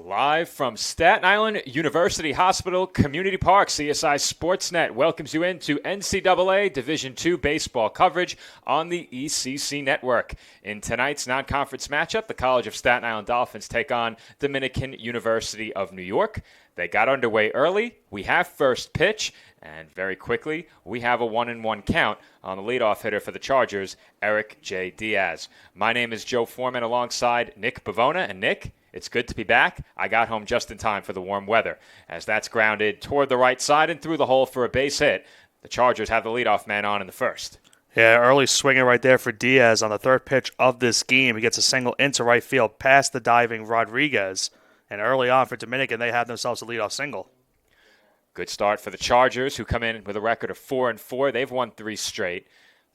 Live from Staten Island University Hospital Community Park, CSI Sportsnet welcomes you into NCAA Division II baseball coverage on the ECC network. In tonight's non-conference matchup, the College of Staten Island Dolphins take on Dominican University of New York. They got underway early. We have first pitch, and very quickly, we have a 1-1 count on the leadoff hitter for the Chargers, Eric J. Diaz. My name is Joe Foreman alongside Nick Bavona. And Nick, it's good to be back. I got home just in time for the warm weather, as that's grounded toward the right side and through the hole for a base hit. The Chargers have the leadoff man on in the first. Yeah, early swinging right there for Diaz on the third pitch of this game. He gets a single into right field past the diving Rodriguez. And early on for Dominican, they have themselves a leadoff single. Good start for the Chargers, who come in with a record of 4-4. They've won 3 straight.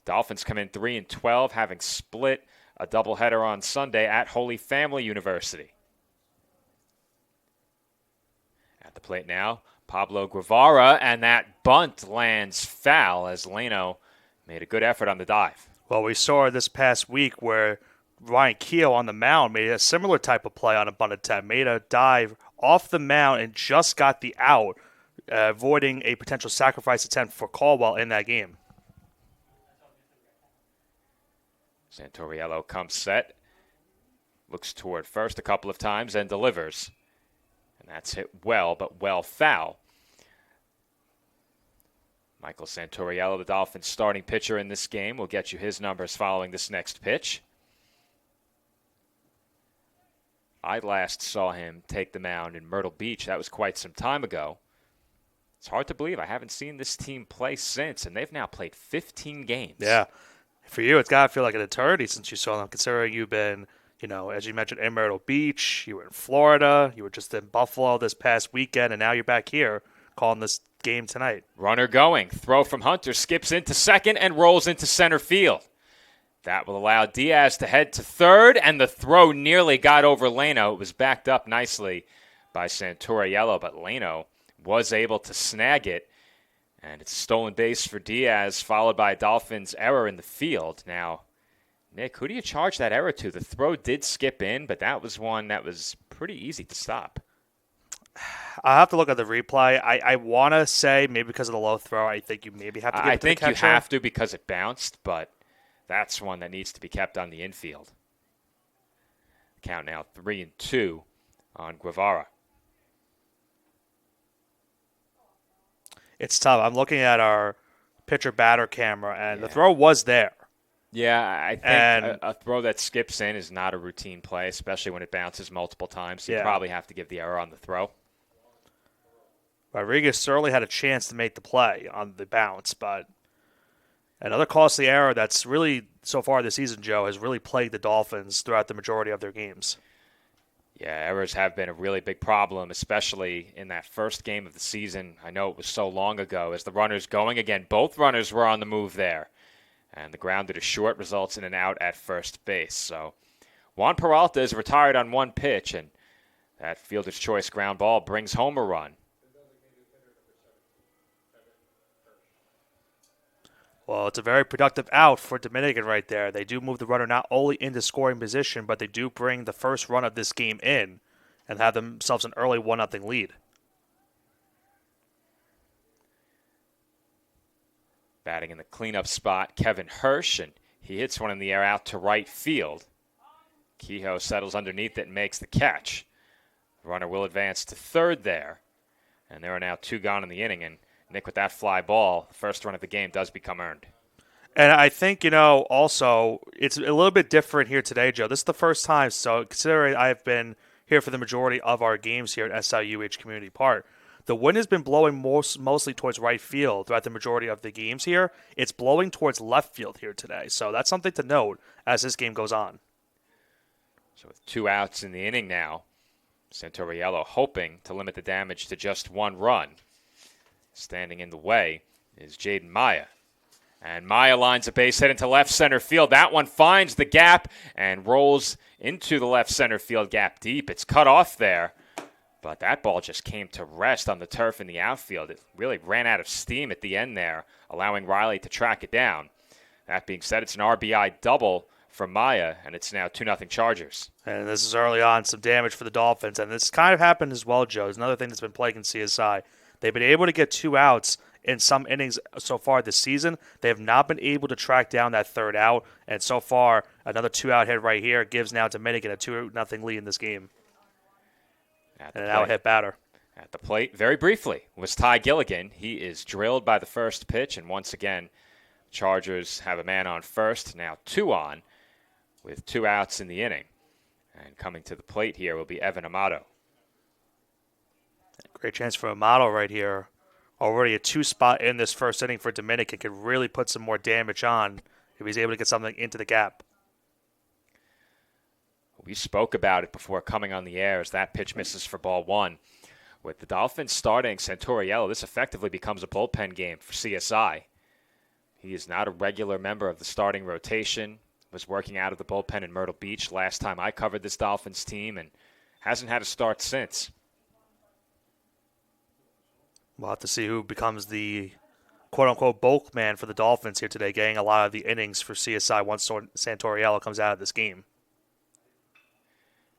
Dolphins come in 3-12, having split a doubleheader on Sunday at Holy Family University. At the plate now, Pablo Guevara, and that bunt lands foul as Leno made a good effort on the dive. Well, we saw this past week where Ryan Keough on the mound made a similar type of play on a bunt attempt, made a dive off the mound and just got the out, avoiding a potential sacrifice attempt for Caldwell in that game. Santoriello comes set, looks toward first a couple of times and delivers. And that's hit well, but well foul. Michael Santoriello, the Dolphins' starting pitcher in this game, will get you his numbers following this next pitch. I last saw him take the mound in Myrtle Beach. That was quite some time ago. It's hard to believe I haven't seen this team play since, and they've now played 15 games. Yeah. For you, it's got to feel like an eternity since you saw them, considering you've been, as you mentioned, in Myrtle Beach, you were in Florida, you were just in Buffalo this past weekend, and now you're back here calling this game tonight. Runner going. Throw from Hunter, skips into second and rolls into center field. That will allow Diaz to head to third, and the throw nearly got over Leno. It was backed up nicely by Santoriello, but Leno was able to snag it. And it's a stolen base for Diaz, followed by a Dolphins error in the field. Now, Nick, who do you charge that error to? The throw did skip in, but that was one that was pretty easy to stop. I'll have to look at the replay. I want to say maybe because of the low throw, I think you maybe have to give it to the catcher. I think you have to because it bounced, but that's one that needs to be kept on the infield. Count now 3-2 on Guevara. It's tough. I'm looking at our pitcher-batter camera, and the throw was there. Yeah, I think a throw that skips in is not a routine play, especially when it bounces multiple times. You probably have to give the error on the throw. Rodriguez certainly had a chance to make the play on the bounce, but another costly error that's really, so far this season, Joe, has really plagued the Dolphins throughout the majority of their games. Yeah, errors have been a really big problem, especially in that first game of the season. I know it was so long ago. As the runners going again, both runners were on the move there. And the grounded is short, results in an out at first base. So Juan Peralta is retired on one pitch, and that fielder's choice ground ball brings home a run. Well, it's a very productive out for Dominican right there. They do move the runner not only into scoring position, but they do bring the first run of this game in and have themselves an early 1-0 lead. Batting in the cleanup spot, Kevin Hirsch, and he hits one in the air out to right field. Kehoe settles underneath it and makes the catch. The runner will advance to third there, and there are now 2 gone in the inning, and Nick, with that fly ball, the first run of the game does become earned. And I think, also, it's a little bit different here today, Joe. This is the first time, so considering I've been here for the majority of our games here at SIUH Community Park, the wind has been blowing mostly towards right field throughout the majority of the games here. It's blowing towards left field here today, so that's something to note as this game goes on. So with 2 outs in the inning now, Santoriello hoping to limit the damage to just 1 run. Standing in the way is Jaden Maya. And Maya lines a base hit into left center field. That one finds the gap and rolls into the left center field gap deep. It's cut off there, but that ball just came to rest on the turf in the outfield. It really ran out of steam at the end there, allowing Riley to track it down. That being said, it's an RBI double from Maya, and it's now 2-0 Chargers. And this is early on, some damage for the Dolphins. And this kind of happened as well, Joe. It's another thing that's been plaguing CSI. They've been able to get 2 outs in some innings so far this season. They have not been able to track down that third out. And so far, another 2-out hit right here gives now Dominican a 2-0 lead in this game. And an out-hit batter. At the plate, very briefly, was Ty Gilligan. He is drilled by the first pitch, and once again, Chargers have a man on first, now 2 on, with 2 outs in the inning. And coming to the plate here will be Evan Amato. Great chance for Amato right here. Already a 2 spot in this first inning for Dominican. Could really put some more damage on if he's able to get something into the gap. We spoke about it before coming on the air as that pitch misses for ball 1. With the Dolphins starting Santoriello, this effectively becomes a bullpen game for CSI. He is not a regular member of the starting rotation, was working out of the bullpen in Myrtle Beach last time I covered this Dolphins team, and hasn't had a start since. We'll have to see who becomes the quote-unquote bulk man for the Dolphins here today, getting a lot of the innings for CSI once Santoriello comes out of this game.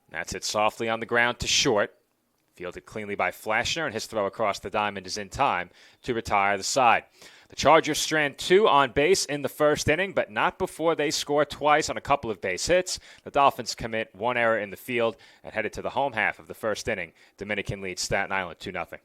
That's it softly on the ground to short. Fielded cleanly by Flashner, and his throw across the diamond is in time to retire the side. The Chargers strand 2 on base in the first inning, but not before they score twice on a couple of base hits. The Dolphins commit 1 error in the field and headed to the home half of the first inning. Dominican leads Staten Island 2-0.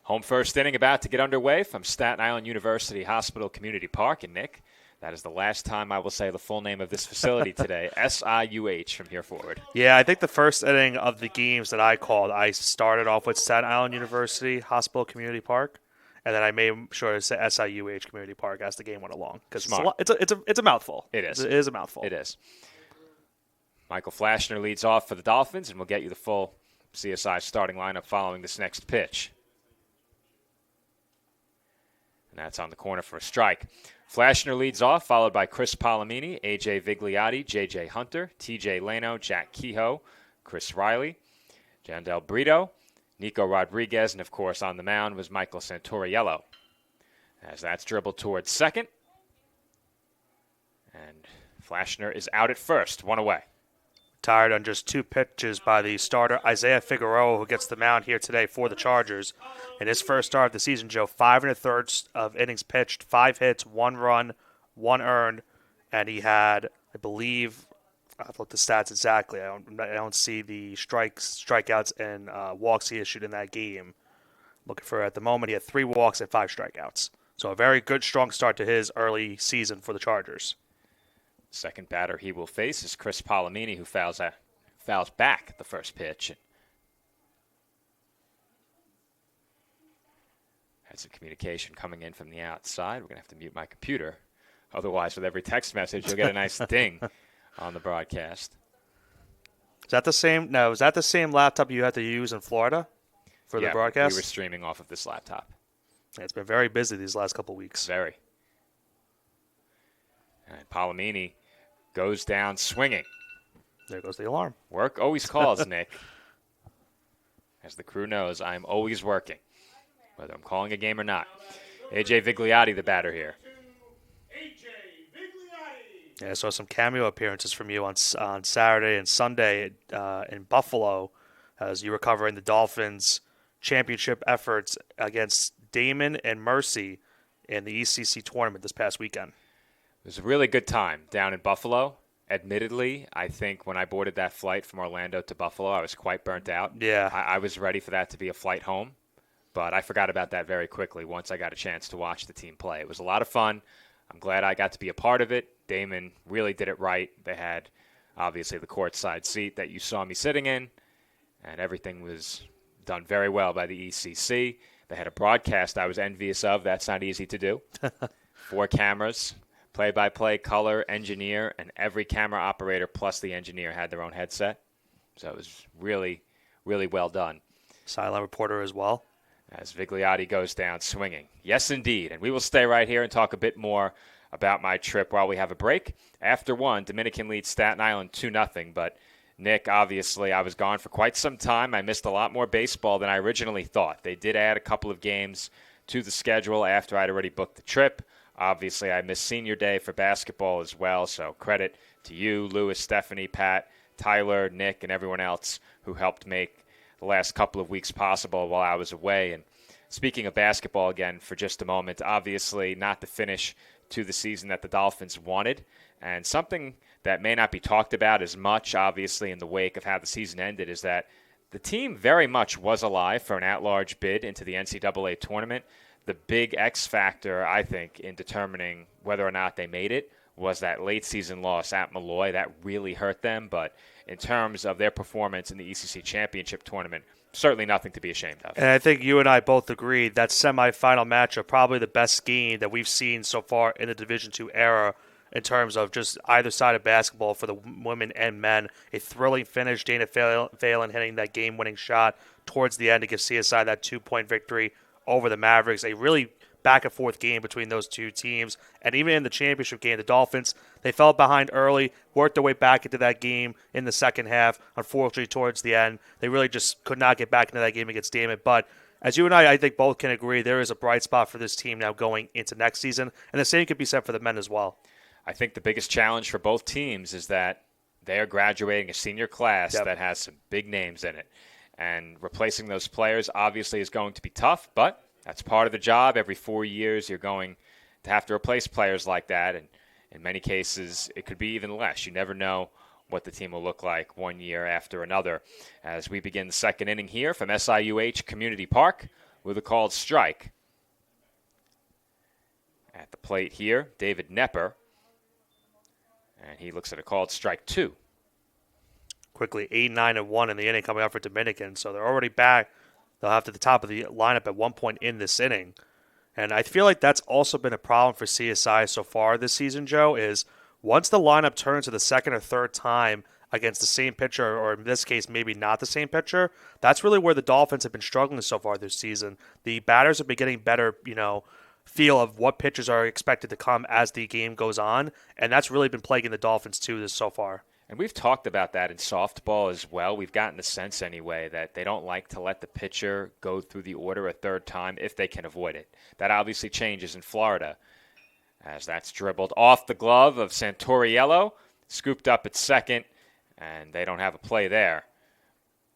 Home first inning about to get underway from Staten Island University Hospital Community Park. And Nick, that is the last time I will say the full name of this facility today, SIUH from here forward. Yeah, I think the first inning of the games that I called, I started off with Staten Island University Hospital Community Park, and then I made sure to say SIUH Community Park as the game went along. Because it's a mouthful. It is. It is a mouthful. It is. Michael Flashner leads off for the Dolphins, and we'll get you the full CSI starting lineup following this next pitch. And that's on the corner for a strike. Flashner leads off, followed by Chris Palomini, A.J. Vigliotti, J.J. Hunter, T.J. Lano, Jack Kehoe, Chris Riley, Jandel Brito, Nico Rodriguez, and, of course, on the mound was Michael Santoriello. As that's dribbled towards second. And Flashner is out at first, 1 away. Tired on just 2 pitches by the starter, Isaiah Figueroa, who gets the mound here today for the Chargers. In his first start of the season, Joe, 5 1/3 of innings pitched, 5 hits, 1 run, 1 earned, and he had, I believe, I've looked at the stats exactly. I don't see the strikeouts, and walks he issued in that game. Looking for, at the moment, he had 3 walks and 5 strikeouts. So a very good, strong start to his early season for the Chargers. Second batter he will face is Chris Palomini, who fouls back at the first pitch. Had some communication coming in from the outside. We're going to have to mute my computer. Otherwise, with every text message, you'll get a nice ding on the broadcast. Is that the same? No, is that the same laptop you had to use in Florida for the broadcast? We were streaming off of this laptop. Yeah, it's been very busy these last couple weeks. Very. And Palomini goes down swinging. There goes the alarm. Work always calls, Nick. As the crew knows, I'm always working, whether I'm calling a game or not. A.J. Vigliotti, the batter here. Yeah, I saw some cameo appearances from you on Saturday and Sunday in Buffalo as you were covering the Dolphins' championship efforts against Damon and Mercy in the ECC tournament this past weekend. It was a really good time down in Buffalo. Admittedly, I think when I boarded that flight from Orlando to Buffalo, I was quite burnt out. Yeah. I was ready for that to be a flight home, but I forgot about that very quickly once I got a chance to watch the team play. It was a lot of fun. I'm glad I got to be a part of it. Damon really did it right. They had, obviously, the courtside seat that you saw me sitting in, and everything was done very well by the ECC. They had a broadcast I was envious of. That's not easy to do. 4 cameras, play-by-play, color, engineer, and every camera operator plus the engineer had their own headset. So it was really, really well done. Silent reporter as well. As Vigliotti goes down swinging. Yes, indeed. And we will stay right here and talk a bit more about my trip while we have a break. After one, Dominican leads Staten Island 2-0. But, Nick, obviously, I was gone for quite some time. I missed a lot more baseball than I originally thought. They did add a couple of games to the schedule after I'd already booked the trip. Obviously, I missed senior day for basketball as well. So credit to you, Lewis, Stephanie, Pat, Tyler, Nick, and everyone else who helped make the last couple of weeks possible while I was away. And speaking of basketball again for just a moment, obviously not the finish to the season that the Dolphins wanted, and something that may not be talked about as much, obviously, in the wake of how the season ended, is that the team very much was alive for an at-large bid into the NCAA tournament. The big X factor, I think, in determining whether or not they made it was that late-season loss at Malloy. That really hurt them, but in terms of their performance in the ECC Championship tournament, certainly nothing to be ashamed of. And I think you and I both agreed that semifinal matchup probably the best game that we've seen so far in the Division II era in terms of just either side of basketball for the women and men. A thrilling finish, Dana Phelan hitting that game-winning shot towards the end to give CSI that 2-point victory over the Mavericks. A really back-and-forth game between those two teams. And even in the championship game, the Dolphins, they fell behind early, worked their way back into that game in the second half. Unfortunately, towards the end, they really just could not get back into that game against Damon. But as you and I think both can agree, there is a bright spot for this team now going into next season. And the same could be said for the men as well. I think the biggest challenge for both teams is that they are graduating a senior class that has some big names in it. And replacing those players obviously is going to be tough, but that's part of the job. Every 4 years, you're going to have to replace players like that. And in many cases, it could be even less. You never know what the team will look like 1 year after another. As we begin the second inning here from SIUH Community Park with a called strike. At the plate here, David Nepper. And he looks at a called strike 2. Quickly 8-9-1 in the inning coming up for Dominican. So they're already back. They'll have to the top of the lineup at one point in this inning. And I feel like that's also been a problem for CSI so far this season, Joe, is once the lineup turns to the second or third time against the same pitcher, or in this case, maybe not the same pitcher, that's really where the Dolphins have been struggling so far this season. The batters have been getting better, feel of what pitchers are expected to come as the game goes on, and that's really been plaguing the Dolphins too this so far. And we've talked about that in softball as well. We've gotten the sense anyway that they don't like to let the pitcher go through the order a third time if they can avoid it. That obviously changes in Florida as that's dribbled off the glove of Santoriello, scooped up at second, and they don't have a play there.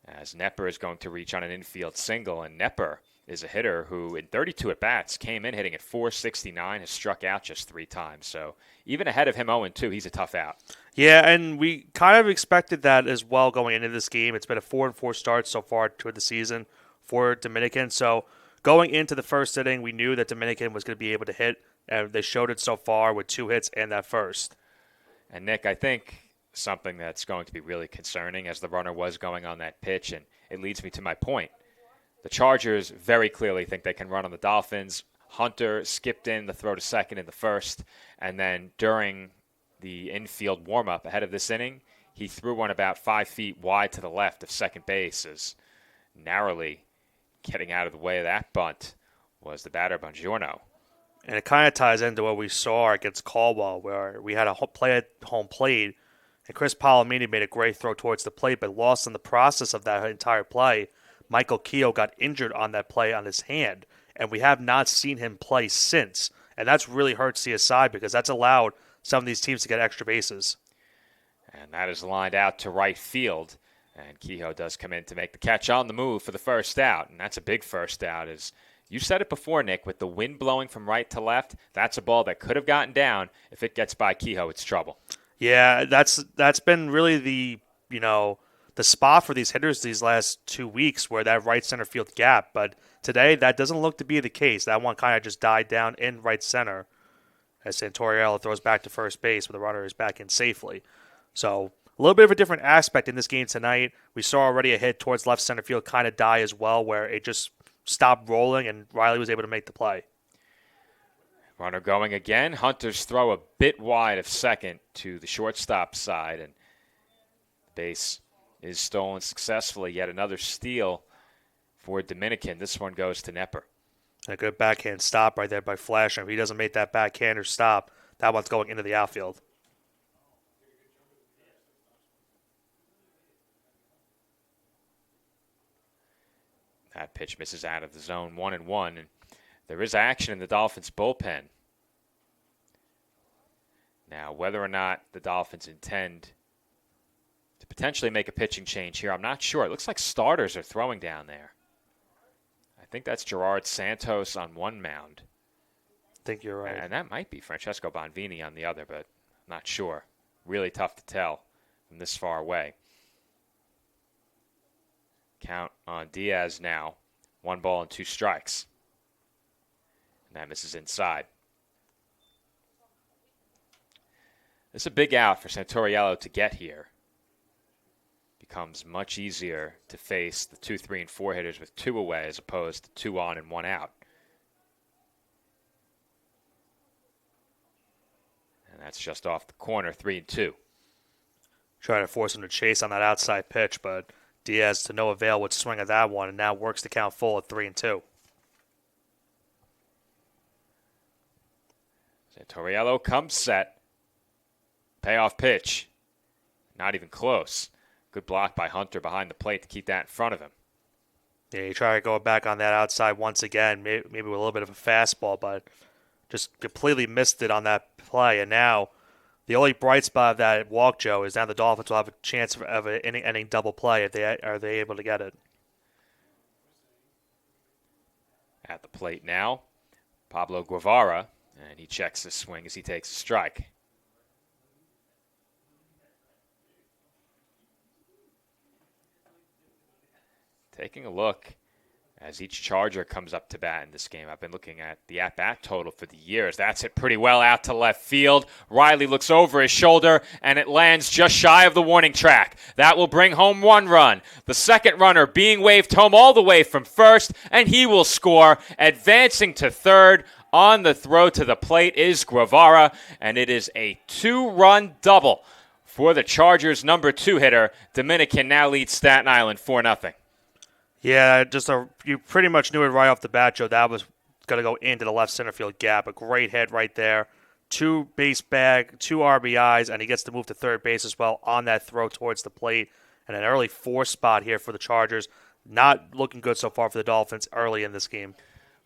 As Nepper is going to reach on an infield single, and Nepper is a hitter who in 32 at-bats came in hitting at .469, has struck out just 3 times. So even ahead of him 0-2, he's a tough out. Yeah, and we kind of expected that as well going into this game. It's been a 4-4 start so far toward the season for Dominican. So going into the first inning, we knew that Dominican was going to be able to hit, and they showed it so far with 2 hits and that first. And Nick, I think something that's going to be really concerning as the runner was going on that pitch, and it leads me to my point. The Chargers very clearly think they can run on the Dolphins. Hunter skipped in the throw to second in the first, and then during the infield warm-up ahead of this inning, he threw one about 5 feet wide to the left of second base, as narrowly getting out of the way of that bunt was the batter, Bongiorno. And it kind of ties into what we saw against Caldwell, where we had a play at home plate, and Chris Palomini made a great throw towards the plate, but lost in the process of that entire play. Michael Keogh got injured on that play on his hand, and we have not seen him play since. And that's really hurt CSI because that's allowed some of these teams to get extra bases. And that is lined out to right field. And Kehoe does come in to make the catch on the move for the first out. And that's a big first out. As you said it before, Nick, with the wind blowing from right to left, that's a ball that could have gotten down. If it gets by Kehoe, it's trouble. Yeah, that's been really the spot for these hitters these last 2 weeks, where that right center field gap. But today, that doesn't look to be the case. That one kind of just died down in right center as Santoriello throws back to first base, but the runner is back in safely. So a little bit of a different aspect in this game tonight. We saw already a hit towards left center field kind of die as well, where it just stopped rolling and Riley was able to make the play. Runner going again. Hunter's throw a bit wide of second to the shortstop side, and the base is stolen successfully. Yet another steal for Dominican. This one goes to Nepper. A good backhand stop right there by Flasher. If he doesn't make that backhander stop, that one's going into the outfield. That pitch misses out of the zone, 1-1, and there is action in the Dolphins' bullpen. Now, whether or not the Dolphins intend to potentially make a pitching change here, I'm not sure. It looks like starters are throwing down there. I think that's Gerard Santos on one mound. I think you're right. And that might be Francesco Bonvini on the other, but I'm not sure. Really tough to tell from this far away. Count on Diaz now. 1 ball and 2 strikes. And that misses inside. This is a big out for Santoriello to get here. Becomes much easier to face the 2, 3, and 4 hitters with 2 away as opposed to 2 on and 1 out. And that's just off the corner, 3-2. Trying to force him to chase on that outside pitch, but Diaz to no avail would swing at that one and now works the count full at 3-2. Santoriello comes set. Payoff pitch. Not even close. Good block by Hunter behind the plate to keep that in front of him. Yeah, you try to go back on that outside once again, maybe with a little bit of a fastball, but just completely missed it on that play. And now the only bright spot of that walk, Joe, is now the Dolphins will have a chance of an inning double play if they are they able to get it. At the plate now, Pablo Guevara, and he checks the swing as he takes a strike. Taking a look as each Charger comes up to bat in this game. I've been looking at the at-bat total for the years. That's hit pretty well out to left field. Riley looks over his shoulder, and it lands just shy of the warning track. That will bring home 1 run. The second runner being waved home all the way from first, and he will score. Advancing to third on the throw to the plate is Guevara, and it is a 2-run double for the Chargers' number 2 hitter. Dominican now leads Staten Island 4-0. Yeah, you pretty much knew it right off the bat, Joe. That was going to go into the left center field gap. A great hit right there. 2 base bag, 2 RBIs, and he gets to move to third base as well on that throw towards the plate. And an early 4 spot here for the Chargers. Not looking good so far for the Dolphins early in this game.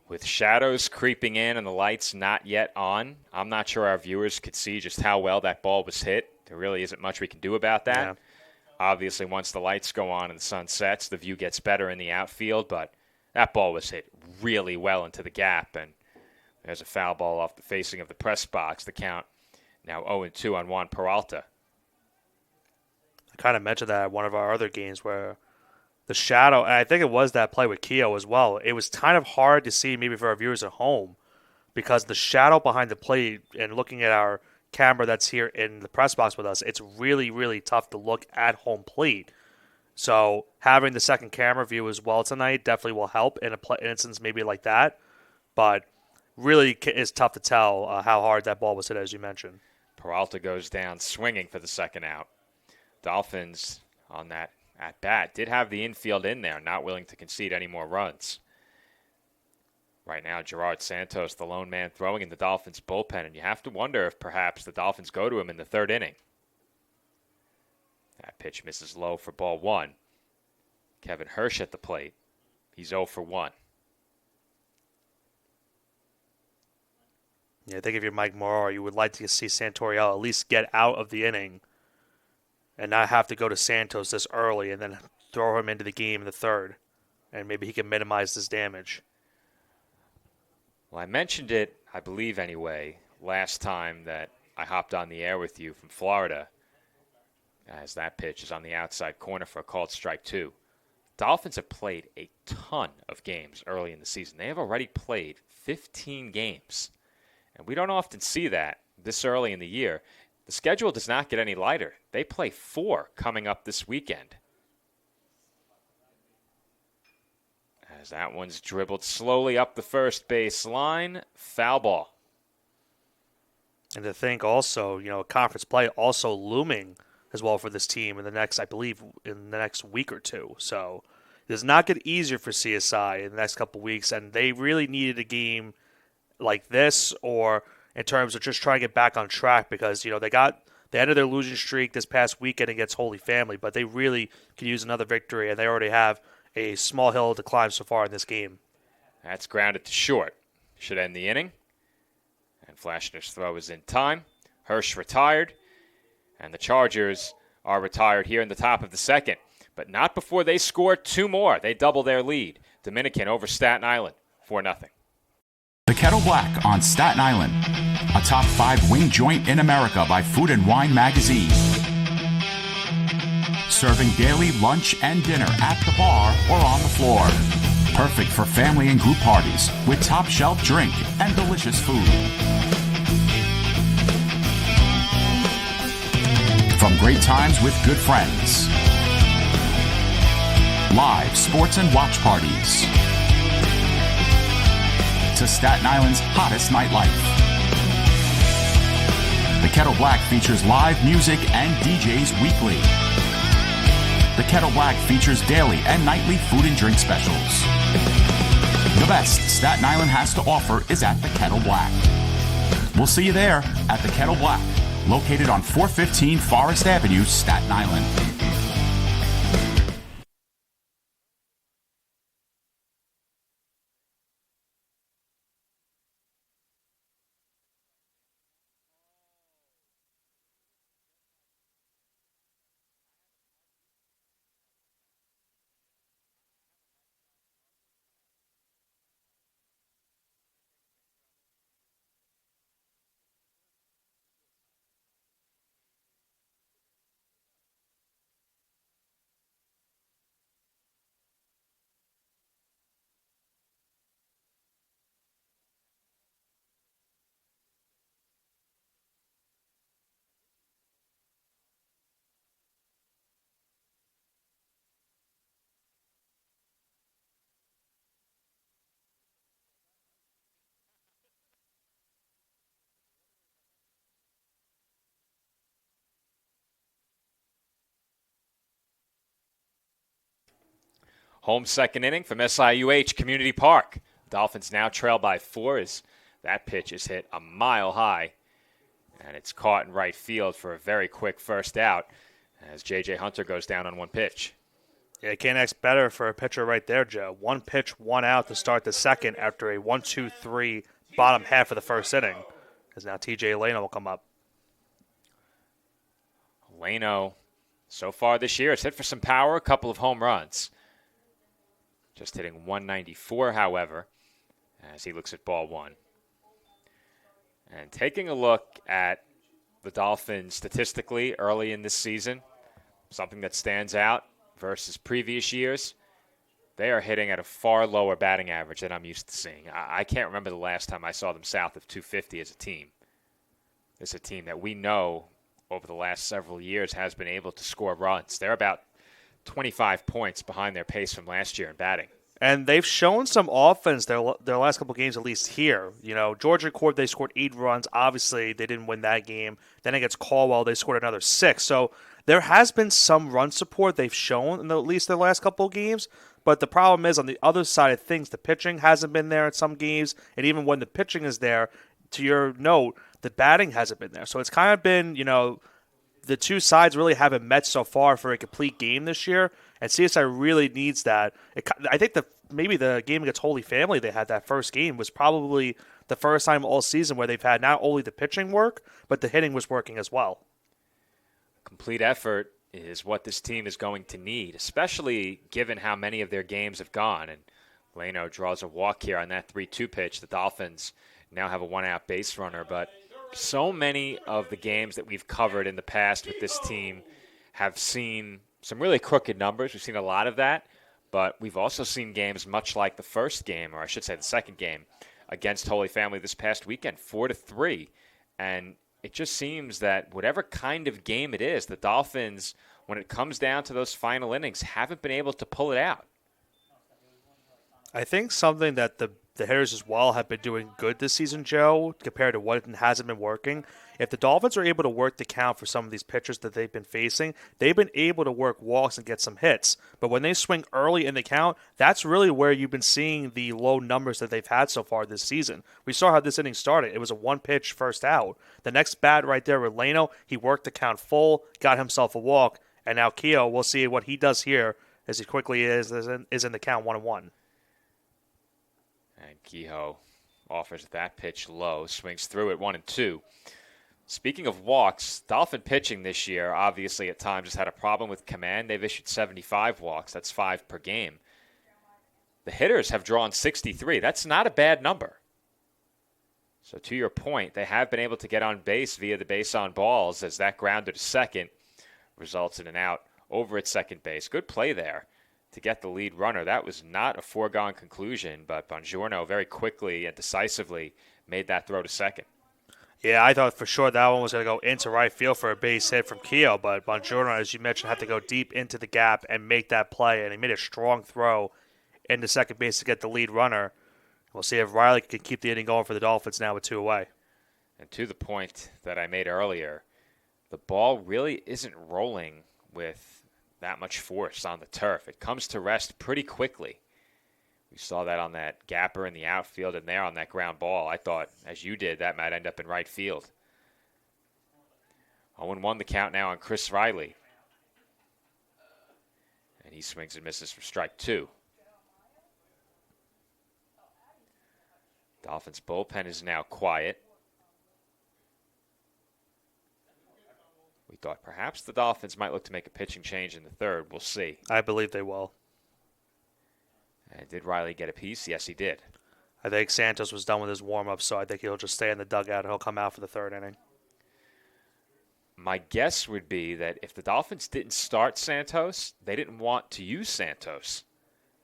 With shadows creeping in and the lights not yet on, I'm not sure our viewers could see just how well that ball was hit. There really isn't much we can do about that. Yeah. Obviously, once the lights go on and the sun sets, the view gets better in the outfield, but that ball was hit really well into the gap, and there's a foul ball off the facing of the press box. The count now 0-2 on Juan Peralta. I kind of mentioned that at one of our other games where the shadow, and I think it was that play with Keo as well. It was kind of hard to see maybe for our viewers at home because the shadow behind the plate and looking at our camera that's here in the press box with us, it's really, really tough to look at home plate. So having the second camera view as well tonight definitely will help in an instance maybe like that. But really, it's tough to tell how hard that ball was hit, as you mentioned. Peralta goes down swinging for the second out. Dolphins on that at bat did have the infield in there, not willing to concede any more runs. Right now, Gerard Santos, the lone man throwing in the Dolphins bullpen, and you have to wonder if perhaps the Dolphins go to him in the third inning. That pitch misses low for ball one. Kevin Hirsch at the plate. He's 0 for 1. Yeah, I think if you're Mike Morrow, you would like to see Santorial at least get out of the inning and not have to go to Santos this early and then throw him into the game in the third. And maybe he can minimize this damage. Well, I mentioned it, I believe anyway, last time that I hopped on the air with you from Florida, as that pitch is on the outside corner for a called strike 2. Dolphins have played a ton of games early in the season. They have already played 15 games. And we don't often see that this early in the year. The schedule does not get any lighter. They play 4 coming up this weekend. As that one's dribbled slowly up the first base line, foul ball. And to think also, conference play also looming as well for this team in the next, I believe, in the next week or two. So it does not get easier for CSI in the next couple of weeks, and they really needed a game like this, or in terms of just trying to get back on track, because they ended their losing streak this past weekend against Holy Family, but they really could use another victory, and they already have a small hill to climb so far in this game. That's grounded to short. Should end the inning. And Flashner's throw is in time. Hirsch retired. And the Chargers are retired here in the top of the second. But not before they score 2 more. They double their lead. Dominican over Staten Island, 4-0. The Kettle Black on Staten Island, a top 5 wing joint in America by Food and Wine magazine. Serving daily lunch and dinner at the bar or on the floor. Perfect for family and group parties with top shelf drink and delicious food. From great times with good friends. Live sports and watch parties. To Staten Island's hottest nightlife. The Kettle Black features live music and DJs weekly. The Kettle Black features daily and nightly food and drink specials. The best Staten Island has to offer is at the Kettle Black. We'll see you there at the Kettle Black, located on 415 Forest Avenue, Staten Island. Home second inning from SIUH Community Park. Dolphins now trail by 4 as that pitch is hit a mile high. And it's caught in right field for a very quick first out as J.J. Hunter goes down on 1 pitch. Yeah, it can't ask better for a pitcher right there, Joe. 1 pitch, 1 out to start the second after a 1-2-3 bottom half of the first inning. Because now TJ Leno will come up. Leno, so far this year, has hit for some power, a couple of home runs. Just hitting 194, however, as he looks at ball 1. And taking a look at the Dolphins statistically early in this season, something that stands out versus previous years, they are hitting at a far lower batting average than I'm used to seeing. I can't remember the last time I saw them south of 250 as a team. It's a team that we know over the last several years has been able to score runs. They're about 25 points behind their pace from last year in batting. And they've shown some offense their last couple games, at least here. You know, Georgia Court, they scored 8 runs. Obviously, they didn't win that game. Then against Caldwell, they scored another 6. So there has been some run support they've shown in at least their last couple of games. But the problem is, on the other side of things, the pitching hasn't been there in some games. And even when the pitching is there, to your note, the batting hasn't been there. So it's kind of been, you know, the two sides really haven't met so far for a complete game this year. And CSI really needs that. I think maybe the game against Holy Family they had that first game was probably the first time all season where they've had not only the pitching work, but the hitting was working as well. Complete effort is what this team is going to need, especially given how many of their games have gone. And Leno draws a walk here on that 3-2 pitch. The Dolphins now have a one-out base runner. But so many of the games that we've covered in the past with this team have seen some really crooked numbers. We've seen a lot of that. But we've also seen games much like the first game, or I should say the second game, against Holy Family this past weekend, 4-3. And it just seems that whatever kind of game it is, the Dolphins, when it comes down to those final innings, haven't been able to pull it out. I think something that the hitters as well have been doing good this season, Joe, compared to what hasn't been working. If the Dolphins are able to work the count for some of these pitchers that they've been facing, they've been able to work walks and get some hits. But when they swing early in the count, that's really where you've been seeing the low numbers that they've had so far this season. We saw how this inning started. It was a one-pitch first out. The next bat right there with Leno, he worked the count full, got himself a walk, and now Keogh, we'll see what he does here as he quickly is in the count 1-1. And Kehoe offers that pitch low, swings through it 1-2. Speaking of walks, Dolphin pitching this year obviously at times has had a problem with command. They've issued 75 walks. That's 5 per game. The hitters have drawn 63. That's not a bad number. So to your point, they have been able to get on base via the base on balls as that grounder to second results in an out over at second base. Good play there to get the lead runner. That was not a foregone conclusion, but Bongiorno very quickly and decisively made that throw to second. Yeah, I thought for sure that one was going to go into right field for a base hit from Keogh, but Bongiorno, as you mentioned, had to go deep into the gap and make that play, and he made a strong throw into second base to get the lead runner. We'll see if Riley can keep the inning going for the Dolphins now with 2 away. And to the point that I made earlier, the ball really isn't rolling with that much force on the turf. It comes to rest pretty quickly. We saw that on that gapper in the outfield and there on that ground ball. I thought, as you did, that might end up in right field. 0-1 the count now on Chris Riley. And he swings and misses for strike 2. Dolphins bullpen is now quiet. We thought perhaps the Dolphins might look to make a pitching change in the third. We'll see. I believe they will. And did Riley get a piece? Yes, he did. I think Santos was done with his warm-up, so I think he'll just stay in the dugout and he'll come out for the third inning. My guess would be that if the Dolphins didn't start Santos, they didn't want to use Santos.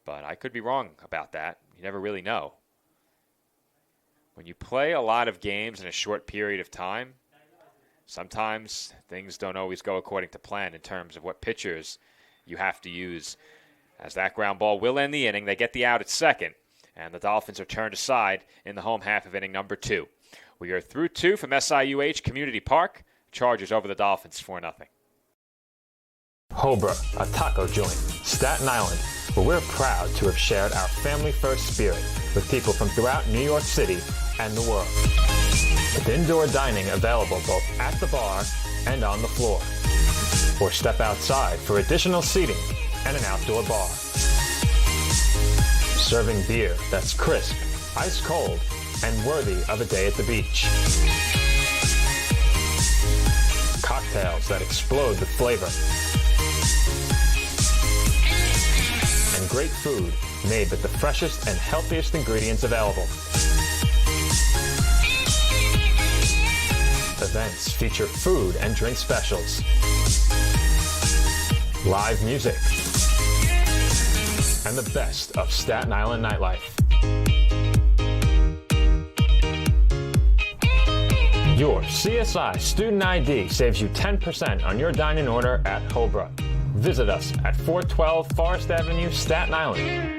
But I could be wrong about that. You never really know. When you play a lot of games in a short period of time, sometimes things don't always go according to plan in terms of what pitchers you have to use. As that ground ball will end the inning, they get the out at second, and the Dolphins are turned aside in the home half of inning number 2. We are through 2 from SIUH Community Park. Chargers over the Dolphins 4-0. Hobra, a taco joint, Staten Island, where we're proud to have shared our family-first spirit with people from throughout New York City and the world. With indoor dining available both at the bar and on the floor. Or step outside for additional seating and an outdoor bar. Serving beer that's crisp, ice cold, and worthy of a day at the beach. Cocktails that explode with flavor. And great food made with the freshest and healthiest ingredients available. Events feature food and drink specials. Live music. and the best of Staten Island nightlife. Your CSI Student ID saves you 10% on your dining order at Hobra. Visit us at 412 Forest Avenue, Staten Island.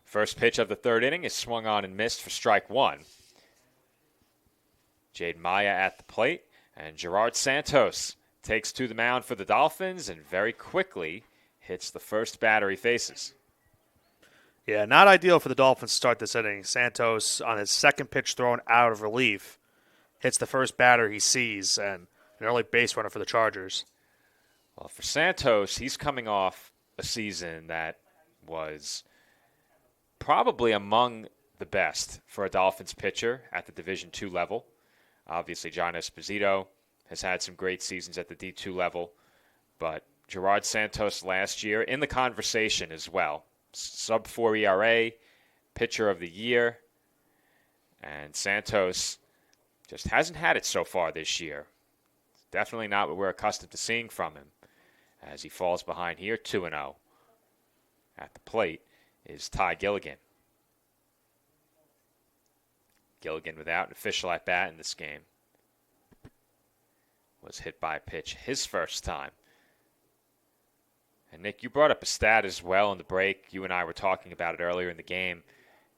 First pitch of the third inning is swung on and missed for strike one. Jade Maya at the plate, and Gerard Santos takes to the mound for the Dolphins and very quickly hits the first batter he faces. Yeah, not ideal for the Dolphins to start this inning. Santos, on his second pitch thrown out of relief, hits the first batter he sees, and an early base runner for the Chargers. Well, for Santos, he's coming off a season that was probably among the best for a Dolphins pitcher at the Division II level. Obviously, John Esposito has had some great seasons at the D2 level, but Gerard Santos last year in the conversation as well. Sub-4 ERA, pitcher of the year, and Santos just hasn't had it so far this year. Definitely not what we're accustomed to seeing from him as he falls behind here 2-0. At the plate is Ty Gilligan. Gilligan without an official at bat in this game. Was hit by a pitch his first time. And Nick, you brought up a stat as well in the break. You and I were talking about it earlier in the game.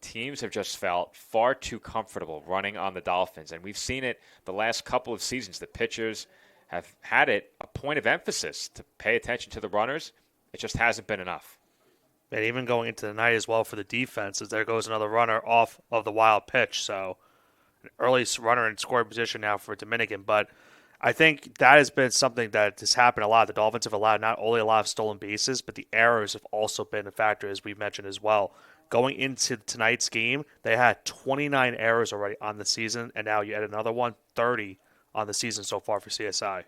Teams have just felt far too comfortable running on the Dolphins. And we've seen it the last couple of seasons. The pitchers have had it a point of emphasis to pay attention to the runners. It just hasn't been enough. And even going into the night as well for the defense, as there goes another runner off of the wild pitch. So an early runner in scoring position now for Dominican. But I think that has been something that has happened a lot. The Dolphins have allowed not only a lot of stolen bases, but the errors have also been a factor, as we mentioned as well. Going into tonight's game, they had 29 errors already on the season, and now you add another one, 30 on the season so far for CSI.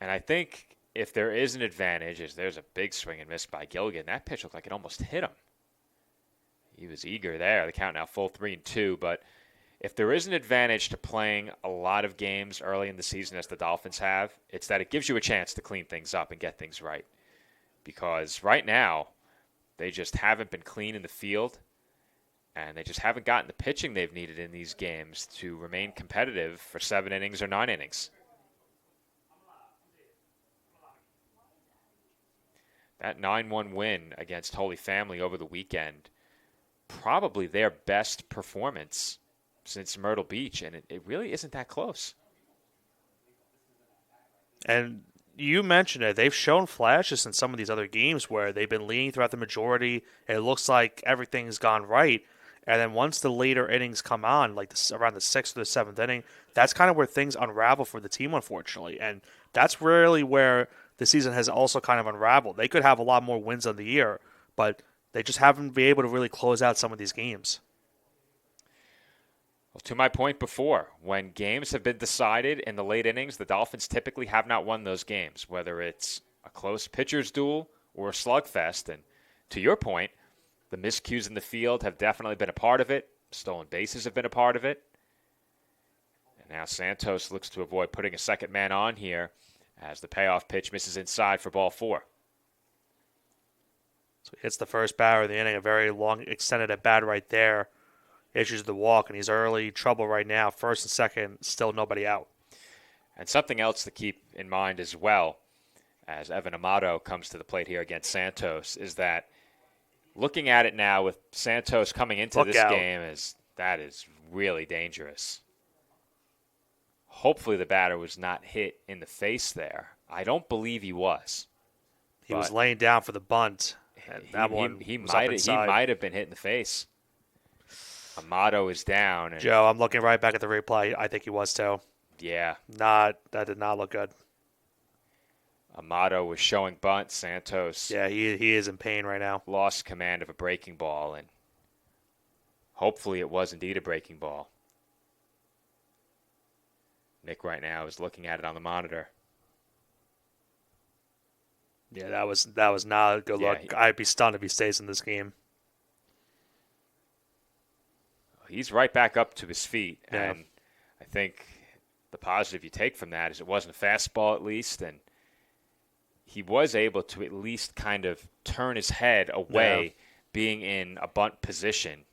And I think if there is an advantage, is there's a big swing and miss by Gilligan. That pitch looked like it almost hit him. He was eager there. The count now full 3-2. But if there is an advantage to playing a lot of games early in the season as the Dolphins have, it's that it gives you a chance to clean things up and get things right. Because right now, they just haven't been clean in the field, and they just haven't gotten the pitching they've needed in these games to remain competitive for 7 innings or 9 innings. That 9-1 win against Holy Family over the weekend, probably their best performance since Myrtle Beach, and it really isn't that close. And you mentioned it. They've shown flashes in some of these other games where they've been leading throughout the majority, and it looks like everything's gone right. And then once the later innings come on, like around the 6th or the 7th inning, that's kind of where things unravel for the team, unfortunately. And that's really where the season has also kind of unraveled. They could have a lot more wins on the year, but they just haven't been able to really close out some of these games. Well, to my point before, when games have been decided in the late innings, the Dolphins typically have not won those games, whether it's a close pitcher's duel or a slugfest. And to your point, the miscues in the field have definitely been a part of it. Stolen bases have been a part of it. And now Santos looks to avoid putting a second man on here as the payoff pitch misses inside for ball 4. So he hits the first batter of the inning, a very long extended at bat right there. Issues the walk, and he's early trouble right now. First and second, still nobody out. And something else to keep in mind as well, as Evan Amato comes to the plate here against Santos, is that looking at it now with Santos coming into this game, that is really dangerous. Hopefully the batter was not hit in the face there. I don't believe he was. He was laying down for the bunt. And that one he was up might inside. have been hit in the face. Amato is down. And Joe, I'm looking right back at the replay. I think he was too. yeah, That did not look good. Amato was showing bunt. Santos Yeah, he is in pain right now. lost command of a breaking ball, and hopefully it was indeed a breaking ball. Nick right now is looking at it on the monitor. Yeah, that was not a good Yeah, look. I'd be stunned if he stays in this game. He's right back up to his feet, Yeah. and I think the positive you take from that is it wasn't a fastball at least, and he was able to at least kind of turn his head away, being in a bunt position.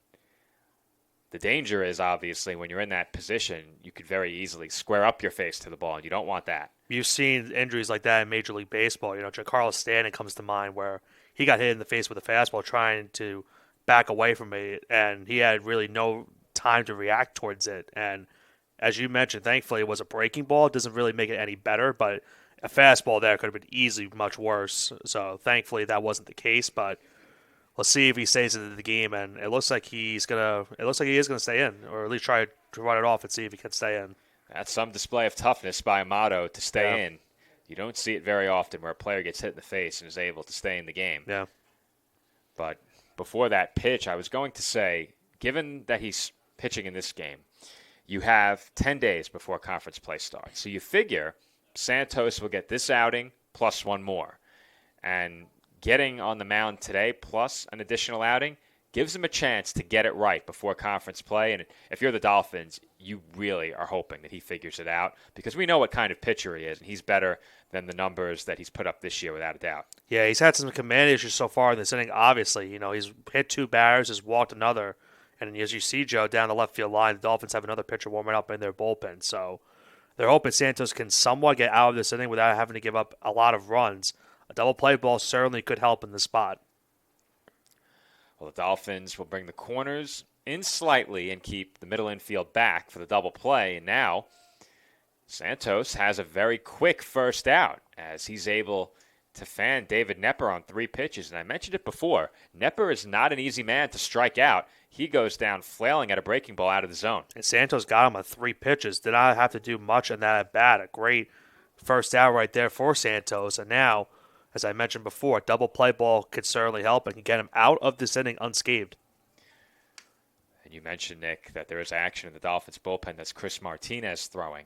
The danger is obviously when you're in that position, you could very easily square up your face to the ball, and you don't want that. You've seen injuries like that in Major League Baseball. You know, Giancarlo Stanton comes to mind where he got hit in the face with a fastball trying to back away from it, and he had really no time to react towards it. And as you mentioned, thankfully it was a breaking ball. It doesn't really make it any better, but a fastball there could have been easily much worse. So thankfully that wasn't the case, but let's see if he stays into the game, and it looks like he is gonna stay in, or at least try to run it off and see if he can stay in. That's some display of toughness by Amato to stay in. You don't see it very often where a player gets hit in the face and is able to stay in the game. Yeah. But before that pitch, I was going to say, given that he's pitching in this game, you have 10 days before conference play starts. So you figure Santos will get this outing plus one more. And getting on the mound today plus an additional outing gives him a chance to get it right before conference play. And if you're the Dolphins, you really are hoping that he figures it out because we know what kind of pitcher he is, and he's better than the numbers that he's put up this year without a doubt. Yeah, he's had some command issues so far in this inning, obviously. You know, he's hit two batters, has walked another. And as you see, Joe, down the left field line, the Dolphins have another pitcher warming up in their bullpen. So they're hoping Santos can somewhat get out of this inning without having to give up a lot of runs. A double play ball certainly could help in the spot. Well, the Dolphins will bring the corners in slightly and keep the middle infield back for the double play. And now Santos has a very quick first out as he's able to fan David Nepper on 3 pitches. And I mentioned it before, Nepper is not an easy man to strike out. He goes down flailing at a breaking ball out of the zone. And Santos got him on 3 pitches. Did not have to do much on that at bat. A great first out right there for Santos. And now, as I mentioned before, a double play ball could certainly help and can get him out of this inning unscathed. And you mentioned, Nick, that there is action in the Dolphins bullpen. That's Chris Martinez throwing.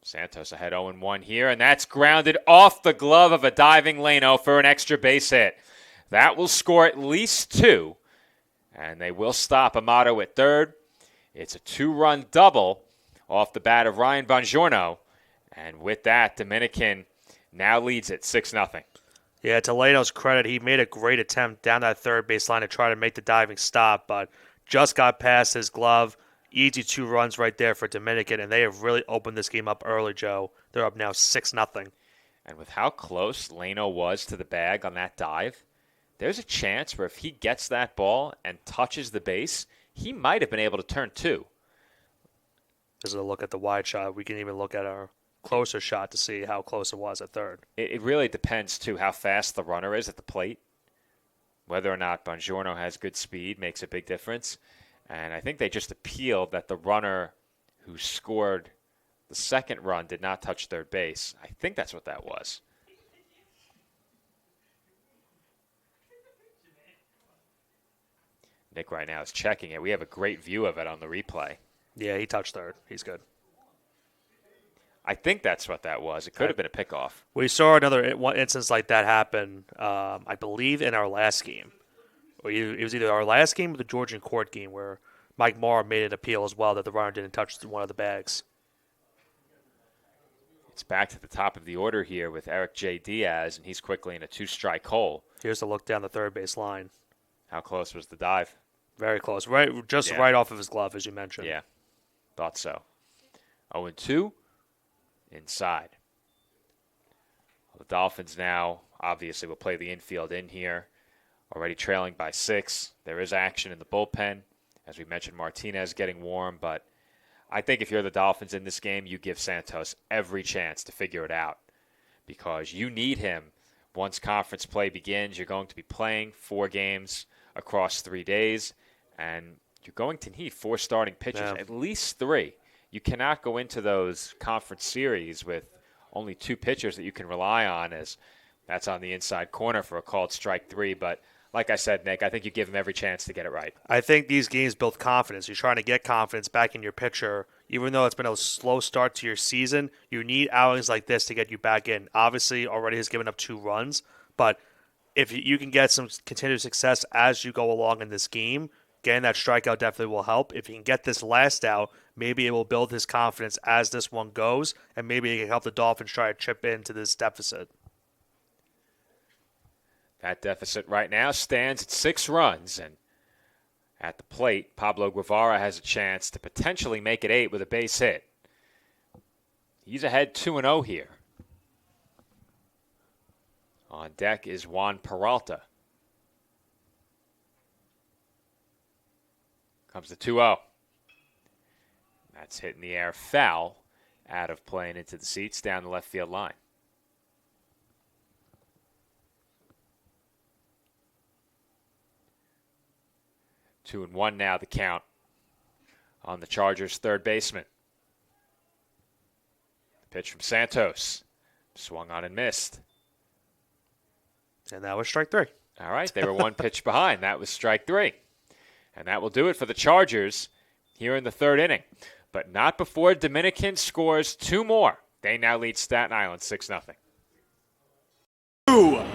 Santos ahead 0-1 here, and that's grounded off the glove of a diving Leno for an extra base hit. That will score at least 2, and they will stop Amato at third. It's a 2-run double off the bat of Ryan Bongiorno, and with that, Dominican now leads it 6-0. Yeah, to Leno's credit, he made a great attempt down that third base line to try to make the diving stop, but just got past his glove. Easy 2 runs right there for Dominican, and they have really opened this game up early, Joe. They're up now 6-0. And with how close Leno was to the bag on that dive, there's a chance where if he gets that ball and touches the base, he might have been able to turn 2. This is a look at the wide shot. We can even look at our closer shot to see how close it was at third. It really depends, too, how fast the runner is at the plate. Whether or not Bongiorno has good speed makes a big difference. And I think they just appealed that the runner who scored the second run did not touch third base. I think that's what that was. Nick right now is checking it. We have a great view of it on the replay. Yeah, he touched third. He's good. I think that's what that was. It could have been a pickoff. We saw another instance like that happen, I believe, in our last game. It was either our last game or the Georgian court game where Mike Morrow made an appeal as well that the runner didn't touch one of the bags. It's back to the top of the order here with Eric J. Diaz, and he's quickly in a 2-strike hole. Here's a look down the third base line. How close was the dive? Very close. Right off of his glove, as you mentioned. Yeah, thought so. 0-2, inside. The Dolphins now obviously will play the infield in here. Already trailing by 6. There is action in the bullpen. As we mentioned, Martinez getting warm, but I think if you're the Dolphins in this game, you give Santos every chance to figure it out because you need him. Once conference play begins, you're going to be playing 4 games across 3 days, and you're going to need 4 starting pitchers, at least 3. You cannot go into those conference series with only 2 pitchers that you can rely on, as that's on the inside corner for a called strike 3. But like I said, Nick, I think you give him every chance to get it right. I think these games build confidence. You're trying to get confidence back in your pitcher. Even though it's been a slow start to your season, you need outings like this to get you back in. Obviously, already has given up 2 runs, but if you can get some continued success as you go along in this game, getting that strikeout definitely will help. If he can get this last out, maybe it will build his confidence as this one goes, and maybe it can help the Dolphins try to chip into this deficit. That deficit right now stands at 6 runs, and at the plate, Pablo Guevara has a chance to potentially make it 8 with a base hit. He's ahead 2-0 here. On deck is Juan Peralta. Comes the 2-0. That's hit in the air foul, out of play and into the seats down the left field line. 2-1 now the count on the Chargers' third baseman. The pitch from Santos. Swung on and missed. And that was strike 3. All right, they were 1 pitch behind. That was strike 3. And that will do it for the Chargers here in the 3rd inning. But not before Dominican scores 2 more. They now lead Staten Island 6-0.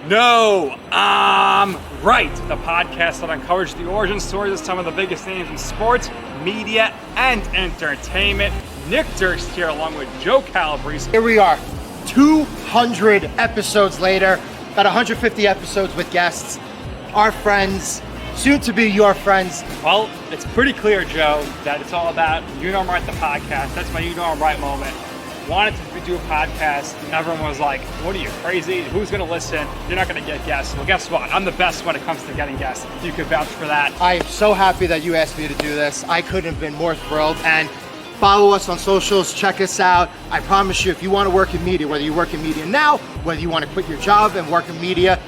No, I'm right. The podcast that uncovers the origin stories of some of the biggest names in sports, media, and entertainment. Nick Durst here along with Joe Calabrese. Here we are, 200 episodes later, about 150 episodes with guests, our friends, soon to be your friends. Well, it's pretty clear, Joe, that it's all about You Know I'm Right, the podcast. That's my You Know I'm Right moment. Wanted to do a podcast, and everyone was like, what are you, crazy? Who's going to listen? You're not going to get guests. Well, guess what? I'm the best when it comes to getting guests. You can vouch for that. I am so happy that you asked me to do this. I couldn't have been more thrilled. And follow us on socials, check us out. I promise you, if you want to work in media, whether you work in media now, whether you want to quit your job and work in media,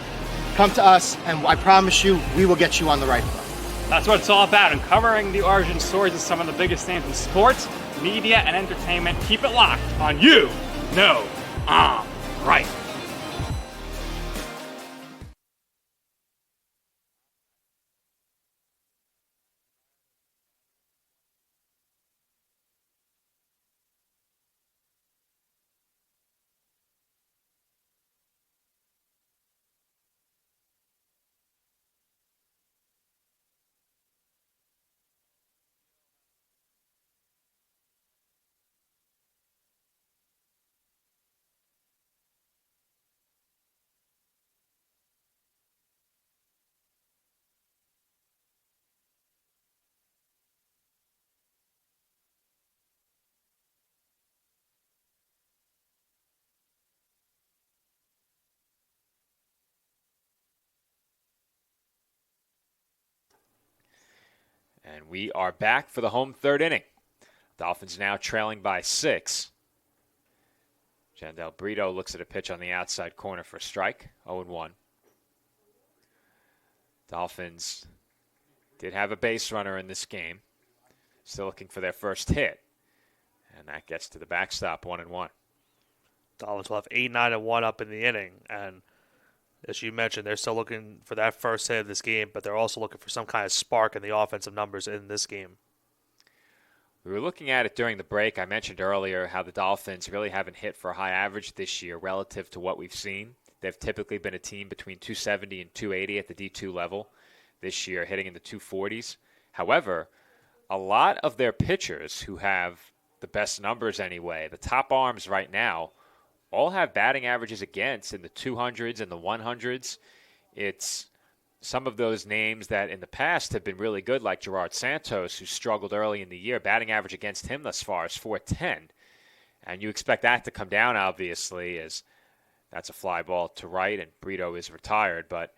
come to us, and I promise you, we will get you on the right foot. That's what it's all about, uncovering the origin stories of some of the biggest names in sports, media, and entertainment. Keep it locked on You Know I'm Right. And we are back for the home 3rd inning. Dolphins now trailing by 6. Jandel Brito looks at a pitch on the outside corner for a strike, 0-1. Dolphins did have a base runner in this game. Still looking for their first hit. And that gets to the backstop, 1-1. Dolphins will have 8-9-1 up in the inning, and as you mentioned, they're still looking for that first hit of this game, but they're also looking for some kind of spark in the offensive numbers in this game. We were looking at it during the break. I mentioned earlier how the Dolphins really haven't hit for a high average this year relative to what we've seen. They've typically been a team between 270 and 280 at the D2 level. This year, hitting in the 240s. However, a lot of their pitchers who have the best numbers anyway, the top arms right now, all have batting averages against in the 200s and the 100s. It's some of those names that in the past have been really good, like Gerard Santos, who struggled early in the year. Batting average against him thus far is .410. And you expect that to come down, obviously, as that's a fly ball to right and Brito is retired. But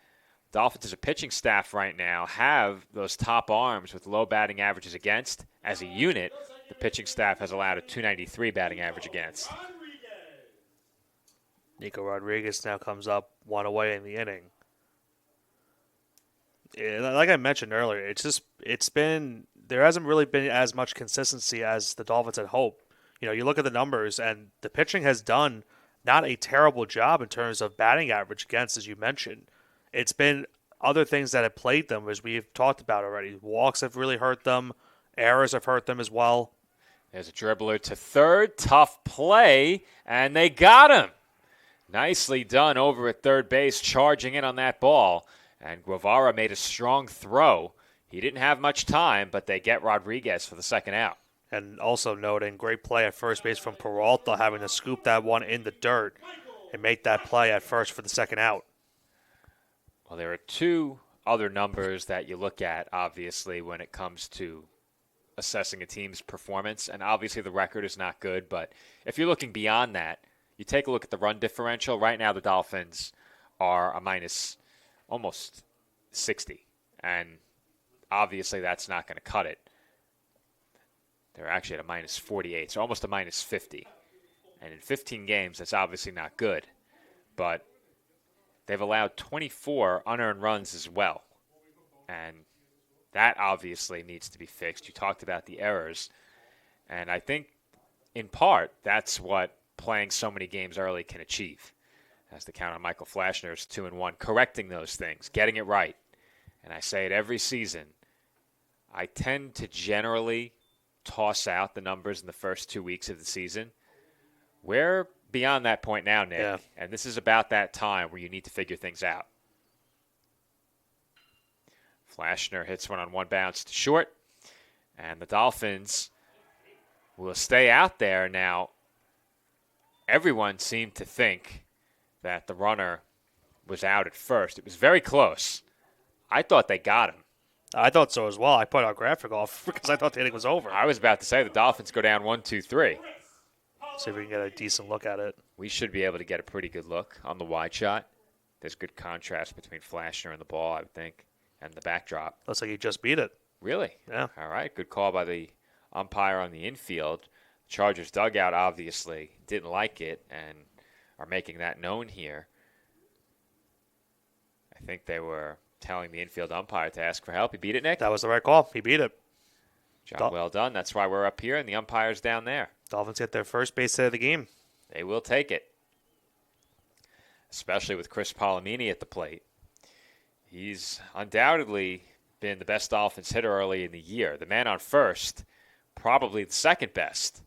Dolphins as a pitching staff right now have those top arms with low batting averages against. As a unit, the pitching staff has allowed a 293 batting average against. Nico Rodriguez now comes up one away in the inning. Like I mentioned earlier, there hasn't really been as much consistency as the Dolphins had hoped. You look at the numbers, and the pitching has done not a terrible job in terms of batting average against, as you mentioned. It's been other things that have plagued them, as we've talked about already. Walks have really hurt them. Errors have hurt them as well. There's a dribbler to third. Tough play, and they got him. Nicely done over at third base, charging in on that ball. And Guevara made a strong throw. He didn't have much time, but they get Rodriguez for the second out. And also noting, great play at first base from Peralta, having to scoop that one in the dirt and make that play at first for the second out. Well, there are two other numbers that you look at, obviously, when it comes to assessing a team's performance. And obviously the record is not good, but if you're looking beyond that, you take a look at the run differential. Right now the Dolphins are a minus almost 60, and obviously that's not going to cut it. They're actually at a minus 48, so almost a minus 50. And in 15 games, that's obviously not good. But they've allowed 24 unearned runs as well. And that obviously needs to be fixed. You talked about the errors. And I think, in part, that's what playing so many games early can achieve. That's the count on Michael Flashner's 2-1, correcting those things, getting it right. And I say it every season. I tend to generally toss out the numbers in the first 2 weeks of the season. We're beyond that point now, Nick. Yeah. And this is about that time where you need to figure things out. Flashner hits one on one bounce to short. And the Dolphins will stay out there. Now, everyone seemed to think that the runner was out at first. It was very close. I thought they got him. I thought so as well. I put our graphic off because I thought the inning was over. I was about to say the Dolphins go down 1-2-3. See if we can get a decent look at it. We should be able to get a pretty good look on the wide shot. There's good contrast between Flashner and the ball, I would think, and the backdrop. Looks like he just beat it. Really? Yeah. All right. Good call by the umpire on the infield. Chargers dugout obviously didn't like it and are making that known here. I think they were telling the infield umpire to ask for help. He beat it, Nick? That was the right call. He beat it. Job well done. That's why we're up here and the umpire's down there. Dolphins get their first base hit of the game. They will take it, especially with Chris Palomini at the plate. He's undoubtedly been the best Dolphins hitter early in the year. The man on first, probably the second best.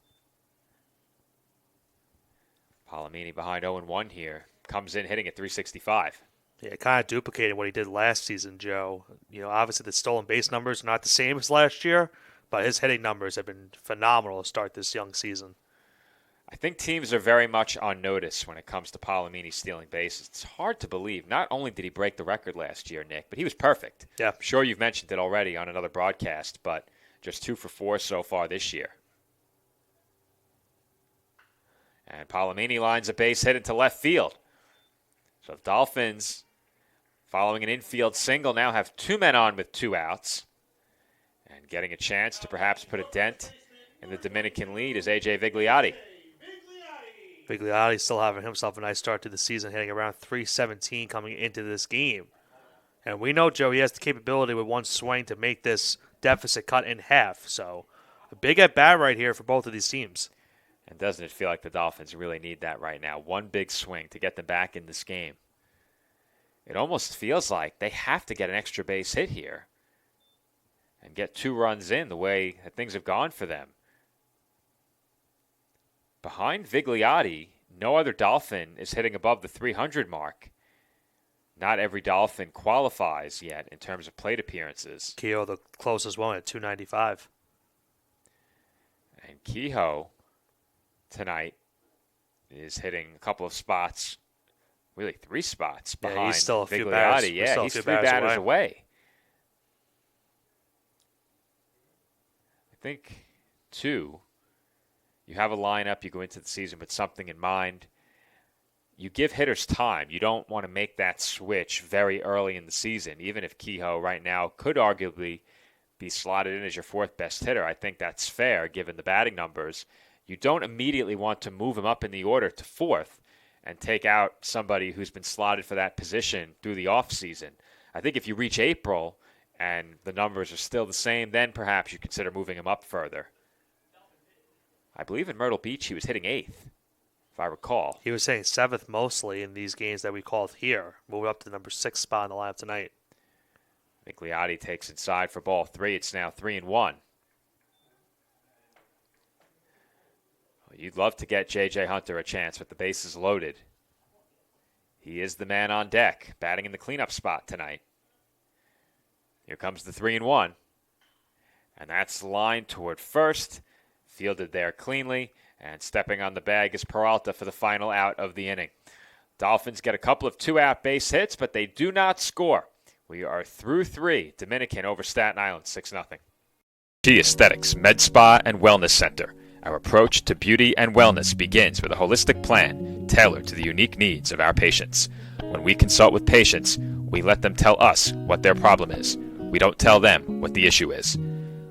Palomini behind 0-1 here. Comes in hitting at 365. Yeah, kind of duplicated what he did last season, Joe. Obviously the stolen base numbers are not the same as last year, but his hitting numbers have been phenomenal to start this young season. I think teams are very much on notice when it comes to Palomini stealing bases. It's hard to believe. Not only did he break the record last year, Nick, but he was perfect. Yeah. I'm sure you've mentioned it already on another broadcast, but just 2 for 4 so far this year. And Palomini lines a base hit into left field. So the Dolphins, following an infield single, now have 2 men on with 2 outs. And getting a chance to perhaps put a dent in the Dominican lead is A.J. Vigliotti. Vigliotti still having himself a nice start to the season, hitting around 317 coming into this game. And we know, Joe, he has the capability with one swing to make this deficit cut in half. So a big at-bat right here for both of these teams. And doesn't it feel like the Dolphins really need that right now? One big swing to get them back in this game. It almost feels like they have to get an extra base hit here and get 2 runs in the way that things have gone for them. Behind Vigliotti, no other Dolphin is hitting above the 300 mark. Not every Dolphin qualifies yet in terms of plate appearances. Kehoe, the closest one at 295. And Kehoe tonight is hitting a couple of spots, really 3 spots behind he's still a few Vigliotti. batters. Yeah, he's 3 batters away. I think, too, you have a lineup, you go into the season with something in mind. You give hitters time. You don't want to make that switch very early in the season, even if Kehoe right now could arguably be slotted in as your fourth best hitter. I think that's fair given the batting numbers. You don't immediately want to move him up in the order to fourth and take out somebody who's been slotted for that position through the offseason. I think if you reach April and the numbers are still the same, then perhaps you consider moving him up further. I believe in Myrtle Beach he was hitting eighth, if I recall. He was hitting seventh mostly in these games that we called here. Moved up to the number 6 spot in the lineup tonight. Migliotti takes inside for ball 3. It's now 3-1. You'd love to get J.J. Hunter a chance with the bases loaded. He is the man on deck, batting in the cleanup spot tonight. Here comes the 3-1. And that's lined toward first. Fielded there cleanly. And stepping on the bag is Peralta for the final out of the inning. Dolphins get a couple of 2-out base hits, but they do not score. We are through 3. Dominican over Staten Island, 6-0. G Aesthetics Med Spa and Wellness Center. Our approach to beauty and wellness begins with a holistic plan tailored to the unique needs of our patients. When we consult with patients, we let them tell us what their problem is. We don't tell them what the issue is.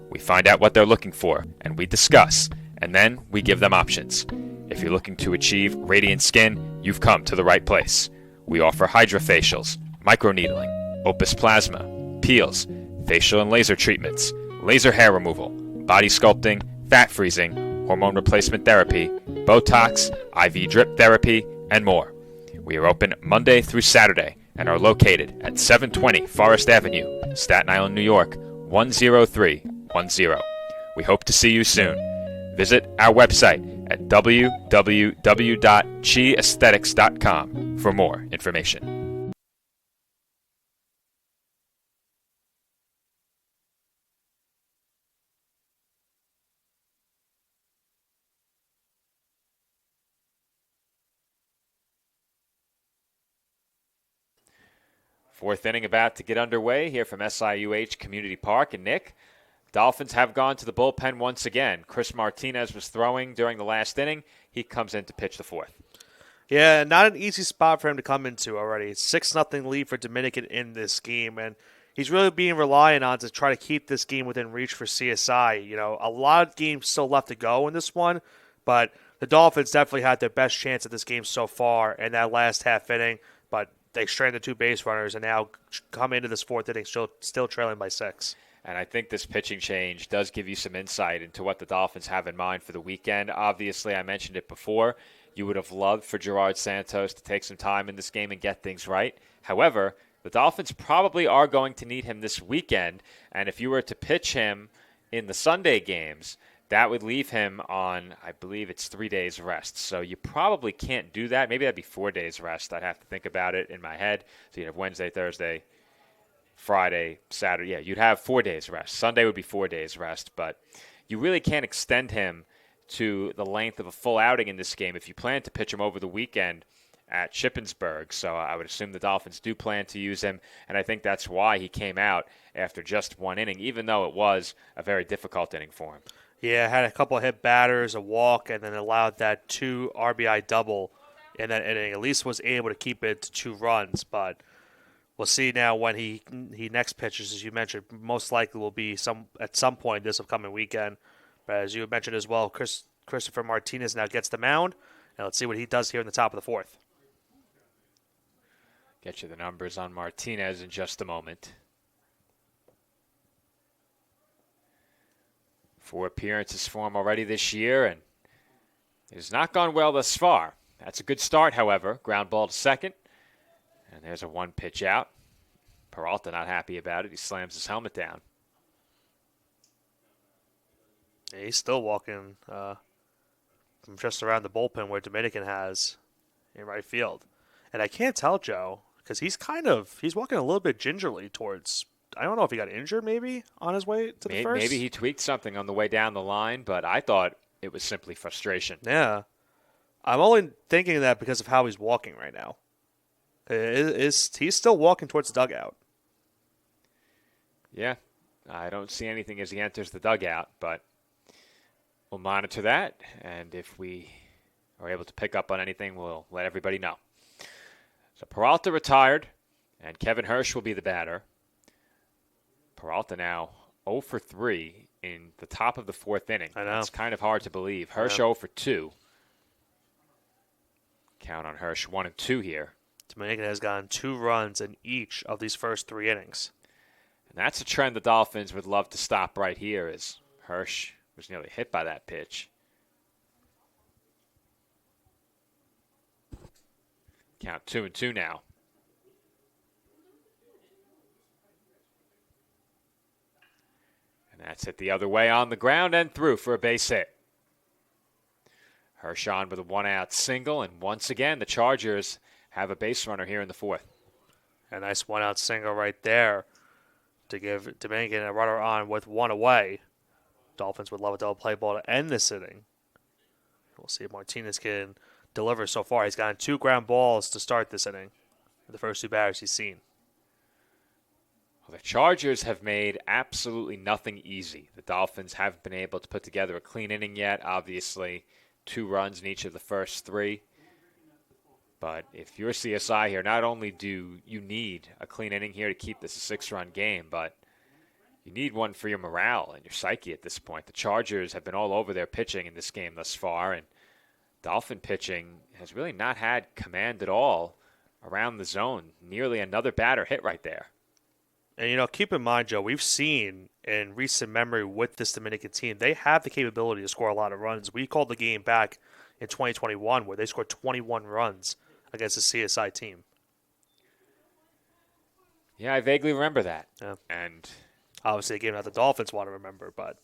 We find out what they're looking for, and we discuss, and then we give them options. If you're looking to achieve radiant skin, you've come to the right place. We offer hydrofacials, microneedling, Opus Plasma, peels, facial and laser treatments, laser hair removal, body sculpting, fat freezing, hormone replacement therapy, Botox, IV drip therapy, and more. We are open Monday through Saturday and are located at 720 Forest Avenue, Staten Island, New York, 10310. We hope to see you soon. Visit our website at www.chiaesthetics.com for more information. Fourth inning about to get underway here from SIUH Community Park. And Nick, Dolphins have gone to the bullpen once again. Chris Martinez was throwing during the last inning. He comes in to pitch the fourth. Yeah, not an easy spot for him to come into already. 6-0 lead for Dominican in this game, and he's really being reliant on to try to keep this game within reach for CSI. You know, a lot of games still left to go in this one, but the Dolphins definitely had their best chance at this game so far in that last half inning, but they stranded 2 base runners and now come into this fourth inning still trailing by 6. And I think this pitching change does give you some insight into what the Dolphins have in mind for the weekend. Obviously, I mentioned it before. You would have loved for Gerard Santos to take some time in this game and get things right. However, the Dolphins probably are going to need him this weekend. And if you were to pitch him in the Sunday games, that would leave him on, I believe it's 3 days rest. So you probably can't do that. Maybe that'd be 4 days rest. I'd have to think about it in my head. So you'd have Wednesday, Thursday, Friday, Saturday. Yeah, you'd have 4 days rest. Sunday would be 4 days rest. But you really can't extend him to the length of a full outing in this game if you plan to pitch him over the weekend at Shippensburg. So I would assume the Dolphins do plan to use him, and I think that's why he came out after just 1 inning, even though it was a very difficult inning for him. Yeah, had a couple of hit batters, a walk, and then allowed that 2 RBI double in that inning. At least was able to keep it to 2 runs, but we'll see now when he next pitches, as you mentioned, most likely will be at some point this upcoming weekend. But as you mentioned as well, Christopher Martinez now gets the mound, and let's see what he does here in the top of the fourth. Get you the numbers on Martinez in just a moment. 4 appearances for him already this year, and it has not gone well thus far. That's a good start, however. Ground ball to second, and there's a 1 pitch out. Peralta not happy about it. He slams his helmet down. Yeah, he's still walking from just around the bullpen where Dominican has in right field. And I can't tell, Joe, because he's walking a little bit gingerly towards, I don't know if he got injured maybe on his way to the first. Maybe he tweaked something on the way down the line, but I thought it was simply frustration. Yeah. I'm only thinking that because of how he's walking right now. He's still walking towards the dugout. Yeah, I don't see anything as he enters the dugout, but we'll monitor that, and if we are able to pick up on anything, we'll let everybody know. So Peralta retired, and Kevin Hirsch will be the batter. Peralta now 0 for 3 in the top of the fourth inning. I know. It's kind of hard to believe. Hirsch 0 for 2. Count on Hirsch 1 and 2 here. Dominican has gotten 2 runs in each of these first 3 innings. And that's a trend the Dolphins would love to stop right here, as Hirsch was nearly hit by that pitch. Count 2 and 2 now. And that's hit the other way on the ground and through for a base hit. Hirsch on with a 1-out single, and once again the Chargers have a base runner here in the fourth. A nice 1-out single right there to give Dominican a runner on with 1 away. Dolphins would love a double play ball to end this inning. We'll see if Martinez can deliver so far. He's gotten 2 ground balls to start this inning. The first 2 batters he's seen. Well, the Chargers have made absolutely nothing easy. The Dolphins haven't been able to put together a clean inning yet. Obviously, 2 runs in each of the first 3. But if you're CSI here, not only do you need a clean inning here to keep this a 6-run game, but you need one for your morale and your psyche at this point. The Chargers have been all over their pitching in this game thus far, and Dolphin pitching has really not had command at all around the zone. Nearly another batter hit right there. And, keep in mind, Joe, we've seen in recent memory with this Dominican team, they have the capability to score a lot of runs. We called the game back in 2021 where they scored 21 runs against the CSI team. Yeah, I vaguely remember that. Yeah. And obviously a game that the Dolphins want to remember, but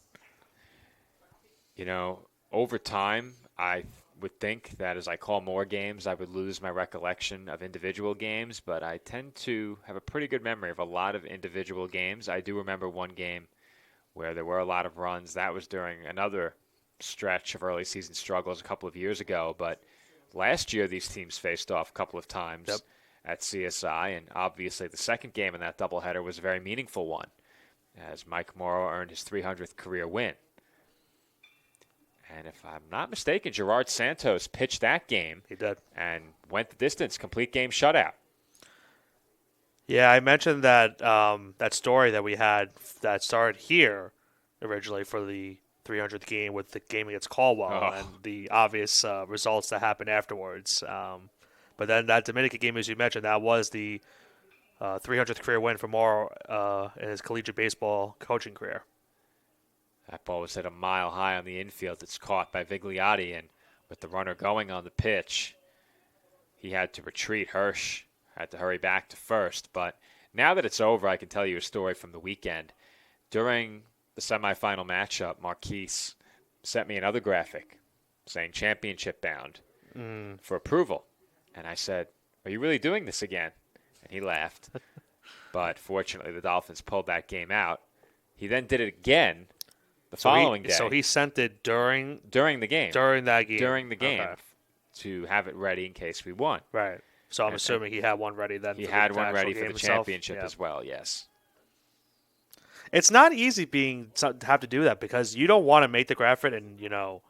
over time, I would think that as I call more games, I would lose my recollection of individual games, but I tend to have a pretty good memory of a lot of individual games. I do remember one game where there were a lot of runs. That was during another stretch of early season struggles a couple of years ago, but last year these teams faced off a couple of times at CSI, and obviously the second game in that doubleheader was a very meaningful one, as Mike Morrow earned his 300th career win. And if I'm not mistaken, Gerard Santos pitched that game. He did. And went the distance, complete game shutout. Yeah, I mentioned that that story that we had that started here originally for the 300th game with the game against Caldwell and the obvious results that happened afterwards. But then that Dominican game, as you mentioned, that was the 300th career win for Morrow in his collegiate baseball coaching career. That ball was hit a mile high on the infield. It's caught by Vigliotti, and with the runner going on the pitch, he had to retreat. Hirsch had to hurry back to first. But now that it's over, I can tell you a story from the weekend. During the semifinal matchup, Marquise sent me another graphic saying championship bound for approval. And I said, "Are you really doing this again?" And he laughed. But fortunately, the Dolphins pulled that game out. He then did it again the following day. So he sent it during the game. During that game. During the game. Okay. To have it ready in case we won. Right. So I'm assuming he had one ready then. He had one ready for the championship as well, yes. It's not easy to have to do that because you don't want to make the graphic and,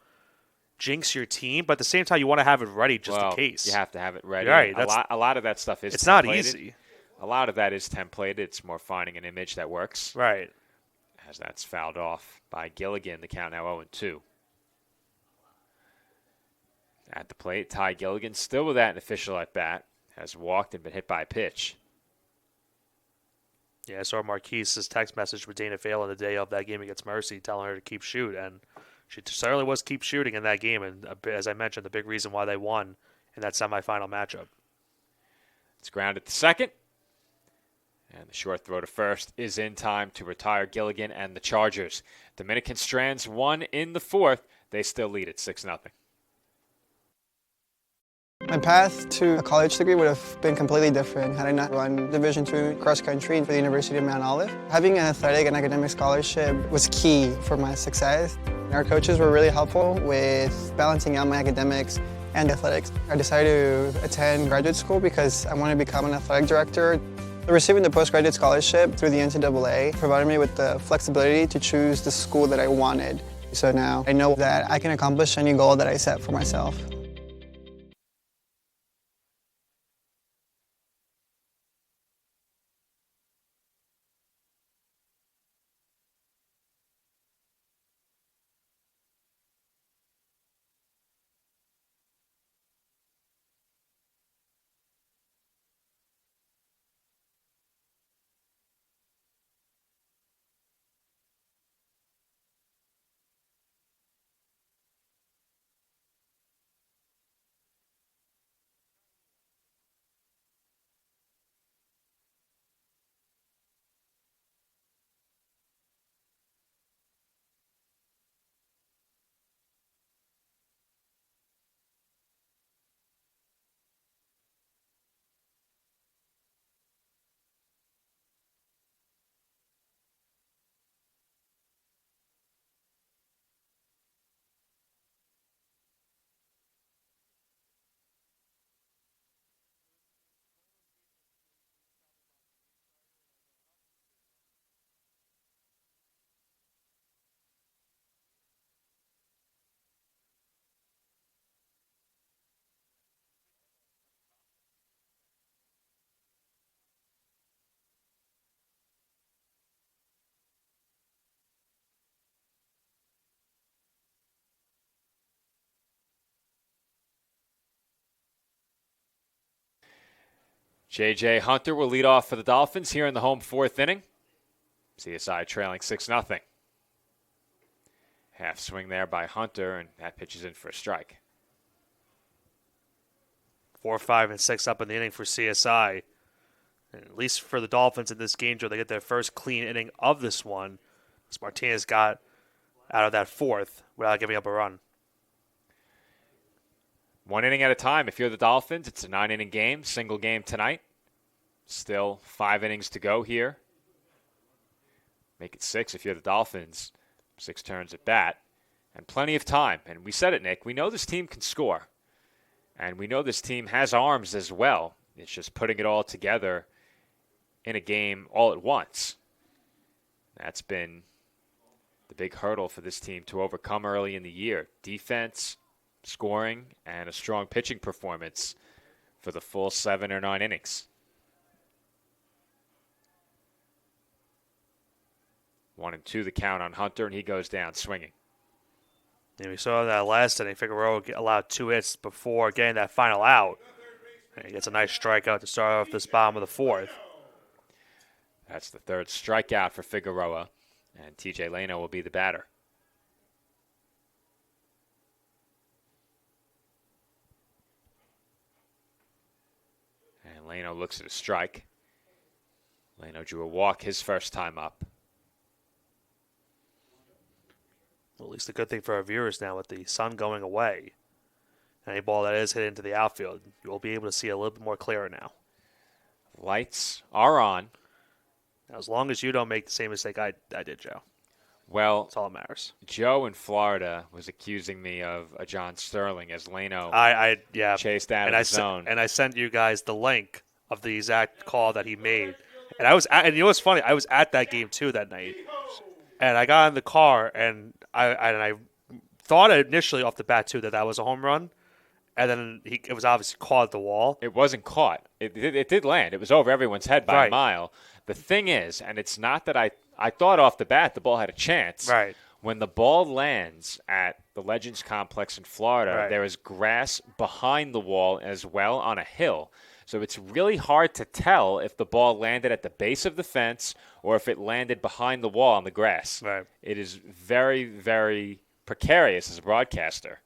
jinx your team, but at the same time you want to have it ready just in case. You have to have it ready. Right. A lot of that stuff is It's templated. not easy. A lot of that is templated. It's more finding an image that works. Right. As that's fouled off by Gilligan. The count now 0-2. At the plate, Ty Gilligan still with that official at bat. Has walked and been hit by a pitch. Yeah, I saw Marquise's text message with Dana Phelan the day of that game against Mercy telling her to keep shoot, and she certainly was keep shooting in that game, and as I mentioned, the big reason why they won in that semifinal matchup. It's grounded to second. And the short throw to first is in time to retire Gilligan and the Chargers. Dominican Strands won in the fourth. They still lead at 6-0. My path to a college degree would have been completely different had I not run Division II cross country for the University of Mount Olive. Having an athletic and academic scholarship was key for my success. Our coaches were really helpful with balancing out my academics and athletics. I decided to attend graduate school because I wanted to become an athletic director. Receiving the postgraduate scholarship through the NCAA provided me with the flexibility to choose the school that I wanted. So now I know that I can accomplish any goal that I set for myself. J.J. Hunter will lead off for the Dolphins here in the home fourth inning. CSI trailing 6-0. Half swing there by Hunter, and that pitch is in for a strike. 4, 5, and 6 up in the inning for CSI. And at least for the Dolphins in this game, Joe, they get their first clean inning of this one, as Martinez got out of that fourth without giving up a run. 1 inning at a time. If you're the Dolphins, it's a 9-inning game, single game tonight. Still 5 innings to go here. Make it 6 if you're the Dolphins. 6 turns at bat. And plenty of time. And we said it, Nick. We know this team can score. And we know this team has arms as well. It's just putting it all together in a game all at once. That's been the big hurdle for this team to overcome early in the year. Defense, scoring, and a strong pitching performance for the full 7 or 9 innings. 1-2 the count on Hunter, and he goes down swinging. And we saw that last inning. Figueroa allowed 2 hits before getting that final out. And he gets a nice strikeout to start off this bottom of the fourth. That's the 3rd strikeout for Figueroa, and TJ Leno will be the batter. And Leno looks at a strike. Leno drew a walk his first time up. Well, at least a good thing for our viewers now with the sun going away. Any ball that is hit into the outfield, you'll be able to see a little bit more clearer now. Lights are on. Now, as long as you don't make the same mistake I did, Joe. Well, That's all that matters. Joe in Florida was accusing me of a John Sterling as Leno Yeah, chased out of the zone. And I sent you guys the link of the exact call that he made. And and you know what's funny? I was at that game too that night. And I got in the car and I thought initially off the bat too that was a home run. And then it was obviously caught at the wall. It wasn't caught. It did land. It was over everyone's head by a mile. The thing is, and it's not that I thought off the bat the ball had a chance. Right. When the ball lands at the Legends Complex in Florida, there is grass behind the wall as well on a hill. So it's really hard to tell if the ball landed at the base of the fence or if it landed behind the wall on the grass. Right. It is very, very precarious as a broadcaster.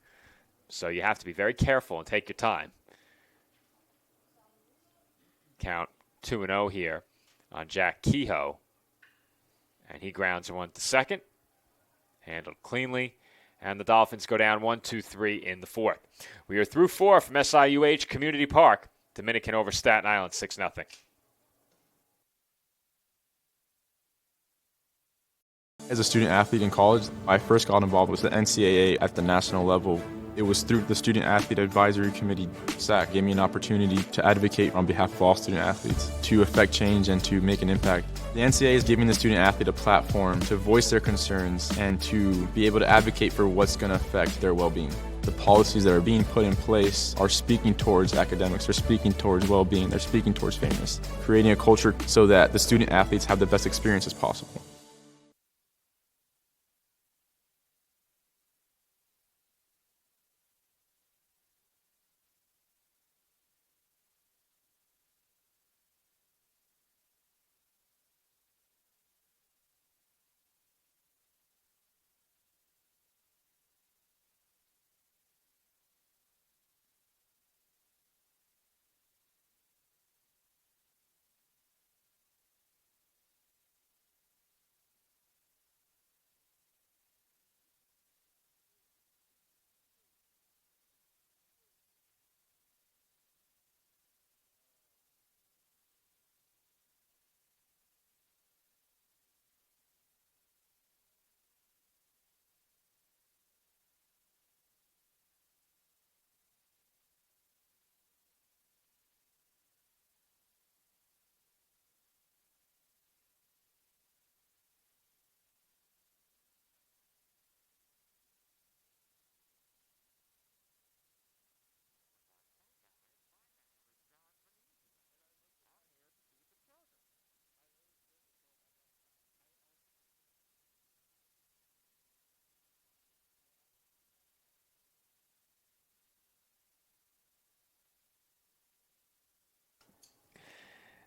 So you have to be very careful and take your time. Count 2-0 here on Jack Kehoe. And he grounds one to second. Handled cleanly. And the Dolphins go down 1-2-3 in the fourth. We are through 4 from SIUH Community Park. Dominican over Staten Island 6-0. As a student athlete in college, I first got involved with the NCAA at the national level. It was through the Student Athlete Advisory Committee, SAC, gave me an opportunity to advocate on behalf of all student athletes, to affect change and to make an impact. The NCAA is giving the student athlete a platform to voice their concerns and to be able to advocate for what's going to affect their well-being. The policies that are being put in place are speaking towards academics, they're speaking towards well-being, they're speaking towards fairness, creating a culture so that the student athletes have the best experience as possible.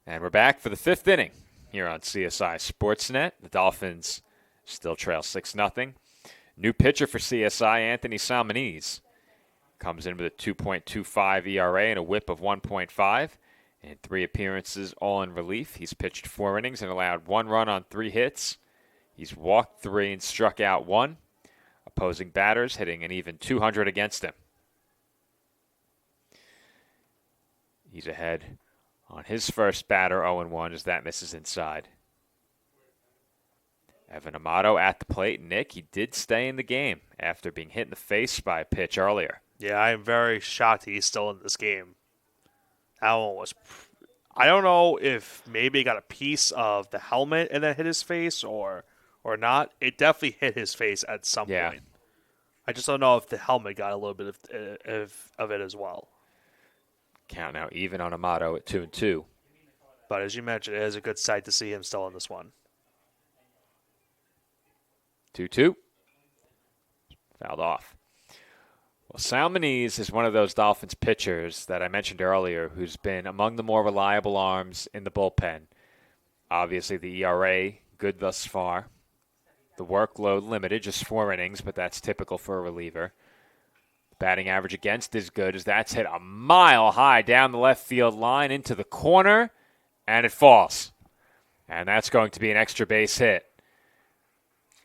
And we're back for the fifth inning here on CSI Sportsnet. The Dolphins still trail 6-0. New pitcher for CSI, Anthony Salmonese, comes in with a 2.25 ERA and a whip of 1.5. In 3 appearances, all in relief. He's pitched 4 innings and allowed 1 run on 3 hits. He's walked 3 and struck out 1. Opposing batters hitting an even 200 against him. He's ahead on his first batter, 0-1, as that misses inside. Evan Amato at the plate. Nick, he did stay in the game after being hit in the face by a pitch earlier. Yeah, I am very shocked he's still in this game. That one was... I don't know if maybe he got a piece of the helmet and then hit his face or not. It definitely hit his face at some point. I just don't know if the helmet got a little bit of it as well. Count now even on Amato at 2-2. But as you mentioned, it is a good sight to see him still in this one. 2-2. Fouled off. Well, Salmonese is one of those Dolphins pitchers that I mentioned earlier who's been among the more reliable arms in the bullpen. Obviously, the ERA, good thus far. The workload limited, just 4 innings, but that's typical for a reliever. Batting average against is good as that's hit a mile high down the left field line into the corner, and it falls. And that's going to be an extra base hit.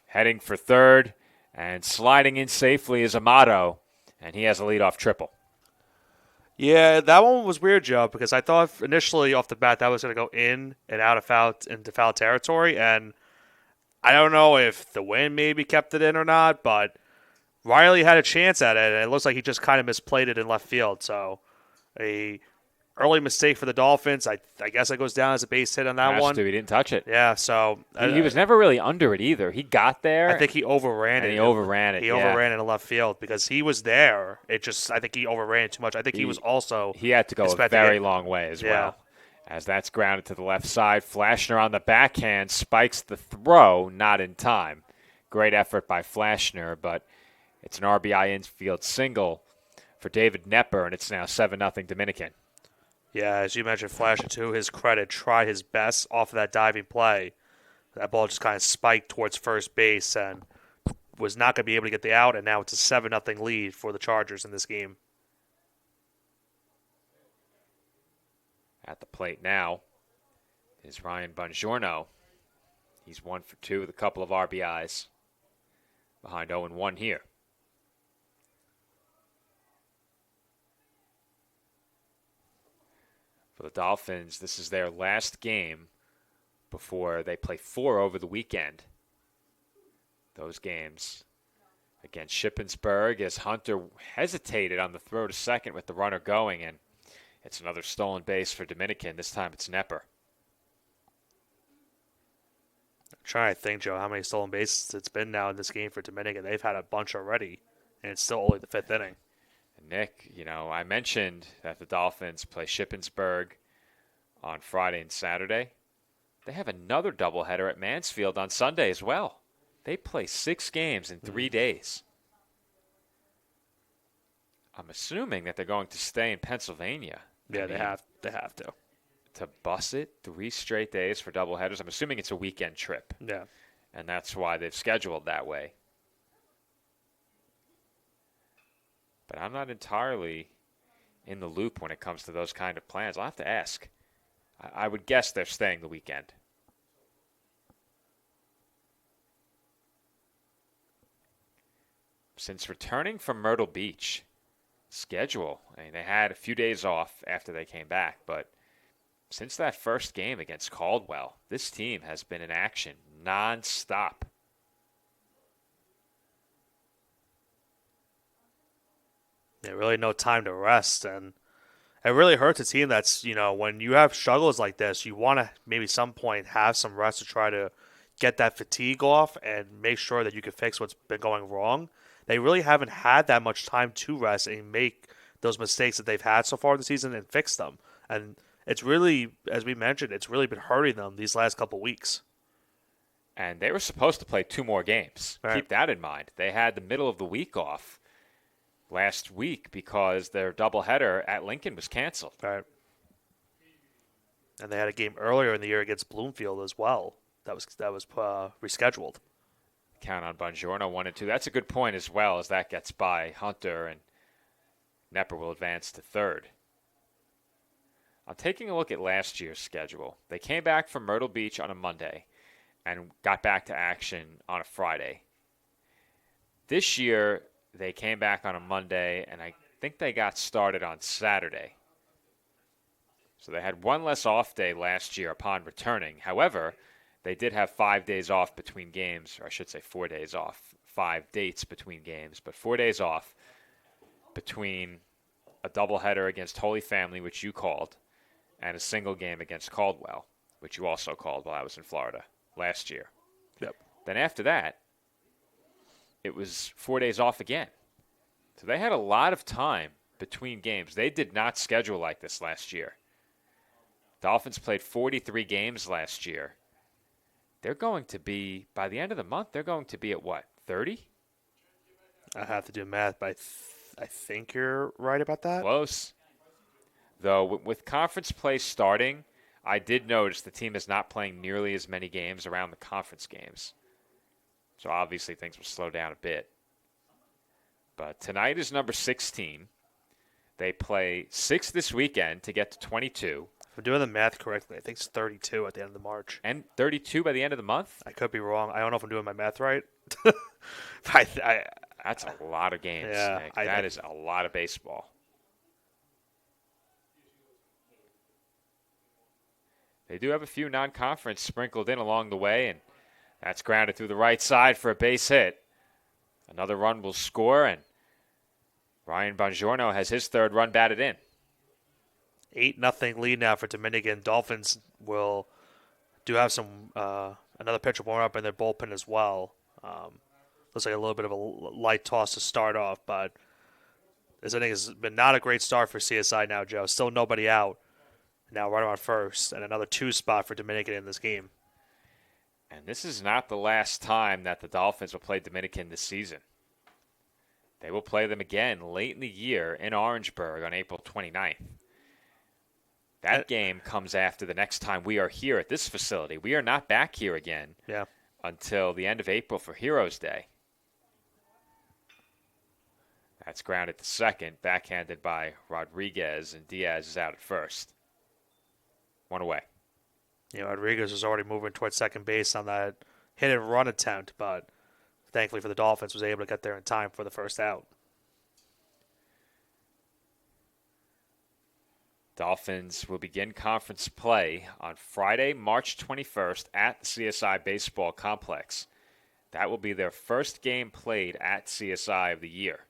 Heading for third and sliding in safely is Amato, and he has a leadoff triple. Yeah, that one was weird, Joe, because I thought initially off the bat that was going to go in and out of foul into foul territory, and I don't know if the wind maybe kept it in or not, but Riley had a chance at it, and it looks like he just kind of misplayed it in left field. So a early mistake for the Dolphins. I guess it goes down as a base hit on that one. He didn't touch it. Yeah, so he was never really under it either. He got there. I think he overran it. He overran it. He overran it in left field because he was there. I think he overran it too much. I think he was also. He had to go a very long way as well. As that's grounded to the left side, Flashner on the backhand spikes the throw, not in time. Great effort by Flashner, but it's an RBI infield single for David Knepper, and it's now 7-0 Dominican. Yeah, as you mentioned, Flashner, to his credit, tried his best off of that diving play. That ball just kind of spiked towards first base and was not going to be able to get the out, and now it's a 7-0 lead for the Chargers in this game. At the plate now is Ryan Bongiorno. He's 1 for 2 with a couple of RBIs. Behind 0-1 here. For the Dolphins, this is their last game before they play 4 over the weekend. Those games against Shippensburg as Hunter hesitated on the throw to second with the runner going, and it's another stolen base for Dominican. This time it's Knepper. I'm trying to think, Joe, how many stolen bases it's been now in this game for Dominican. They've had a bunch already, and it's still only the 5th inning. Nick, I mentioned that the Dolphins play Shippensburg on Friday and Saturday. They have another doubleheader at Mansfield on Sunday as well. They play 6 games in 3 days. I'm assuming that they're going to stay in Pennsylvania. Yeah, they have to. To bus it 3 straight days for doubleheaders. I'm assuming it's a weekend trip. Yeah. And that's why they've scheduled that way. But I'm not entirely in the loop when it comes to those kind of plans. I'll have to ask. I would guess they're staying the weekend. Since returning from Myrtle Beach, schedule, they had a few days off after they came back, but since that first game against Caldwell, this team has been in action nonstop. Yeah, really no time to rest, and it really hurts a team that's, when you have struggles like this, you want to maybe some point have some rest to try to get that fatigue off and make sure that you can fix what's been going wrong. They really haven't had that much time to rest and make those mistakes that they've had so far this season and fix them. And it's really, as we mentioned, it's really been hurting them these last couple weeks. And they were supposed to play 2 more games. Right. Keep that in mind. They had the middle of the week off last week because their doubleheader at Lincoln was canceled. Right. And they had a game earlier in the year against Bloomfield as well. That was rescheduled. Count on Buongiorno 1 and 2. That's a good point as well, as that gets by Hunter, and Nepper will advance to third. I'm taking a look at last year's schedule. They came back from Myrtle Beach on a Monday and got back to action on a Friday. This year, they came back on a Monday, and I think they got started on Saturday. So they had one less off day last year upon returning. However, they did have 5 days off between games, or I should say 4 days off, 5 dates between games, but 4 days off between a doubleheader against Holy Family, which you called, and a single game against Caldwell, which you also called while I was in Florida last year. Yep. Then after that, it was 4 days off again. So they had a lot of time between games. They did not schedule like this last year. Dolphins played 43 games last year. They're going to be, by the end of the month, they're going to be at what, 30? I have to do math, but I think you're right about that. Close. Though, with conference play starting, I did notice the team is not playing nearly as many games around the conference games. So obviously things will slow down a bit. But tonight is number 16. They play 6 this weekend to get to 22. If I'm doing the math correctly, I think it's 32 at the end of March. And 32 by the end of the month? I could be wrong. I don't know if I'm doing my math right. That's a lot of games, yeah, Nick. That is a lot of baseball. They do have a few non-conference sprinkled in along the way, and that's grounded through the right side for a base hit. Another run will score, and Ryan Buongiorno has his third run batted in. 8-0 lead now for Dominican. Dolphins do have some another pitcher warm up in their bullpen as well. Looks like a little bit of a light toss to start off, but this inning has been not a great start for CSI now, Joe. Still nobody out. Now right on first, and another 2 spot for Dominican in this game. And this is not the last time that the Dolphins will play Dominican this season. They will play them again late in the year in Orangeburg on April 29th. That game comes after the next time we are here at this facility. We are not back here again until the end of April for Heroes Day. That's grounded to second, backhanded by Rodriguez, and Diaz is out at first. 1 away. Rodriguez was already moving towards second base on that hit and run attempt, but thankfully for the Dolphins was able to get there in time for the first out. Dolphins will begin conference play on Friday, March 21st at the CSI Baseball Complex. That will be their first game played at CSI of the year.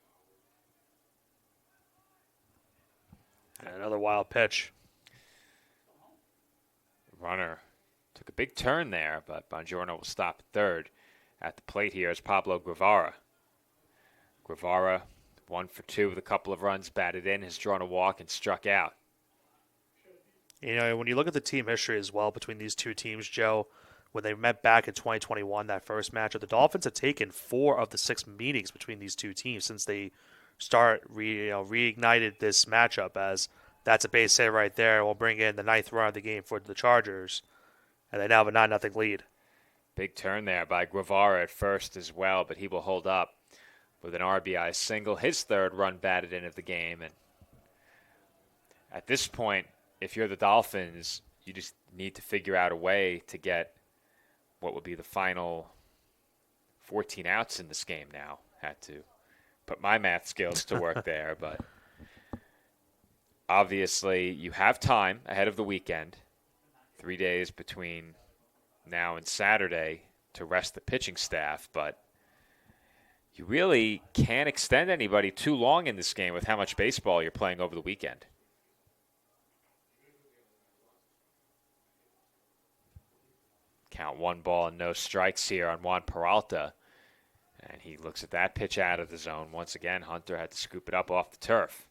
And another wild pitch. Runner took a big turn there, but Buongiorno will stop at third. At the plate here is Pablo Guevara. Guevara, 1 for 2 with a couple of runs batted in, has drawn a walk and struck out. When you look at the team history as well between these two teams, Joe, when they met back in 2021, that first matchup, the Dolphins have taken 4 of the 6 meetings between these two teams since they reignited this matchup, as that's a base hit right there. We'll bring in the 9th run of the game for the Chargers, and they now have a 9-0 lead. Big turn there by Guevara at first as well, but he will hold up with an RBI single, his 3rd run batted in of the game. And at this point, if you're the Dolphins, you just need to figure out a way to get what would be the final 14 outs in this game now. Had to put my math skills to work there, but obviously you have time ahead of the weekend, 3 days between now and Saturday to rest the pitching staff, but you really can't extend anybody too long in this game with how much baseball you're playing over the weekend. Count 1 ball and no strikes here on Juan Peralta. And he looks at that pitch out of the zone. Once again, Hunter had to scoop it up off the turf.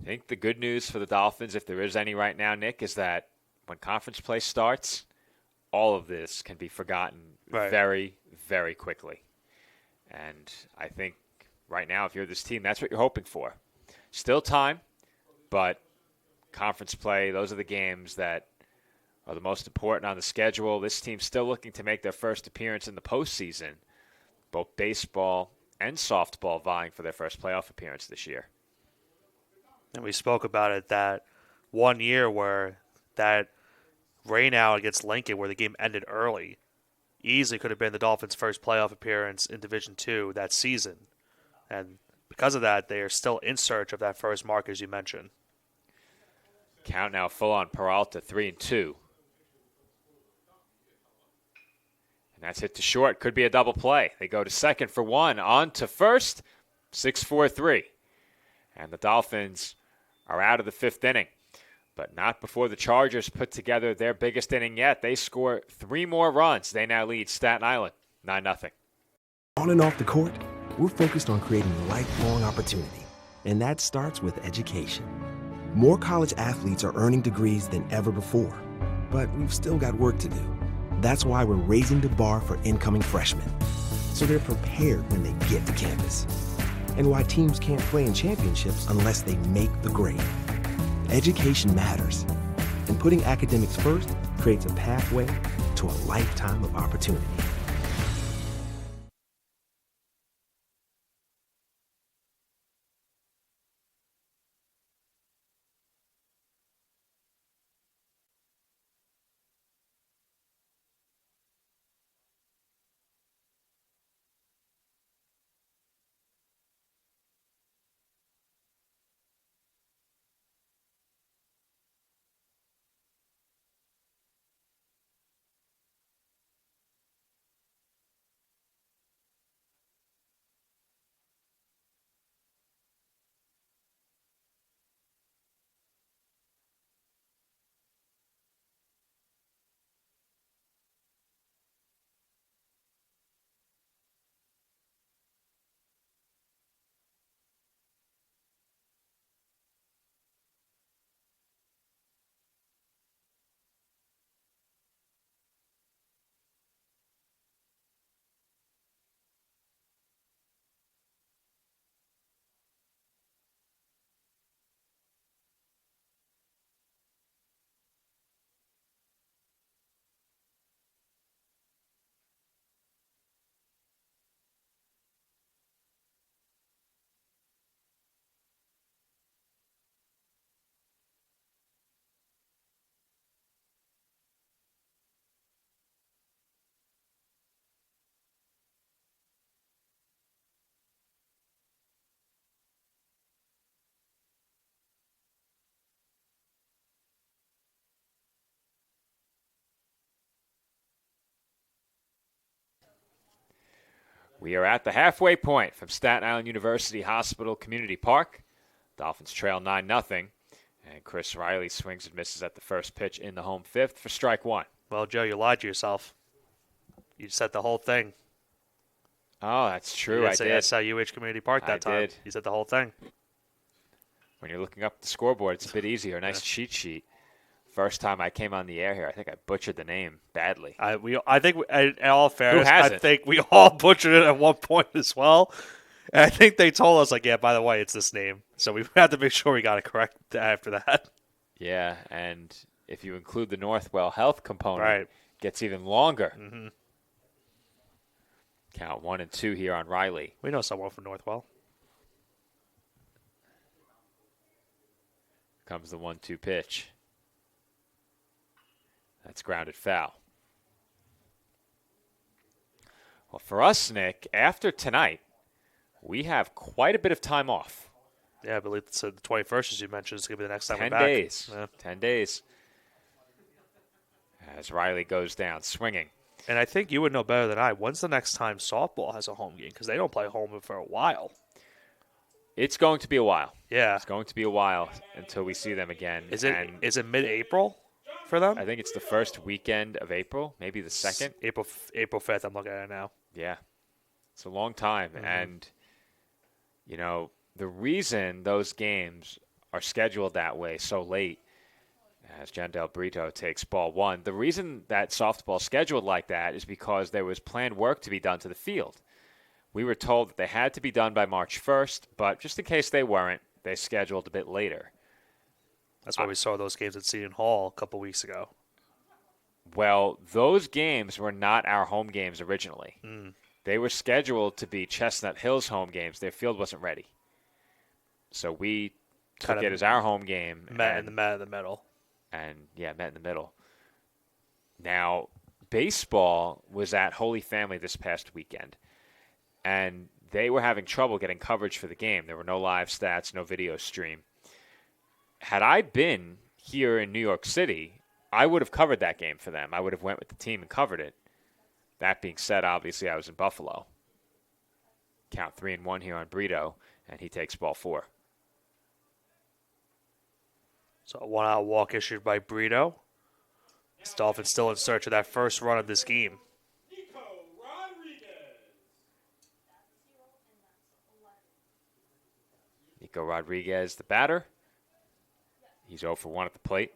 I think the good news for the Dolphins, if there is any right now, Nick, is that when conference play starts, all of this can be forgotten very, very quickly. And I think right now, if you're this team, that's what you're hoping for. Still time, but conference play, those are the games that are the most important on the schedule. This team's still looking to make their first appearance in the postseason. Both baseball and softball vying for their first playoff appearance this year. And we spoke about it that one year where that rain out against Lincoln where the game ended early easily could have been the Dolphins' first playoff appearance in Division II that season. And because of that, they are still in search of that first mark, as you mentioned. Count now full on Peralta, 3-2. And that's hit to short. Could be a double play. They go to second for one. On to first. 6-4-3. And the Dolphins are out of the fifth inning. But not before the Chargers put together their biggest inning yet. They score 3 more runs. They now lead Staten Island 9-0. On and off the court, we're focused on creating lifelong opportunity. And that starts with education. More college athletes are earning degrees than ever before. But we've still got work to do. That's why we're raising the bar for incoming freshmen, so they're prepared when they get to campus. And why teams can't play in championships unless they make the grade. Education matters, and putting academics first creates a pathway to a lifetime of opportunity. We are at the halfway point from Staten Island University Hospital Community Park. Dolphins trail 9-0. And Chris Riley swings and misses at the first pitch in the home fifth for strike one. Well, Joe, you lied to yourself. You said the whole thing. Oh, that's true. You I didn't say did. SIUH Community Park that time. Did. You said the whole thing. When you're looking up the scoreboard, it's a bit easier. Nice cheat sheet. First time I came on the air here, I think I butchered the name badly. I think, in all fairness, hasn't? I think we all butchered it at one point as well. And I think they told us, like, yeah, by the way, it's this name. So we had to make sure we got it correct after that. Yeah, and if you include the Northwell Health component, Right. it gets even longer. Mm-hmm. Count 1 and 2 here on Riley. We know someone from Northwell. Comes the 1-2 pitch. That's grounded foul. Well, for us, Nick, after tonight, we have quite a bit of time off. Yeah, I believe it's the 21st, as you mentioned, is going to be the next time 10 we're back. days. Yeah. 10 days. As Riley goes down, swinging. And I think you would know better than I. When's the next time softball has a home game? Because they don't play home for a while. It's going to be a while. Yeah. It's going to be a while until we see them again. Is it And mid-April for them? I think it's the first weekend of April, maybe the second. April 5th, I'm looking at it now. Yeah. It's a long time. Mm-hmm. And, you know, the reason those games are scheduled that way so late, as Jandel Brito takes ball one, the reason that softball scheduled like that is because there was planned work to be done to the field. We were told that they had to be done by March 1st, but just in case they weren't, they scheduled a bit later. That's why we saw those games at Seton Hall a couple weeks ago. Well, those games were not our home games originally. They were scheduled to be Chestnut Hill's home games. Their field wasn't ready. So we took it as our home game. Met in the middle. And, met in the middle. Now, baseball was at Holy Family this past weekend, and they were having trouble getting coverage for the game. There were no live stats, no video stream. Had I been here in New York City, I would have covered that game for them. I would have went with the team and covered it. That being said, obviously I was in Buffalo. Count 3-1 here on Brito, and he takes ball 4. So a 1-out walk issued by Brito. The Dolphins still in search of that first run of this game. Nico Rodriguez, the batter. He's 0 for 1 at the plate.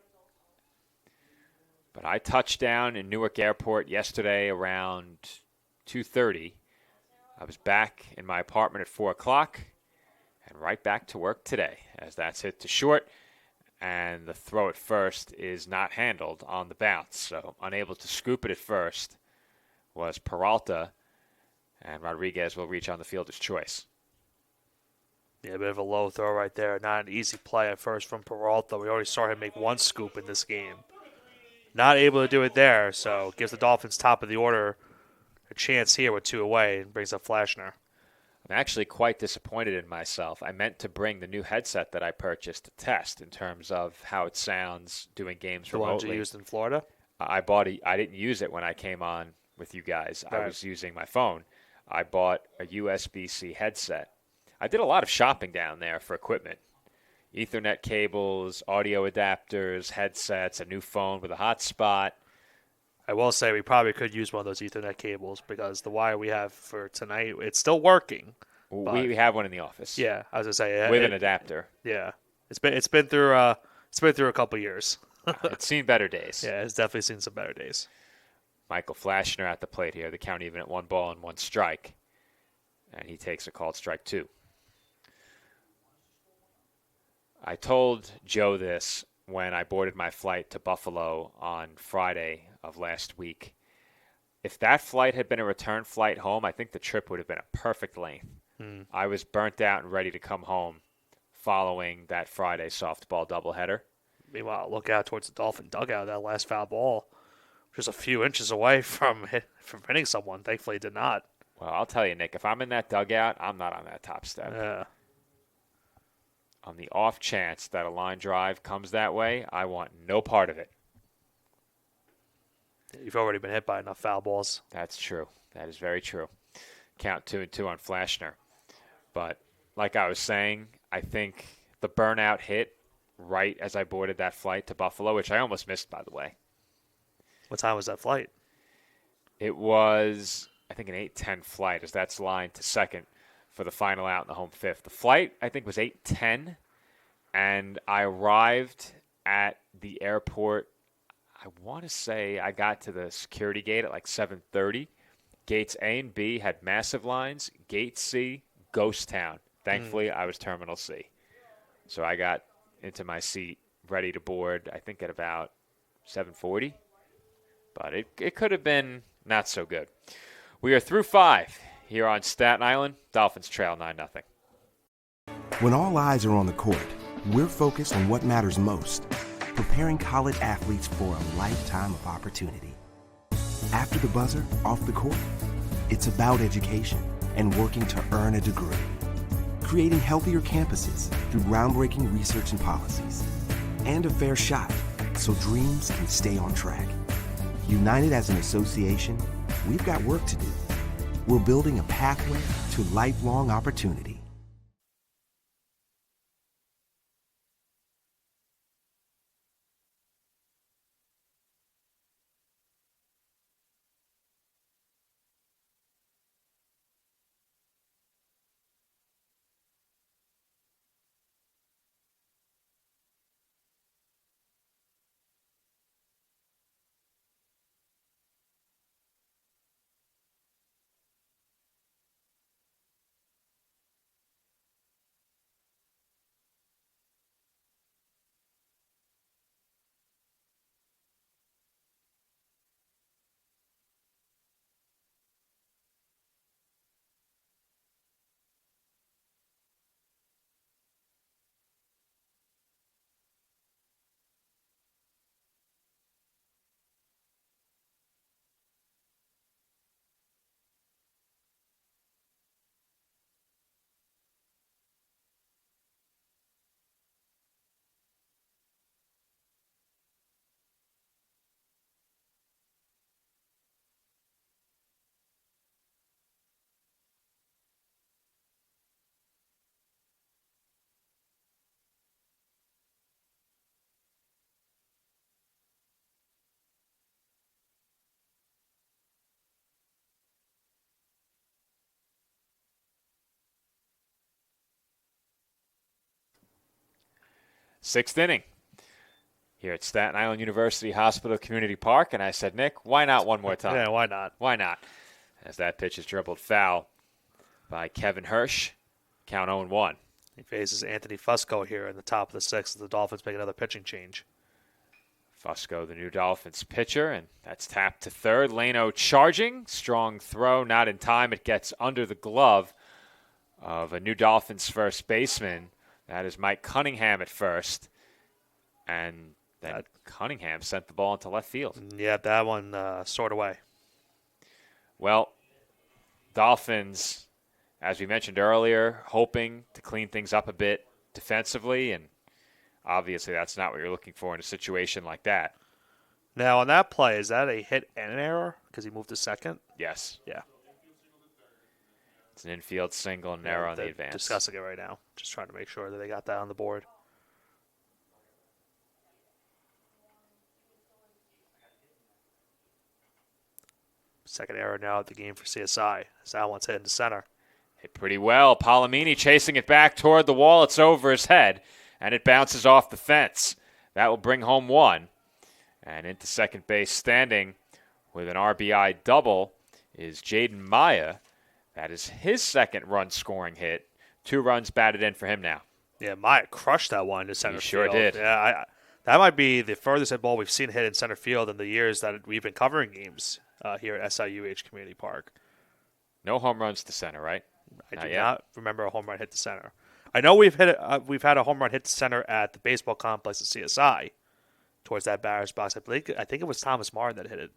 But I touched down in Newark Airport yesterday around 2:30. I was back in my apartment at 4 o'clock and right back to work today as that's hit to short. And the throw at first is not handled on the bounce. So unable to scoop it at first was Peralta, and Rodriguez will reach on the fielder's choice. Yeah, a bit of a low throw right there. Not an easy play at first from Peralta. We already saw him make one scoop in this game. Not able to do it there, so gives the Dolphins top of the order a chance here with 2 away and brings up Flashner. I'm actually quite disappointed in myself. I meant to bring the new headset that I purchased to test in terms of how it sounds doing games remotely. The one you used in Florida? I didn't use it when I came on with you guys. Right. I was using my phone. I bought a USB-C headset. I did a lot of shopping down there for equipment. Ethernet cables, audio adapters, headsets, a new phone with a hotspot. I will say we probably could use one of those Ethernet cables because the wire we have for tonight, it's still working. We have one in the office. Yeah, I was gonna say with an adapter. Yeah, it's been through a couple years. It's seen better days. Yeah, it's definitely seen some better days. Michael Flashner at the plate here. The count even at 1 ball and 1 strike, and he takes a called strike 2. I told Joe this when I boarded my flight to Buffalo on Friday of last week. If that flight had been a return flight home, I think the trip would have been a perfect length. I was burnt out and ready to come home following that Friday softball doubleheader. Meanwhile, look out towards the Dolphin dugout. That last foul ball, just a few inches away from hitting someone. Thankfully, it did not. Well, I'll tell you, Nick, if I'm in that dugout, I'm not on that top step. Yeah. On the off chance that a line drive comes that way, I want no part of it. You've already been hit by enough foul balls. That's true. That is very true. Count 2-2 on Flashner. But like I was saying, I think the burnout hit right as I boarded that flight to Buffalo, which I almost missed, by the way. What time was that flight? It was, I think, an 8:10 flight, as that's line to second for the final out in the home fifth. The flight, I think, was 8:10, and I arrived at the airport. I want to say I got to the security gate at like 7:30. Gates A and B had massive lines. Gate C, ghost town. Thankfully, I was Terminal C. So I got into my seat, ready to board, I think at about 7:40. But it could have been not so good. We are through 5 here on Staten Island. Dolphins trail 9-0. When all eyes are on the court, we're focused on what matters most, preparing college athletes for a lifetime of opportunity. After the buzzer, off the court, it's about education and working to earn a degree. Creating healthier campuses through groundbreaking research and policies. And a fair shot so dreams can stay on track. United as an association, we've got work to do. We're building a pathway to lifelong opportunity. Sixth inning here at Staten Island University Hospital Community Park. And I said, Nick, why not one more time? Yeah, why not? Why not? As that pitch is dribbled foul by Kevin Hirsch. Count 0-1. He faces Anthony Fusco here in the top of the sixth as the Dolphins make another pitching change. Fusco, the new Dolphins pitcher, and that's tapped to third. Leno charging. Strong throw, not in time. It gets under the glove of a new Dolphins first baseman. That is Mike Cunningham at first. And then Cunningham sent the ball into left field. Yeah, that one soared away. Well, Dolphins, as we mentioned earlier, hoping to clean things up a bit defensively, and obviously that's not what you're looking for in a situation like that. Now, on that play, is that a hit and an error because he moved to second? Yes. Yeah. It's an infield single and an error on the advance. Discussing it right now. Just trying to make sure that they got that on the board. Second error now at the game for CSI. As that one's hitting to center. Hit pretty well. Palomini chasing it back toward the wall. It's over his head, and it bounces off the fence. That will bring home one. And into second base standing with an RBI double is Jaden Maya. That is his second run-scoring hit. 2 runs batted in for him now. Yeah, Maya crushed that one to center He field. sure did. Yeah, that might be the furthest hit ball we've seen hit in center field in the years that we've been covering games here at SIUH Community Park. No home runs to center, right? I do not remember a home run hit to center. I know we've had a home run hit to center at the baseball complex at CSI towards that batter's box. I think it was Thomas Martin that hit it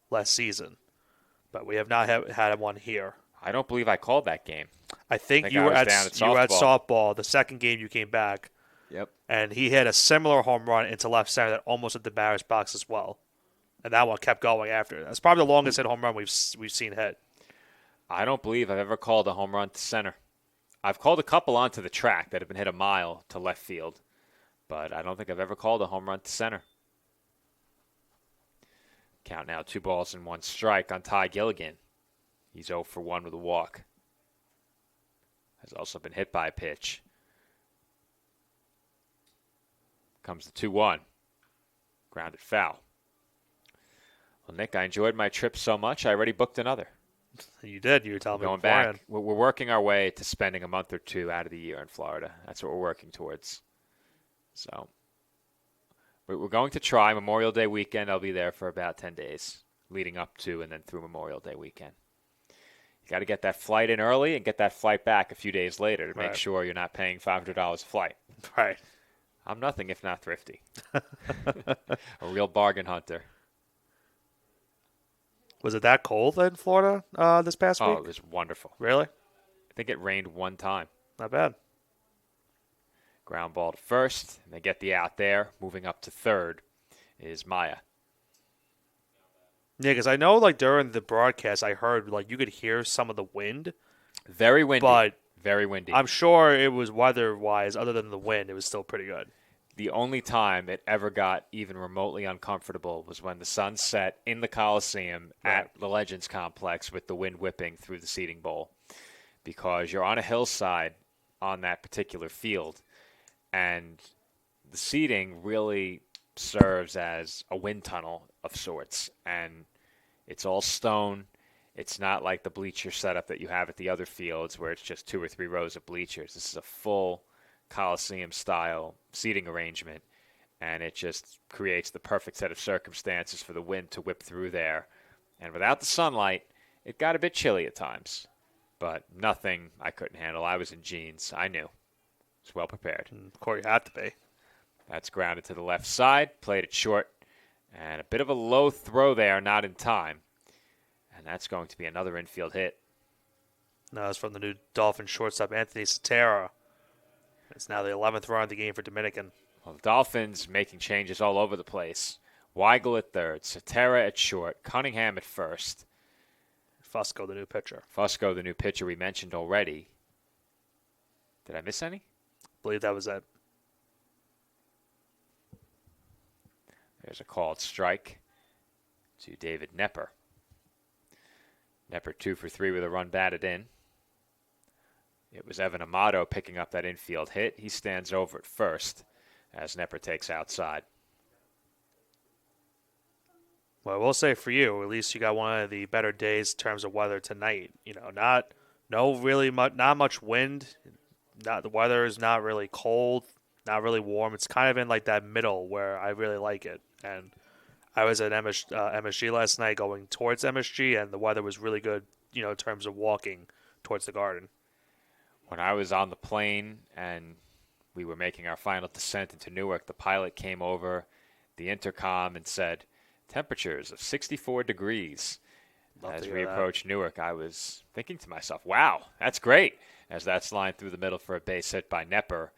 last season, but we have not had one here. I don't believe I called that game. I think you I were was at down at softball. The second game you came back. Yep. And he hit a similar home run into left center that almost hit the batter's box as well. And that one kept going after. That's probably the longest hit home run we've seen hit. I don't believe I've ever called a home run to center. I've called a couple onto the track that have been hit a mile to left field, but I don't think I've ever called a home run to center. Count now 2 balls and 1 strike on Ty Gilligan. He's 0 for 1 with a walk. Has also been hit by a pitch. Comes the 2-1. Grounded foul. Well, Nick, I enjoyed my trip so much, I already booked another. You did. You were telling me going beforehand. back. We're working our way to spending a month or 2 out of the year in Florida. That's what we're working towards. So we're going to try Memorial Day weekend. I'll be there for about 10 days leading up to and then through Memorial Day weekend. You got to get that flight in early and get that flight back a few days later to make sure you're not paying $500 a flight. Right. I'm nothing if not thrifty. A real bargain hunter. Was it that cold in Florida this past week? Oh, it was wonderful. Really? I think it rained 1 time. Not bad. Ground ball to first, and they get the out there. Moving up to third is Maya. Yeah, because I know, like, during the broadcast, I heard, like, you could hear some of the wind. Very windy. But very windy. I'm sure it was weather-wise, other than the wind, it was still pretty good. The only time it ever got even remotely uncomfortable was when the sun set in the Coliseum at the Legends Complex with the wind whipping through the seating bowl. Because you're on a hillside on that particular field, and the seating really serves as a wind tunnel of sorts. And it's all stone. It's not like the bleacher setup that you have at the other fields where it's just 2 or 3 rows of bleachers. This is a full Coliseum-style seating arrangement, and it just creates the perfect set of circumstances for the wind to whip through there. And without the sunlight, it got a bit chilly at times, but nothing I couldn't handle. I was in jeans. I knew. I was well prepared. Of course, you have to be. That's grounded to the left side, played it short, and a bit of a low throw there, not in time. And that's going to be another infield hit. No, it's from the new Dolphin shortstop, Anthony Satera. It's now the 11th run of the game for Dominican. Well, the Dolphins making changes all over the place. Weigel at third, Satera at short, Cunningham at first. Fusco, the new pitcher. Fusco, the new pitcher we mentioned already. Did I miss any? I believe that was it. There's a called strike to David Nepper. Nepper 2 for 3 with a run batted in. It was Evan Amato picking up that infield hit. He stands over at first. as Nepper takes outside. Well, I will say for you, at least you got one of the better days in terms of weather tonight. Not much wind. The weather is not really cold, not really warm. It's kind of in like that middle where I really like it. And I was at MSG last night going towards MSG, and the weather was really good, in terms of walking towards the garden. When I was on the plane and we were making our final descent into Newark, the pilot came over the intercom and said, temperatures of 64 degrees. As we approached Newark, I was thinking to myself, wow, that's great, as that's lined through the middle for a base hit by Nepper.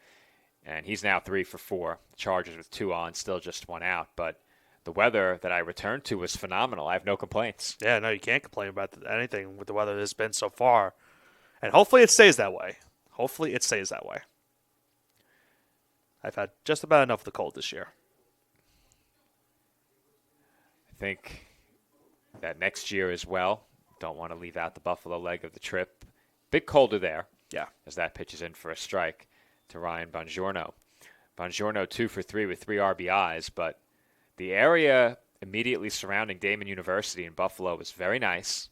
And he's now 3 for 4. Chargers with 2 on, still just 1 out. But the weather that I returned to was phenomenal. I have no complaints. Yeah, no, you can't complain about anything with the weather that's been so far. And hopefully it stays that way. I've had just about enough of the cold this year. I think that next year as well, don't want to leave out the Buffalo leg of the trip. Bit colder there. Yeah. As that pitch is in for a strike to Ryan Bongiorno. Bongiorno 2 for 3 with 3 RBIs, but the area immediately surrounding Damon University in Buffalo was very nice.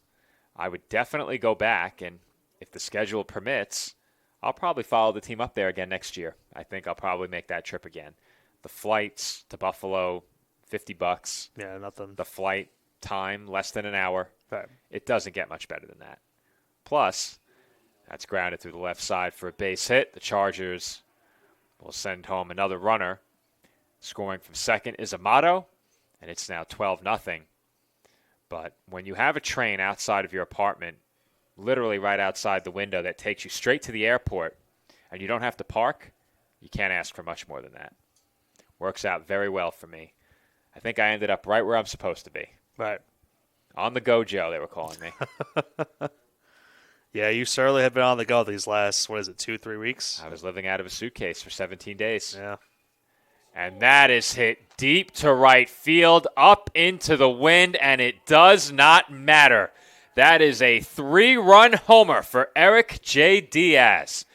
I would definitely go back, and if the schedule permits, I'll probably follow the team up there again next year. I think I'll probably make that trip again. The flights to Buffalo, $50. Yeah, nothing. The flight time, less than an hour. Right. It doesn't get much better than that. Plus, that's grounded through the left side for a base hit. The Chargers will send home another runner. Scoring from second is Amato, and it's now 12-0. But when you have a train outside of your apartment, literally right outside the window that takes you straight to the airport, and you don't have to park, you can't ask for much more than that. Works out very well for me. I think I ended up right where I'm supposed to be. Right. On the go, Joe, they were calling me. Yeah, you certainly have been on the go these last, 2-3 weeks? I was living out of a suitcase for 17 days. Yeah. And that is hit deep to right field, up into the wind, and it does not matter. That is a 3-run homer for Eric J. Diaz.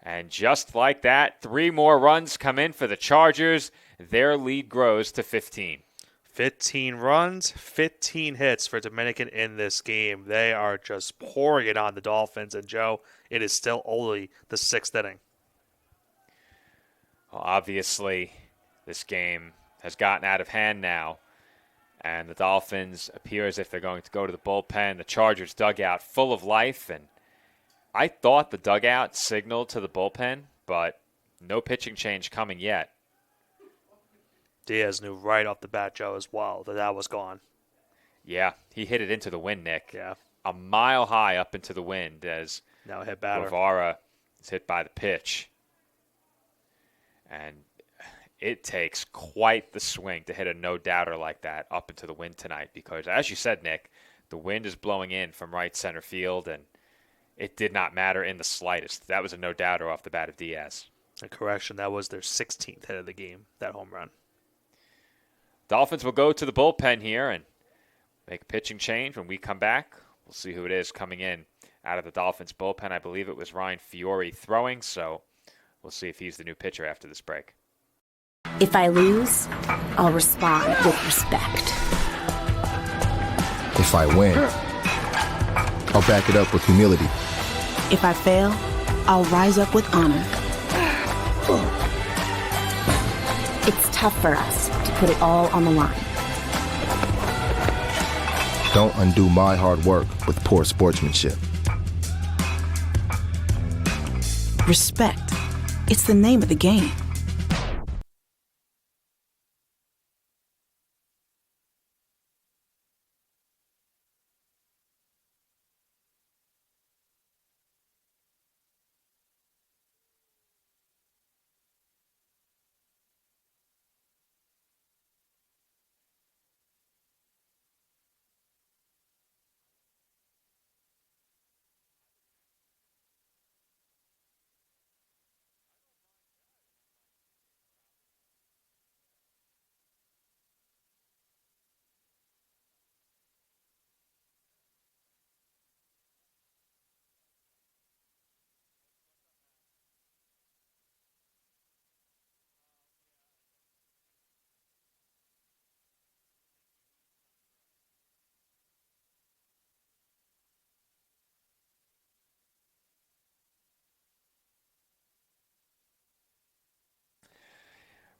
And just like that, 3 more runs come in for the Chargers. Their lead grows to 15. 15 runs, 15 hits for Dominican in this game. They are just pouring it on the Dolphins. And, Joe, it is still only the 6th inning. Well, obviously, this game has gotten out of hand now. And the Dolphins appear as if they're going to go to the bullpen. The Chargers dugout full of life. And I thought the dugout signaled to the bullpen, but no pitching change coming yet. Diaz knew right off the bat, Joe, as well, that was gone. Yeah, he hit it into the wind, Nick. Yeah. A mile high up into the wind as now hit batter. Guevara is hit by the pitch. And it takes quite the swing to hit a no-doubter like that up into the wind tonight because, as you said, Nick, the wind is blowing in from right center field, and it did not matter in the slightest. That was a no-doubter off the bat of Diaz. A correction, that was their 16th hit of the game, that home run. Dolphins will go to the bullpen here and make a pitching change. When we come back, we'll see who it is coming in out of the Dolphins bullpen. I believe it was Ryan Fiore throwing, so we'll see if he's the new pitcher after this break. If I lose, I'll respond with respect. If I win, I'll back it up with humility. If I fail, I'll rise up with honor. It's tough for us to put it all on the line. Don't undo my hard work with poor sportsmanship. Respect. It's the name of the game.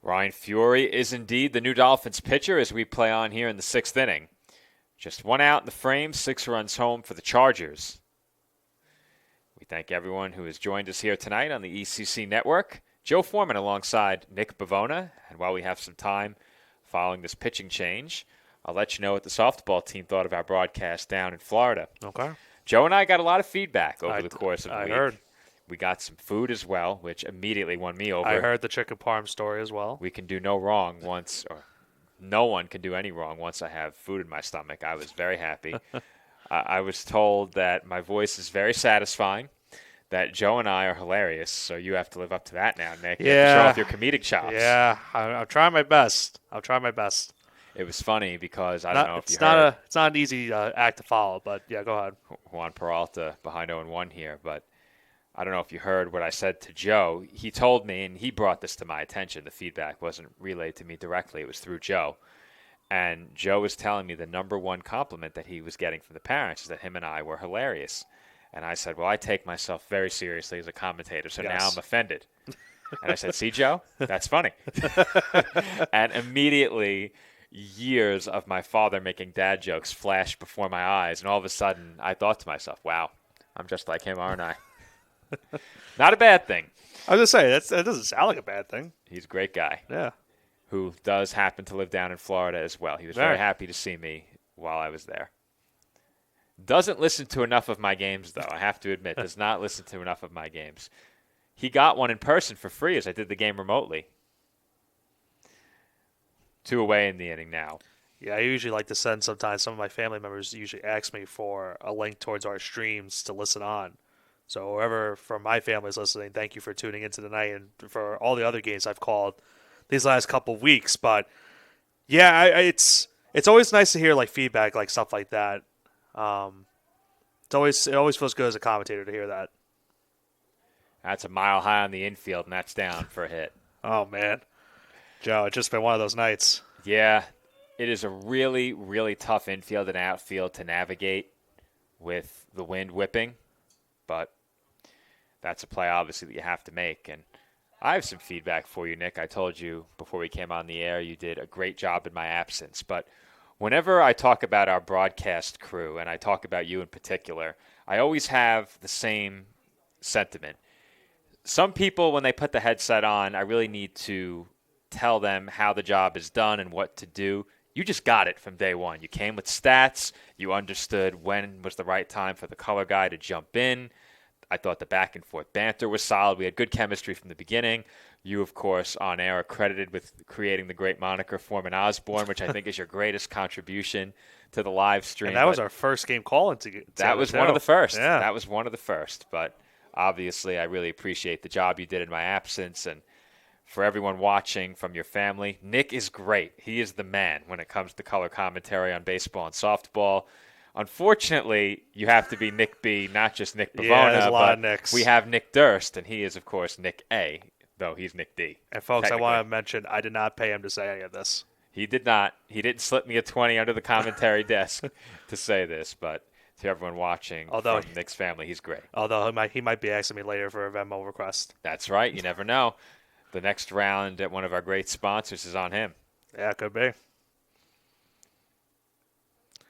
Ryan Fury is indeed the new Dolphins pitcher as we play on here in the 6th inning. Just 1 out in the frame, 6 runs home for the Chargers. We thank everyone who has joined us here tonight on the ECC Network. Joe Foreman alongside Nick Bavona. And while we have some time following this pitching change, I'll let you know what the softball team thought of our broadcast down in Florida. Okay. Joe and I got a lot of feedback over the course of the week. I heard. We got some food as well, which immediately won me over. I heard the chicken parm story as well. We can do no wrong once, or no one can do any wrong once I have food in my stomach. I was very happy. I was told that my voice is very satisfying, that Joe and I are hilarious, so you have to live up to that now, Nick. You have to show off your comedic chops. Yeah, I'm trying my best. It was funny because I don't know if you heard. It's not an easy act to follow, but yeah, go ahead. Juan Peralta behind 0-1 here, but I don't know if you heard what I said to Joe. He told me, and he brought this to my attention. The feedback wasn't relayed to me directly. It was through Joe. And Joe was telling me the number one compliment that he was getting from the parents is that him and I were hilarious. And I said, well, I take myself very seriously as a commentator, so now I'm offended. And I said, see, Joe, that's funny. And immediately, years of my father making dad jokes flashed before my eyes. And all of a sudden, I thought to myself, wow, I'm just like him, aren't I? Not a bad thing. I was going to say, that doesn't sound like a bad thing. He's a great guy. Yeah. Who does happen to live down in Florida as well. He was very happy to see me while I was there. Doesn't listen to enough of my games, though. I have to admit, does not listen to enough of my games. He got one in person for free as I did the game remotely. 2 away in the inning now. Yeah, I usually like to send sometimes. Some of my family members usually ask me for a link towards our streams to listen on. So whoever from my family is listening, thank you for tuning into tonight and for all the other games I've called these last couple of weeks. But yeah, it's always nice to hear like feedback, like stuff like that. It always feels good as a commentator to hear that. That's a mile high on the infield, and that's down for a hit. Oh man, Joe, it's just been one of those nights. Yeah, it is a really, really tough infield and outfield to navigate with the wind whipping, but that's a play, obviously, that you have to make. And I have some feedback for you, Nick. I told you before we came on the air you did a great job in my absence. But whenever I talk about our broadcast crew, and I talk about you in particular, I always have the same sentiment. Some people, when they put the headset on, I really need to tell them how the job is done and what to do. You just got it from day one. You came with stats. You understood when was the right time for the color guy to jump in. I thought the back and forth banter was solid. We had good chemistry from the beginning. You, of course, on air are credited with creating the great moniker Foreman Osborne, which I think is your greatest contribution to the live stream. And that was our first game call-in together. That was one of the first. Yeah. That was one of the first. But obviously, I really appreciate the job you did in my absence. And for everyone watching from your family, Nick is great. He is the man when it comes to color commentary on baseball and softball. Unfortunately, you have to be Nick B, not just Nick Bavona. Yeah, there's a lot of Nicks. We have Nick Durst, and he is, of course, Nick A, though he's Nick D. And, folks, I want to mention I did not pay him to say any of this. He did not. He didn't slip me a 20 under the commentary desk to say this, but to everyone watching from Nick's family, he's great. Although he might be asking me later for a Venmo request. That's right. You never know. The next round at one of our great sponsors is on him. Yeah, it could be.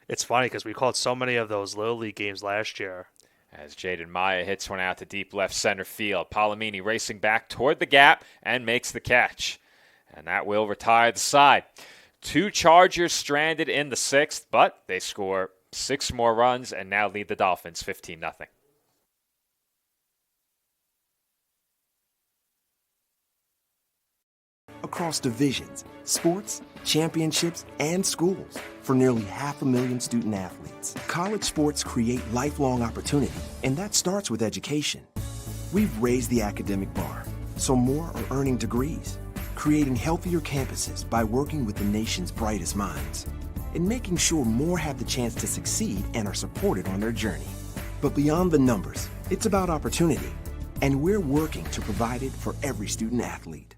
It's funny because we called so many of those Little League games last year. As Jaden Maya hits one out to deep left center field. Palomini racing back toward the gap and makes the catch. And that will retire the side. 2 Chargers stranded in the 6th, but they score 6 more runs and now lead the Dolphins 15-0. Across divisions, sports, championships, and schools for nearly 500,000 student athletes. College sports create lifelong opportunity, and that starts with education. We've raised the academic bar, so more are earning degrees, creating healthier campuses by working with the nation's brightest minds, and making sure more have the chance to succeed and are supported on their journey. But beyond the numbers, it's about opportunity, and we're working to provide it for every student athlete.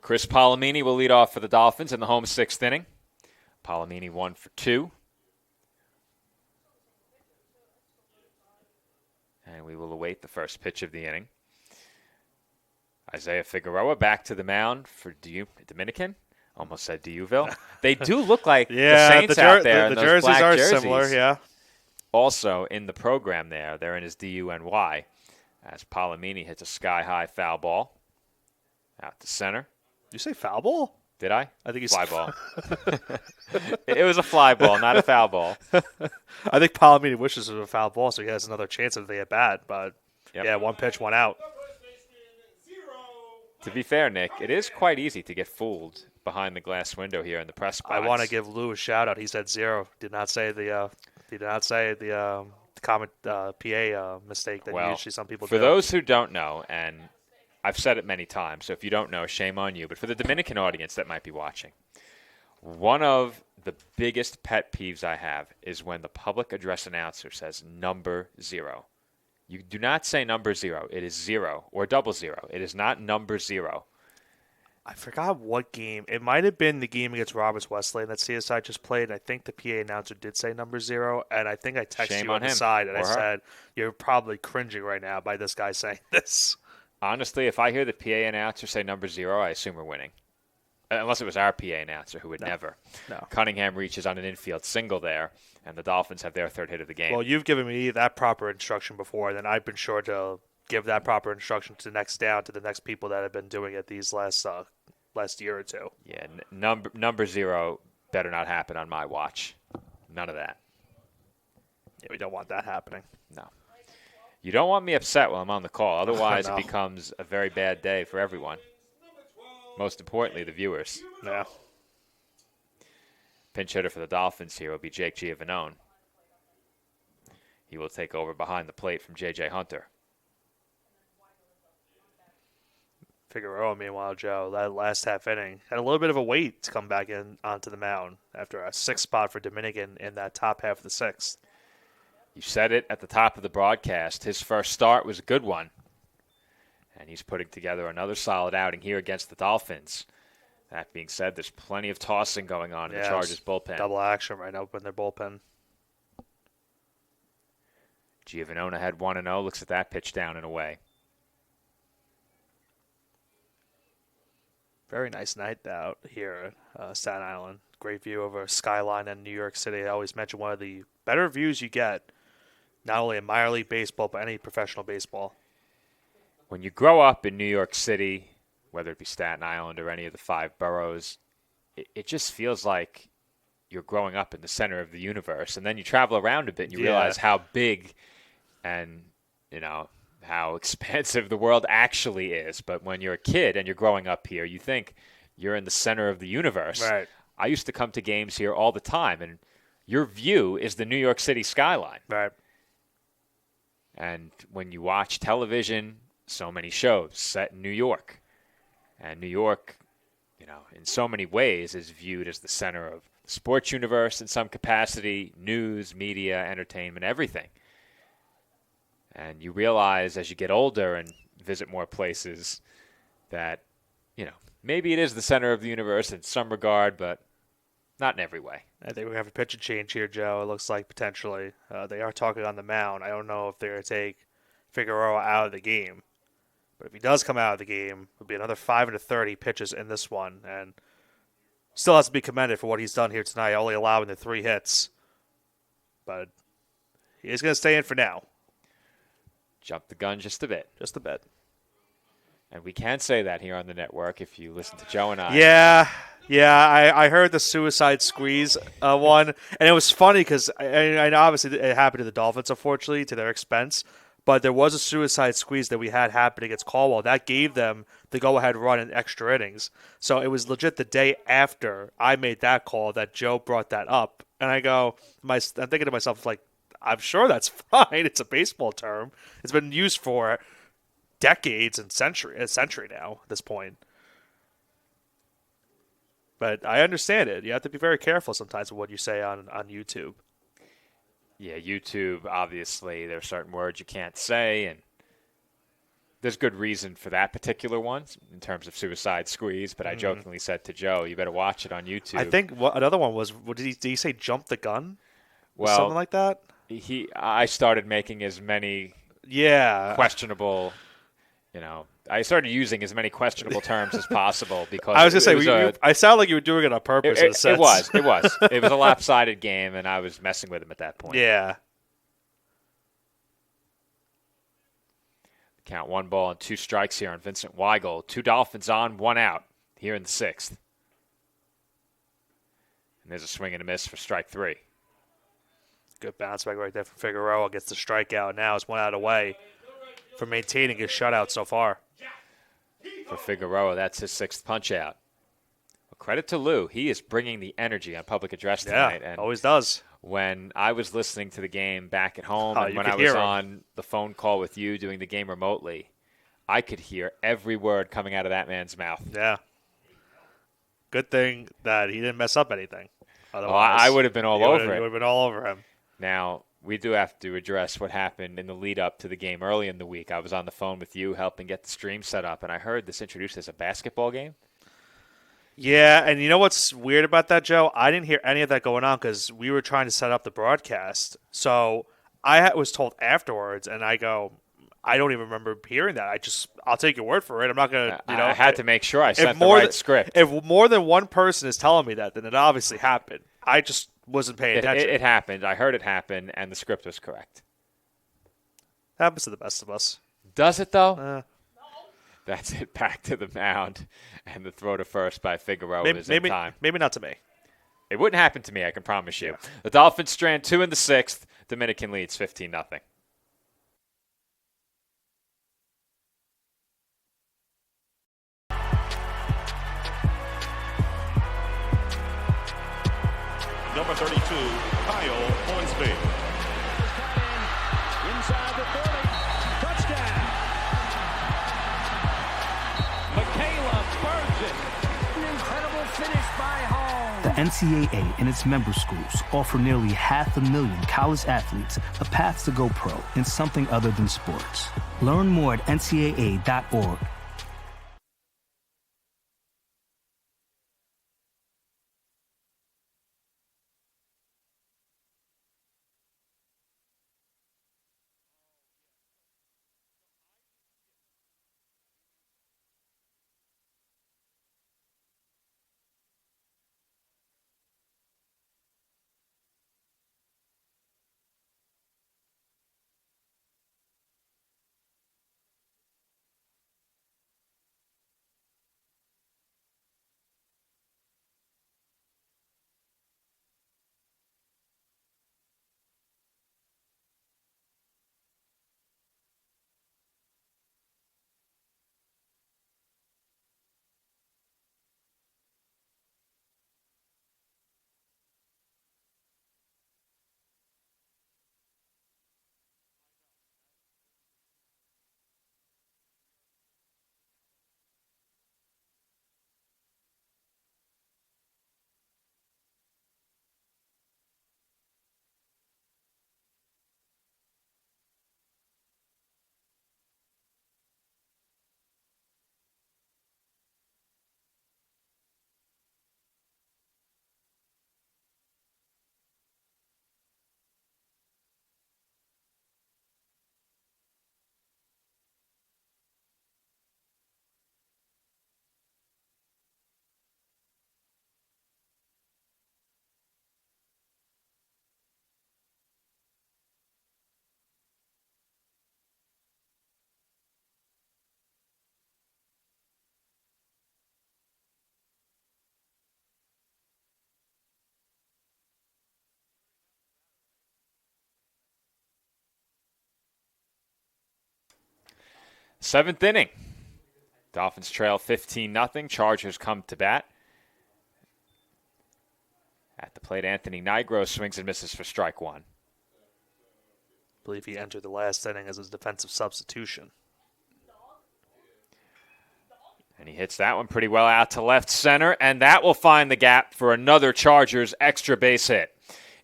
Chris Palomini will lead off for the Dolphins in the home 6th inning. Palomini 1 for 2. And we will await the first pitch of the inning. Isaiah Figueroa back to the mound for Dominican. Almost said Duville. They do look like the Saints out there. The those jerseys black are jerseys. similar, yeah. Also in the program there, they're in his DUNY. As Palomini hits a sky-high foul ball out to center. Did you say foul ball? Did I? I think he's fly ball. It was a fly ball, not a foul ball. I think Palomini wishes it was a foul ball, so he has another chance if they at bat. But yeah, 1 pitch, 1 out. To be fair, Nick, it is quite easy to get fooled behind the glass window here in the press box. I want to give Lou a shout out. He said 0. Did not say the common PA mistake that usually some people do. For those who don't know, and I've said it many times, so if you don't know, shame on you. But for the Dominican audience that might be watching, one of the biggest pet peeves I have is when the public address announcer says number 0. You do not say number 0. It is 0 or 00. It is not number 0. I forgot what game. It might have been the game against Roberts Wesleyan that CSI just played. I think the PA announcer did say number 0, and I think I texted you on the side, and I said, you're probably cringing right now by this guy saying this. Honestly, if I hear the PA announcer say number 0, I assume we're winning. Unless it was our PA announcer, who would never. No. Cunningham reaches on an infield single there, and the Dolphins have their third hit of the game. Well, you've given me that proper instruction before, and then I've been sure to give that proper instruction to the next people that have been doing it these last year or two. Yeah, number 0 better not happen on my watch. None of that. Yeah, we don't want that happening. No. You don't want me upset while I'm on the call. Otherwise, It becomes a very bad day for everyone. Most importantly, the viewers. Yeah. Pinch hitter for the Dolphins here will be Jake Giovanone. He will take over behind the plate from J.J. Hunter. Figueroa, meanwhile, Joe, that last half inning, had a little bit of a wait to come back in onto the mound after a 6th spot for Dominican in that top half of the 6th. You said it at the top of the broadcast. His first start was a good one. And he's putting together another solid outing here against the Dolphins. That being said, there's plenty of tossing going on in the Chargers bullpen. Double action right now in their bullpen. Giovanone had 1-0. Looks at that pitch down and away. Very nice night out here at Staten Island. Great view over skyline in New York City. I always mention one of the better views you get, not only in minor league baseball, but any professional baseball. When you grow up in New York City, whether it be Staten Island or any of the 5 boroughs, it just feels like you're growing up in the center of the universe. And then you travel around a bit and you realize how big and, how expansive the world actually is. But when you're a kid and you're growing up here, you think you're in the center of the universe. Right. I used to come to games here all the time, and your view is the New York City skyline. Right. And when you watch television, so many shows set in New York. And New York, in so many ways is viewed as the center of the sports universe in some capacity, news, media, entertainment, everything. And you realize as you get older and visit more places that, maybe it is the center of the universe in some regard, but not in every way. I think we're going to have a pitching change here, Joe. It looks like potentially. They are talking on the mound. I don't know if they're going to take Figueroa out of the game. But if he does come out of the game, it'll be another 5-30 pitches in this one. And still has to be commended for what he's done here tonight, only allowing the 3 hits. But he is going to stay in for now. Jump the gun just a bit. Just a bit. And we can say that here on the network if you listen to Joe and I. Yeah, I heard the suicide squeeze one. And it was funny because I know obviously it happened to the Dolphins, unfortunately, to their expense. But there was a suicide squeeze that we had happen against Caldwell. That gave them the go-ahead run in extra innings. So it was legit the day after I made that call that Joe brought that up. And I go, I'm thinking to myself, like, I'm sure that's fine. It's a baseball term. It's been used for decades and a century now at this point. But I understand it. You have to be very careful sometimes with what you say on YouTube. Yeah, YouTube, obviously, there are certain words you can't say, and there's good reason for that particular one in terms of suicide squeeze, but I jokingly said to Joe, you better watch it on YouTube. I think another one was, did he say jump the gun? Well, something like that? I started making as many questionable, I started using as many questionable terms as possible because I was going to say, I sound like you were doing it on purpose. It was. It was a lopsided game, and I was messing with him at that point. Yeah. Count 1 ball and 2 strikes here on Vincent Weigel. 2 Dolphins on, 1 out here in the 6th. And there's a swing and a miss for strike 3. Good bounce back right there from Figueroa. Gets the strikeout now. It's 1 out away from maintaining his shutout so far. For Figueroa, that's his 6th punch out. Well, credit to Lou. He is bringing the energy on public address tonight. Yeah, always does. When I was listening to the game back at home and when I was on the phone call with you doing the game remotely, I could hear every word coming out of that man's mouth. Yeah. Good thing that he didn't mess up anything. Otherwise, I would have been all over it. You would have been all over him. Now, we do have to address what happened in the lead-up to the game early in the week. I was on the phone with you helping get the stream set up, and I heard this introduced as a basketball game. Yeah, and you know what's weird about that, Joe? I didn't hear any of that going on because we were trying to set up the broadcast. So I was told afterwards, and I go, I don't even remember hearing that. I'll take your word for it. I'm not going to, I had to make sure I sent the right script. If more than one person is telling me that, then it obviously happened. I just wasn't paying attention. It happened. I heard it happen, and the script was correct. Happens to the best of us. Does it, though? That's it. Back to the mound, and the throw to first by Figueroa is in time. Maybe not to me. It wouldn't happen to me, I can promise you. Yeah. The Dolphins strand 2 in the 6th. Dominican leads 15-0. Number 32, Kyle Hornsby. Inside the 30. Touchdown. Michaela burns it. An incredible finish by Hall. The NCAA and its member schools offer nearly 500,000 college athletes a path to go pro in something other than sports. Learn more at ncaa.org. Seventh inning. Dolphins trail 15-0. Chargers come to bat. At the plate, Anthony Nigro swings and misses for strike 1. I believe he entered the last inning as his defensive substitution. And he hits that one pretty well out to left center, and that will find the gap for another Chargers extra base hit.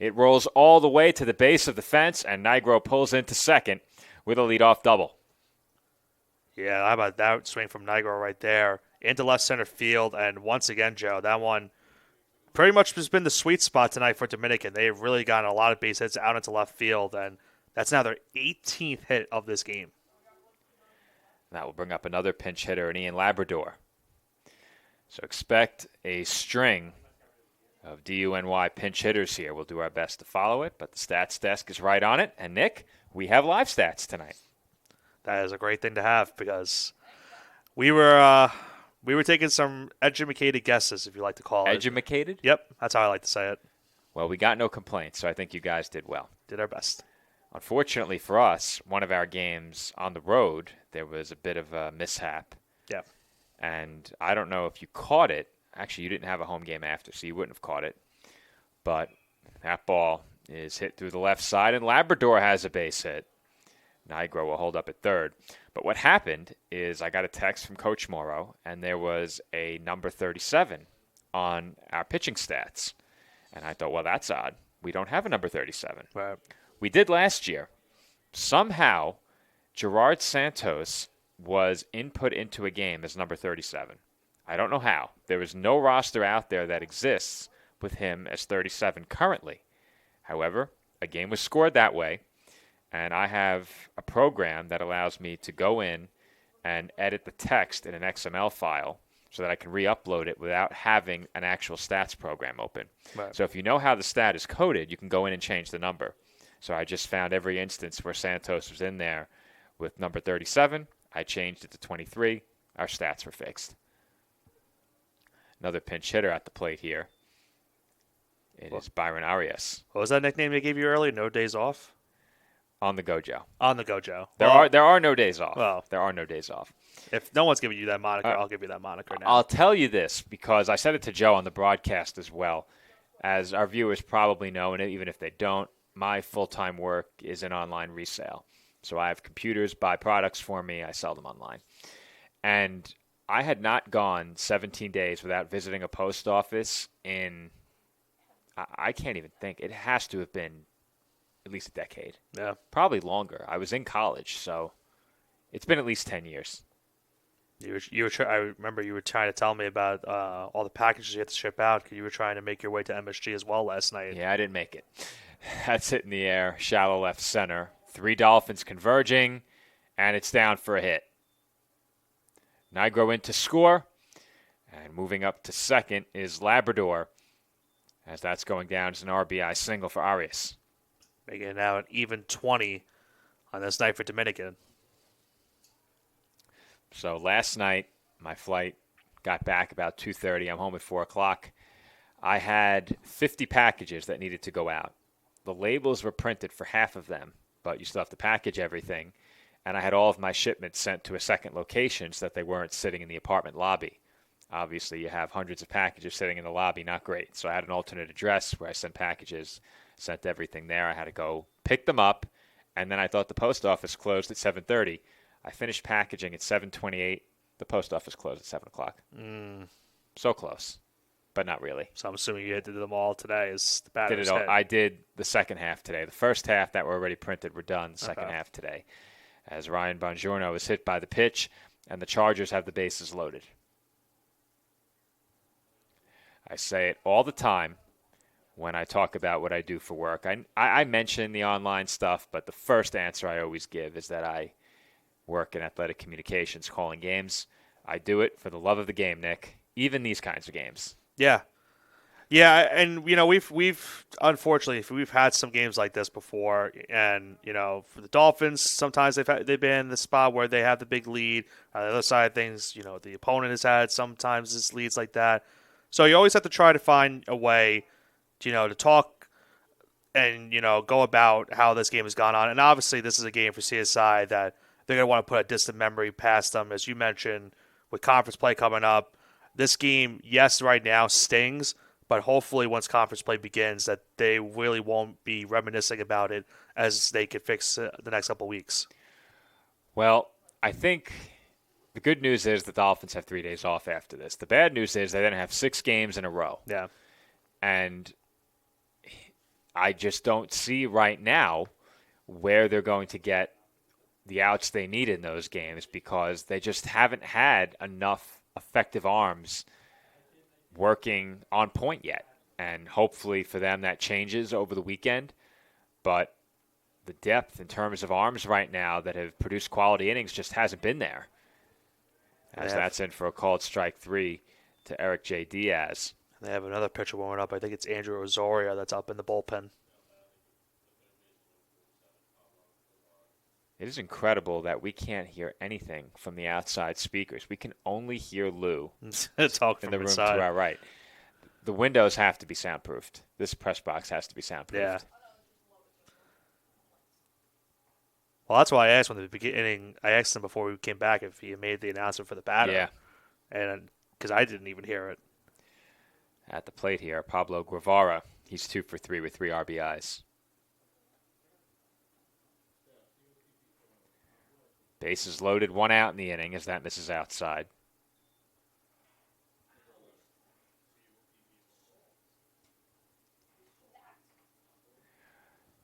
It rolls all the way to the base of the fence, and Nigro pulls into second with a leadoff double. Yeah, how about that swing from Nigro right there into left center field? And once again, Joe, that one pretty much has been the sweet spot tonight for Dominican. They've really gotten a lot of base hits out into left field, and that's now their 18th hit of this game. That will bring up another pinch hitter, an Ian Labrador. So expect a string of DUNY pinch hitters here. We'll do our best to follow it, but the stats desk is right on it. And, Nick, we have live stats tonight. That is a great thing to have because we were taking some educated guesses, if you like to call it. Educated? Yep, that's how I like to say it. Well, we got no complaints, so I think you guys did well. Did our best. Unfortunately for us, one of our games on the road, there was a bit of a mishap. Yeah. And I don't know if you caught it. Actually, you didn't have a home game after, so you wouldn't have caught it. But that ball is hit through the left side, and Labrador has a base hit. Nigro will hold up at third. But what happened is I got a text from Coach Morrow, and there was a number 37 on our pitching stats. And I thought, well, that's odd. We don't have a number 37. Right. We did last year. Somehow, Gerard Santos was input into a game as number 37. I don't know how. There is no roster out there that exists with him as 37 currently. However, a game was scored that way, and I have a program that allows me to go in and edit the text in an XML file so that I can re-upload it without having an actual stats program open. Right. So if you know how the stat is coded, you can go in and change the number. So I just found every instance where Santos was in there with number 37. I changed it to 23. Our stats were fixed. Another pinch hitter at the plate here. It is Byron Arias. What was that nickname they gave you earlier? No days off? On the go, Joe. On the go, Joe. There are no days off. Well, there are no days off. If no one's giving you that moniker, I'll give you that moniker now. I'll tell you this because I said it to Joe on the broadcast as well. As our viewers probably know, and even if they don't, my full-time work is in online resale. So I have computers buy products for me. I sell them online. And I had not gone 17 days without visiting a post office in, I can't even think. It has to have been at least a decade. Yeah. Probably longer. I was in college, so it's been at least 10 years. I remember you were trying to tell me about all the packages you had to ship out because you were trying to make your way to MSG as well last night. Yeah, I didn't make it. That's hit in the air, shallow left center. 3 Dolphins converging, and it's down for a hit. Nigro in to score, and moving up to second is Labrador, as that's going down as an RBI single for Arias. Making it now an even 20 on this night for Dominican. So last night, my flight got back about 2:30. I'm home at 4 o'clock. I had 50 packages that needed to go out. The labels were printed for half of them, but you still have to package everything. And I had all of my shipments sent to a second location so that they weren't sitting in the apartment lobby. Obviously, you have hundreds of packages sitting in the lobby, not great. So I had an alternate address where I sent packages, sent everything there. I had to go pick them up, and then I thought the post office closed at 7:30. I finished packaging at 7:28. The post office closed at 7 o'clock. So close, but not really. So I'm assuming you did them all today as the batter's hit. I did the second half today. The first half that were already printed were done. The second half today. As Ryan Bongiorno was hit by the pitch, and the Chargers have the bases loaded. I say it all the time when I talk about what I do for work. I mention the online stuff, but the first answer I always give is that I work in athletic communications calling games. I do it for the love of the game, Nick, even these kinds of games. Yeah. Yeah, and we've unfortunately we've had some games like this before, and for the Dolphins, sometimes they've been in the spot where they have the big lead. On the other side of things, the opponent has had sometimes this leads like that. So you always have to try to find a way, to talk and go about how this game has gone on. And obviously, this is a game for CSI that they're going to want to put a distant memory past them, as you mentioned, with conference play coming up. This game, yes, right now stings. But hopefully once conference play begins that they really won't be reminiscing about it as they can fix the next couple of weeks. Well, I think the good news is the Dolphins have 3 days off after this. The bad news is they then have 6 games in a row. Yeah. And I just don't see right now where they're going to get the outs they need in those games because they just haven't had enough effective arms working on point yet. And hopefully for them that changes over the weekend. But the depth in terms of arms right now that have produced quality innings just hasn't been there. As that's in for a called strike 3 to Eric J. Diaz. They have another pitcher warming up. I think it's Andrew Osorio that's up in the bullpen. It is incredible that we can't hear anything from the outside speakers. We can only hear Lou talk in from the room inside. to our right. The windows have to be soundproofed. This press box has to be soundproofed. Yeah. Well, that's why I asked when the beginning. I asked him before we came back if he made the announcement for the batter. Yeah. And because I didn't even hear it. At the plate here, Pablo Guevara. He's 2 for 3 with 3 RBIs. Bases loaded, 1 out in the inning as that misses outside.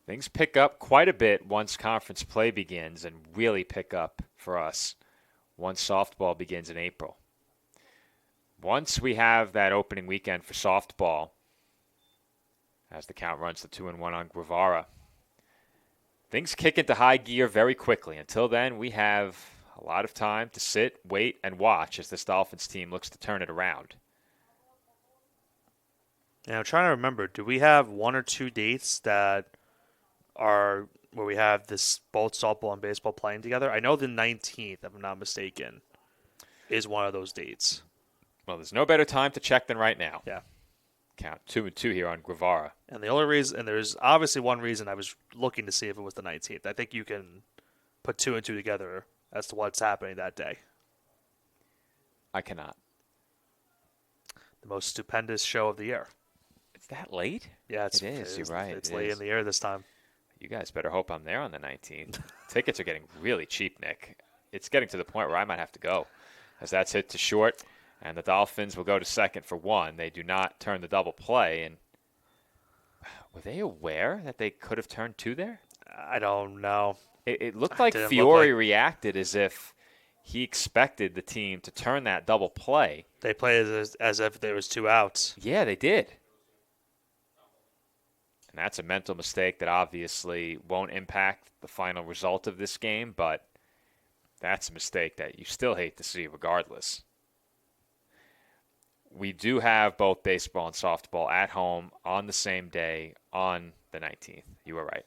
Things pick up quite a bit once conference play begins and really pick up for us once softball begins in April. Once we have that opening weekend for softball, as the count runs to 2-1 on Guevara, things kick into high gear very quickly. Until then, we have a lot of time to sit, wait, and watch as this Dolphins team looks to turn it around. And I'm trying to remember, do we have 1 or 2 dates that are where we have this both softball and baseball playing together? I know the 19th, if I'm not mistaken, is one of those dates. Well, there's no better time to check than right now. Yeah. Count 2-2 here on Guevara. And the only reason, and there's obviously one reason I was looking to see if it was the 19th. I think you can put 2 and 2 together as to what's happening that day. I cannot. The most stupendous show of the year. It's that late? Yeah, it is. You're right. It's late in the year this time. You guys better hope I'm there on the 19th. Tickets are getting really cheap, Nick. It's getting to the point where I might have to go, as that's hit to short, and the Dolphins will go to second for 1. They do not turn the double play, and were they aware that they could have turned 2 there? I don't know. It looked like Fiore reacted as if he expected the team to turn that double play. They played as if there was 2 outs. Yeah, they did. And that's a mental mistake that obviously won't impact the final result of this game, but that's a mistake that you still hate to see regardless. We do have both baseball and softball at home on the same day on the 19th. You were right.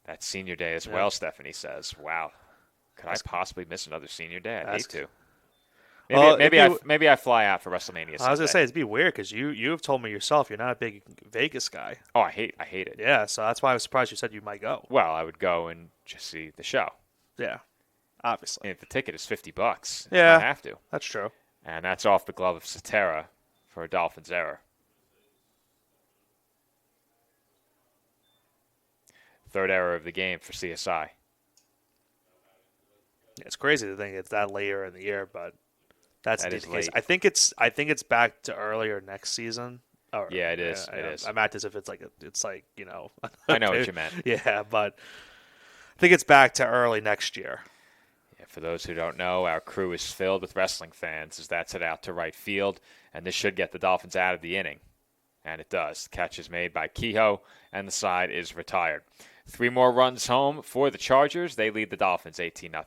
That's senior day as well, Stephanie says. Wow. Could I possibly miss another senior day? I'd hate to. Maybe I fly out for WrestleMania Sunday. I was going to say, it'd be weird because you have told me yourself you're not a big Vegas guy. Oh, I hate it. Yeah, so that's why I was surprised you said you might go. Well, I would go and just see the show. Yeah, obviously. And if the ticket is $50, yeah, I have to. That's true. And that's off the glove of Cetera for a Dolphins error. Third error of the game for CSI. Yeah, it's crazy to think it's that later in the year, but that's the case. Late. I think it's back to earlier next season. Or, yeah, it is. It is. I meant this if it's like you know. I know what you meant. Yeah, but I think it's back to early next year. Yeah, for those who don't know, our crew is filled with wrestling fans as that's it out to right field, and this should get the Dolphins out of the inning. And it does. The catch is made by Kehoe, and the side is retired. 3 more runs home for the Chargers. They lead the Dolphins 18-0.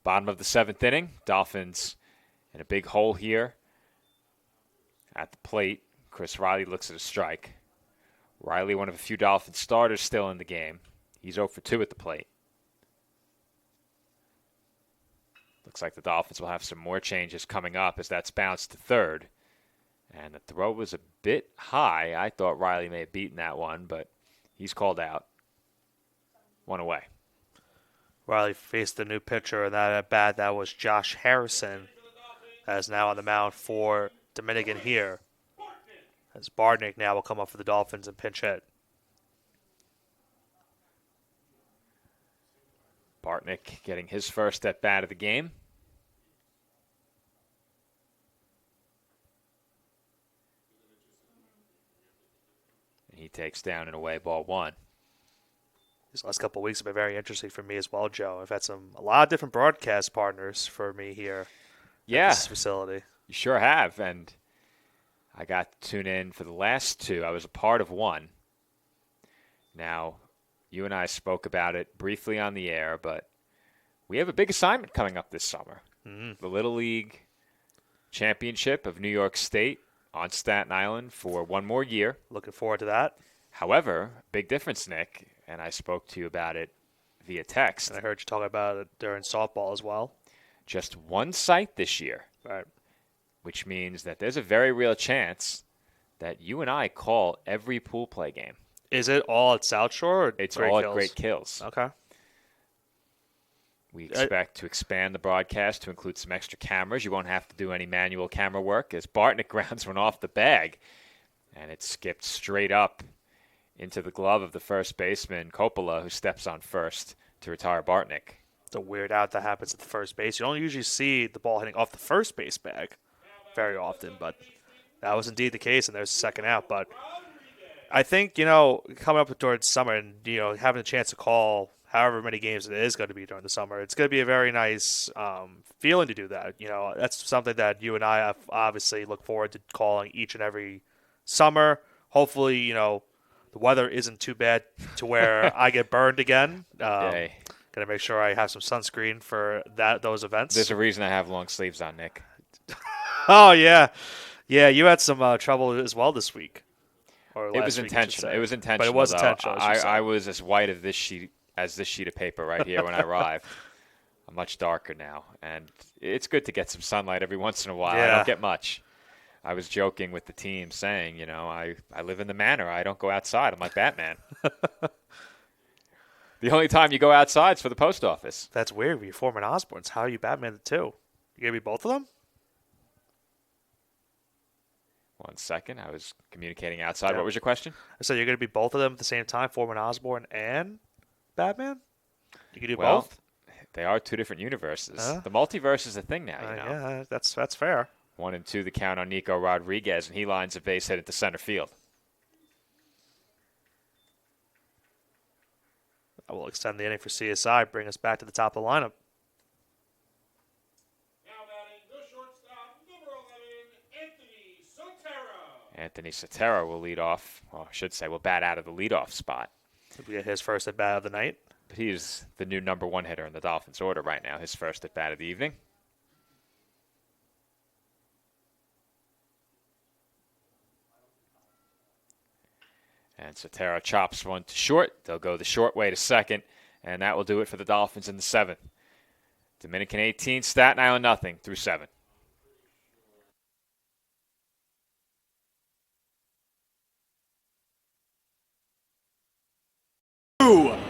Bottom of the 7th inning. Dolphins in a big hole here at the plate. Chris Riley looks at a strike. Riley, one of a few Dolphins starters still in the game. He's 0 for 2 at the plate. Looks like the Dolphins will have some more changes coming up as that's bounced to third. And the throw was a bit high. I thought Riley may have beaten that one, but he's called out. 1 away. Riley faced the new pitcher, and that at bat, that was Josh Harrison, that is now on the mound for Dominican here. As Bartnick now will come up for the Dolphins and pinch hit. Bartnick getting his first at bat of the game. And he takes down and away ball 1. These last couple of weeks have been very interesting for me as well, Joe. I've had a lot of different broadcast partners for me here at this facility. You sure have. And I got to tune in for the last 2. I was a part of one. Now, you and I spoke about it briefly on the air, but we have a big assignment coming up this summer. The Little League Championship of New York State on Staten Island for 1 more year. Looking forward to that. However, big difference, Nick, and I spoke to you about it via text. And I heard you talk about it during softball as well. Just 1 site this year. Right. Which means that there's a very real chance that you and I call every pool play game. Is it all at South Shore? Or it's Great all Kills? at Great Kills. Okay. We expect to expand the broadcast to include some extra cameras. You won't have to do any manual camera work as Bartnick grounds one off the bag. And it skipped straight up into the glove of the first baseman, Coppola, who steps on first to retire Bartnick. It's a weird out that happens at the first base. You don't usually see the ball hitting off the first base bag very often, but that was indeed the case, and there's a second out. But I think, coming up towards summer and, having a chance to call however many games it is going to be during the summer, it's going to be a very nice feeling to do that. That's something that you and I have obviously look forward to calling each and every summer. Hopefully, the weather isn't too bad to where I get burned again. Got to make sure I have some sunscreen for those events. There's a reason I have long sleeves on, Nick. Oh, yeah. Yeah, you had some trouble as well this week. It was intentional. It was intentional. But it was intentional. I was as white of this sheet of paper right here when I arrived. I'm much darker now, and it's good to get some sunlight every once in a while. Yeah. I don't get much. I was joking with the team saying, I live in the manor. I don't go outside. I'm like Batman. The only time you go outside is for the post office. That's weird. You're Foreman Osborne's. How are you Batman the 2? You going to be both of them? 1 second. I was communicating outside. Yeah. What was your question? I said you're going to be both of them at the same time, Foreman Osborne and Batman? You can do both? They are 2 different universes. The multiverse is a thing now, Yeah, that's fair. 1 and 2, the count on Nico Rodriguez, and he lines a base hit into center field. I will extend the inning for CSI, bring us back to the top of the lineup. Anthony Sotero will lead off, well, I should say, will bat out of the leadoff spot. He'll get his first at bat of the night. But he is the new number 1 hitter in the Dolphins order right now, his first at bat of the evening. And Sotero chops one to short. They'll go the short way to second, and that will do it for the Dolphins in the 7th. Dominican 18, Staten Island nothing through 7.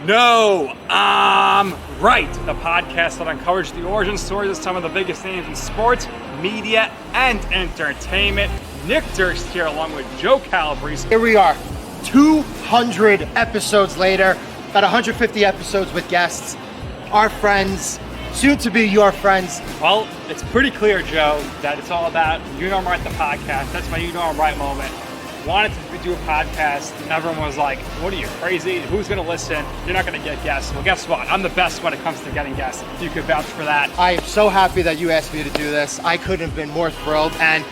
No, I'm right. The podcast that uncovers the origin stories of some of the biggest names in sports, media, and entertainment. Nick Durst here along with Joe Calabrese. Here we are, 200 episodes later, about 150 episodes with guests, our friends, soon to be your friends. Well, it's pretty clear, Joe, that it's all about You Know I'm Right, the podcast. That's my You Know I'm Right moment. Wanted to do a podcast, and everyone was like, what are you, crazy? Who's going to listen? You're not going to get guests. Well, guess what? I'm the best when it comes to getting guests. You could vouch for that. I am so happy that you asked me to do this. I couldn't have been more thrilled. And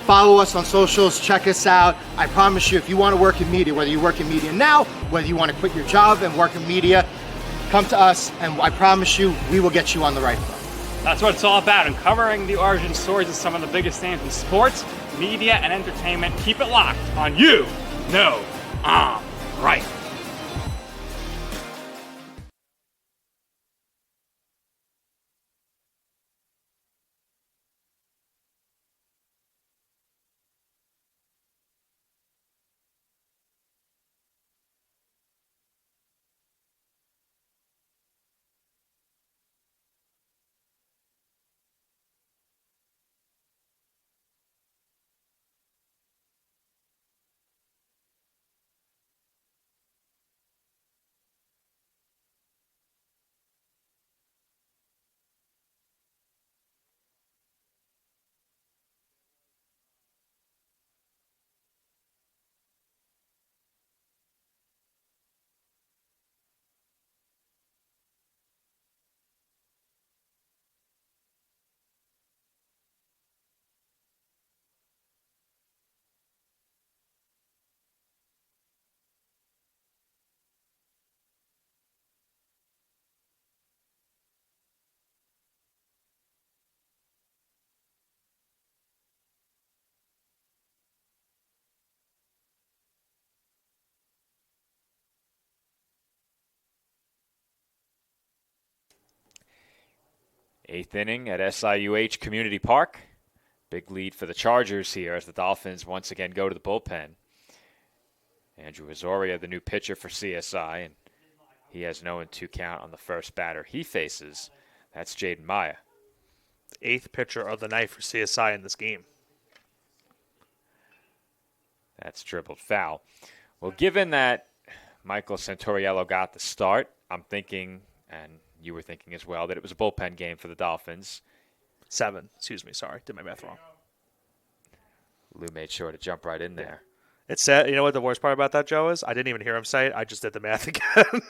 follow us on socials. Check us out. I promise you, if you want to work in media, whether you work in media now, whether you want to quit your job and work in media, come to us, and I promise you, we will get you on the right foot. That's what it's all about, uncovering the origin stories of some of the biggest names in sports, media, and entertainment. Keep it locked on You Know I'm Right. Eighth inning at SIUH Community Park. Big lead for the Chargers here as the Dolphins once again go to the bullpen. Andrew Azoria, the new pitcher for CSI, and he has no 0-2 count on the first batter he faces. That's Jaden Maya. Eighth pitcher of the night for CSI in this game. That's dribbled foul. Well, given that Michael Santoriello got the start, I'm thinking, and you were thinking as well, that it was a bullpen game for the Dolphins. 7. Excuse me. Sorry. Did my math wrong. Lou made sure to jump right in there. It said, you know what the worst part about that, Joe, is? I didn't even hear him say it. I just did the math again.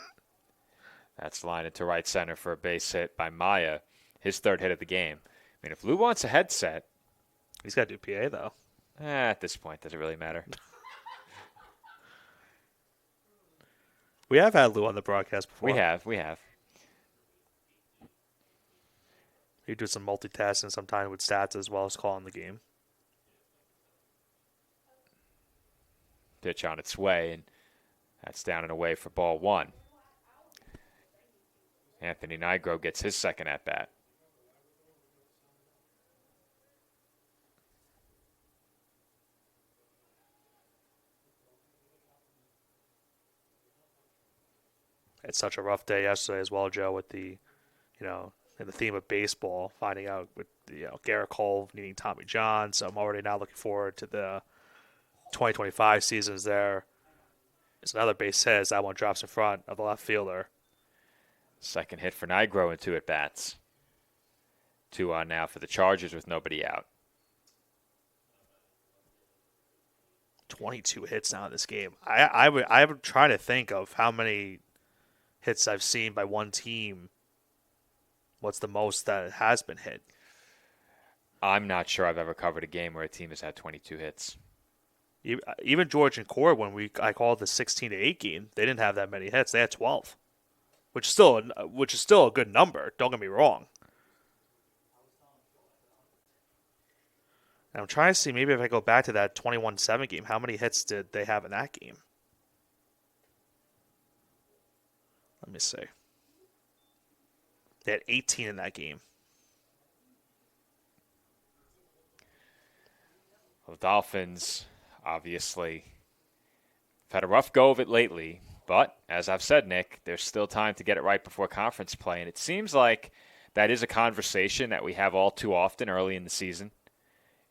That's lined into right center for a base hit by Maya, his third hit of the game. I mean, if Lou wants a headset... He's got to do PA, though. At this point, does it really matter? We have had Lou on the broadcast before. We have. He do some multitasking sometimes with stats as well as calling the game. Pitch on its way, and that's down and away for ball one. Anthony Nigro gets his second at-bat. It's such a rough day yesterday as well, Joe, with the, and the theme of baseball, finding out with Garrett Cole needing Tommy John. So I'm already now looking forward to the 2025 seasons there. There's another base hit as that one drops in front of the left fielder. Second hit for Nigro in 2 at-bats. 2 on now for the Chargers with nobody out. 22 hits now in this game. I'm trying to think of how many hits I've seen by one team. What's the most that has been hit? I'm not sure I've ever covered a game where a team has had 22 hits. Even George and Cord, when I called the 16-8 game, they didn't have that many hits. They had 12, which is still a good number. Don't get me wrong. And I'm trying to see maybe if I go back to that 21-7 game, how many hits did they have in that game? Let me see. They had 18 in that game. Well, the Dolphins obviously have had a rough go of it lately, but as I've said, Nick, there's still time to get it right before conference play, and it seems like that is a conversation that we have all too often early in the season.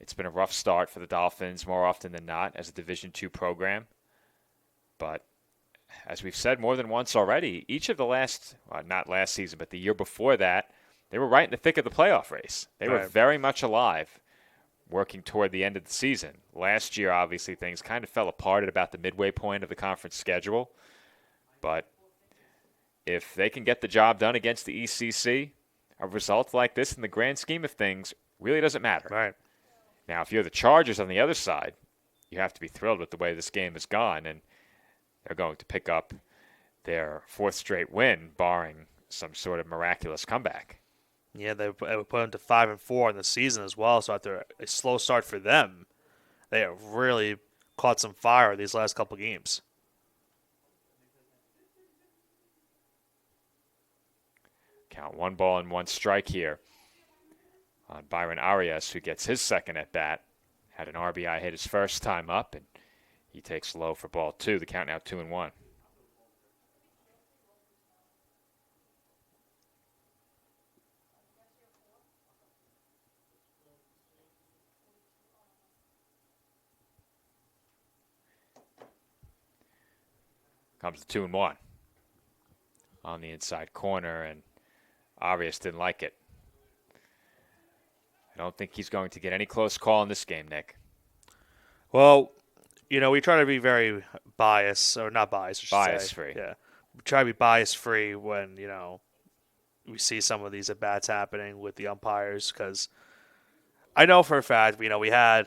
It's been a rough start for the Dolphins more often than not as a Division II program, but as we've said more than once already, each of the not last season, but the year before that, they were right in the thick of the playoff race. They were very much alive, working toward the end of the season. Last year, obviously, things kind of fell apart at about the midway point of the conference schedule. But if they can get the job done against the ECC, a result like this in the grand scheme of things really doesn't matter. Right. Now, if you're the Chargers on the other side, you have to be thrilled with the way this game has gone, and they're going to pick up their 4th straight win, barring some sort of miraculous comeback. Yeah, they put them to 5-4 in the season as well. So after a slow start for them, they have really caught some fire these last couple games. Count 1-1 here on Byron Arias, who gets his second at bat. Had an RBI hit his first time up, and he takes low for ball 2. The count now 2-1. Comes the 2-1 on the inside corner, and Arias didn't like it. I don't think he's going to get any close call in this game, Nick. Well, we try to be very biased, or not biased, Bias-free. Yeah. We try to be bias-free when, we see some of these at-bats happening with the umpires, because I know for a fact, we had,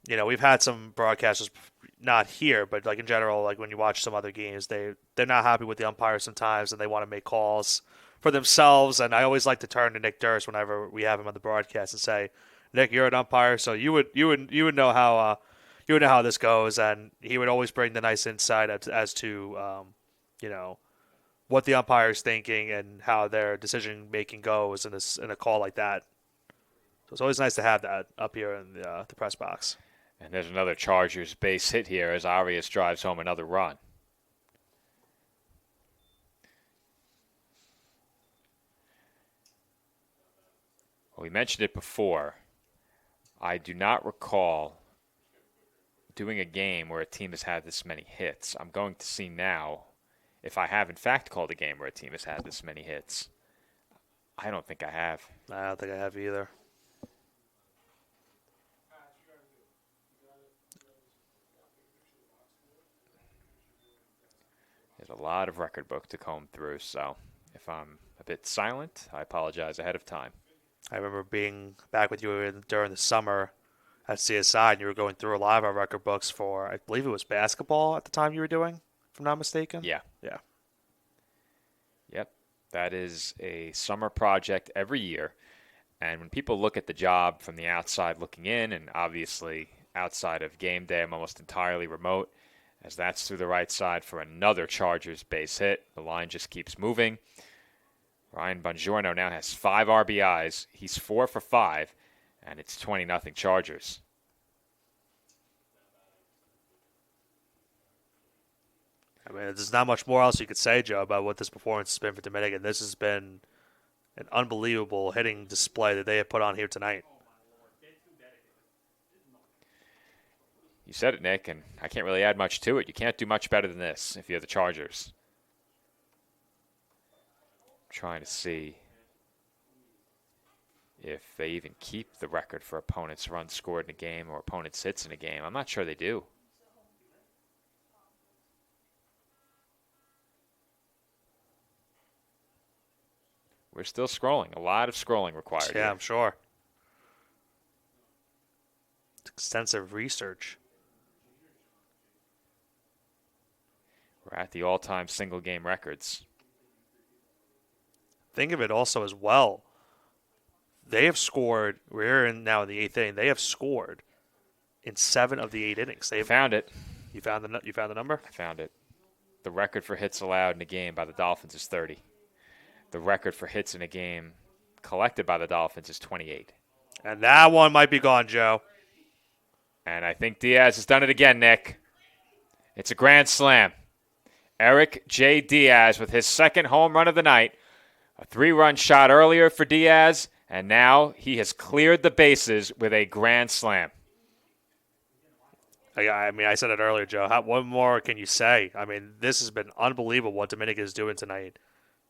we've had some broadcasters, not here, but like in general, like when you watch some other games, they're not happy with the umpires sometimes, and they want to make calls for themselves. And I always like to turn to Nick Durst whenever we have him on the broadcast and say, Nick, you're an umpire, so you would know how this goes, and he would always bring the nice insight as to what the umpire is thinking and how their decision making goes in a call like that. So it's always nice to have that up here in the press box. And there's another Chargers base hit here as Arias drives home another run. Well, we mentioned it before. I do not recall doing a game where a team has had this many hits. I'm going to see now if I have, in fact, called a game where a team has had this many hits. I don't think I have. I don't think I have either. There's a lot of record book to comb through, so if I'm a bit silent, I apologize ahead of time. I remember being back with you during the summer at CSI, and you were going through a lot of our record books for, I believe it was basketball at the time you were doing, if I'm not mistaken. Yeah. Yeah. Yep. That is a summer project every year. And when people look at the job from the outside looking in, and obviously outside of game day, I'm almost entirely remote, as that's through the right side for another Chargers base hit. The line just keeps moving. Ryan Bongiorno now has 5 RBIs. He's 4 for 5, and it's 20-0 Chargers. I mean, there's not much more else you could say, Joe, about what this performance has been for Dominican. This has been an unbelievable hitting display that they have put on here tonight. You said it, Nick, and I can't really add much to it. You can't do much better than this if you're the Chargers. I'm trying to see if they even keep the record for opponents' runs scored in a game or opponents' hits in a game. I'm not sure they do. We're still scrolling. A lot of scrolling required. Yeah, here. I'm sure. It's extensive research. We're at the all-time single-game records. Think of it also as well. They have scored. We're now in the 8th inning. They have scored in 7 of the 8 innings. They found it. You found the number? I found it. The record for hits allowed in a game by the Dolphins is 30. The record for hits in a game collected by the Dolphins is 28. And that one might be gone, Joe. And I think Diaz has done it again, Nick. It's a grand slam. Eric J. Diaz with his second home run of the night. A 3-run shot earlier for Diaz, and now he has cleared the bases with a grand slam. I mean, I said it earlier, Joe. What more can you say? I mean, this has been unbelievable what Dominican is doing tonight.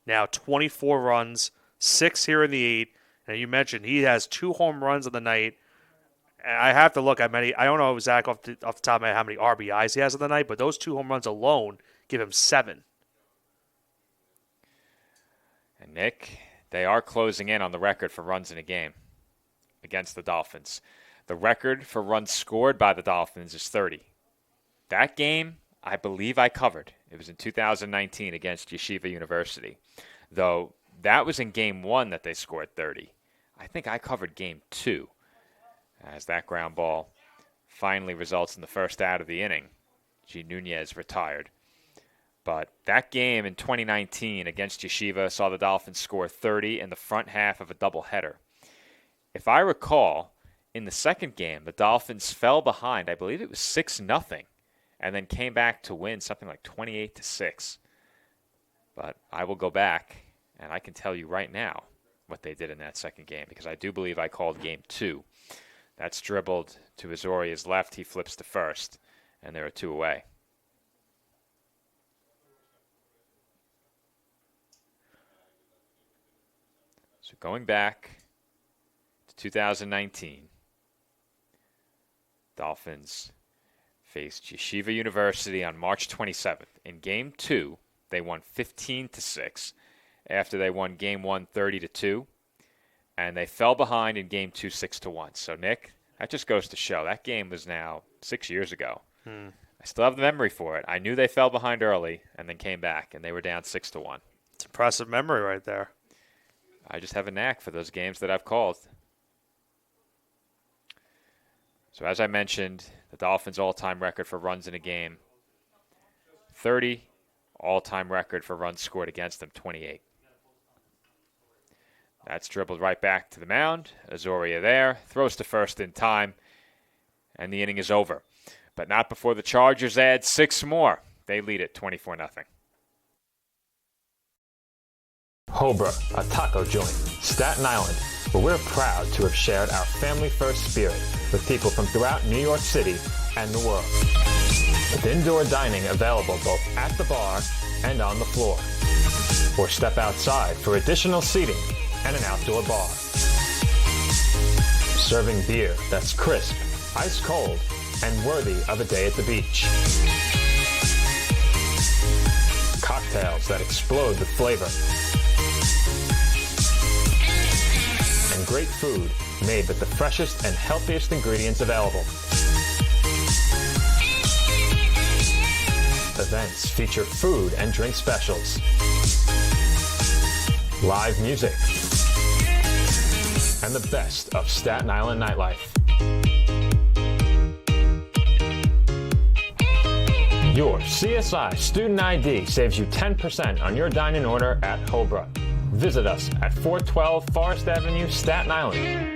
Now 24 runs, 6 here in the 8th. And you mentioned he has 2 home runs of the night. And I have to look at many. I don't know exactly off the top of my head how many RBIs he has of the night, but those 2 home runs alone give him 7. And Nick, they are closing in on the record for runs in a game against the Dolphins. The record for runs scored by the Dolphins is 30. That game, I believe I covered. It was in 2019 against Yeshiva University. Though that was in Game 1 that they scored 30. I think I covered Game 2 as that ground ball finally results in the first out of the inning. G. Nunez retired. But that game in 2019 against Yeshiva saw the Dolphins score 30 in the front half of a doubleheader. If I recall, in the second game, the Dolphins fell behind. I believe it was 6-0, and then came back to win something like 28-6. But I will go back, and I can tell you right now what they did in that second game, because I do believe I called Game 2. That's dribbled to Azoria's left. He flips to first, and there are 2 away. So going back to 2019, Dolphins faced Yeshiva University on March 27th. In Game 2, they won 15-6 after they won Game 1 30-2, and they fell behind in Game 2 6-1. So, Nick, that just goes to show that game was now 6 years ago. I still have the memory for it. I knew they fell behind early and then came back, and they were down 6-1. It's impressive memory right there. I just have a knack for those games that I've called. So as I mentioned, the Dolphins' all-time record for runs in a game, 30. All-time record for runs scored against them, 28. That's dribbled right back to the mound. Azoria there, throws to first in time, and the inning is over. But not before the Chargers add 6 more. They lead it 24-0. Hobra, a taco joint, Staten Island, where we're proud to have shared our family-first spirit with people from throughout New York City and the world. With indoor dining available both at the bar and on the floor. Or step outside for additional seating and an outdoor bar. Serving beer that's crisp, ice cold, and worthy of a day at the beach. Cocktails that explode with flavor. And great food made with the freshest and healthiest ingredients available. Events feature food and drink specials, live music, and the best of Staten Island nightlife. Your CSI Student ID saves you 10% on your dine-in order at Hobra. Visit us at 412 Forest Avenue, Staten Island.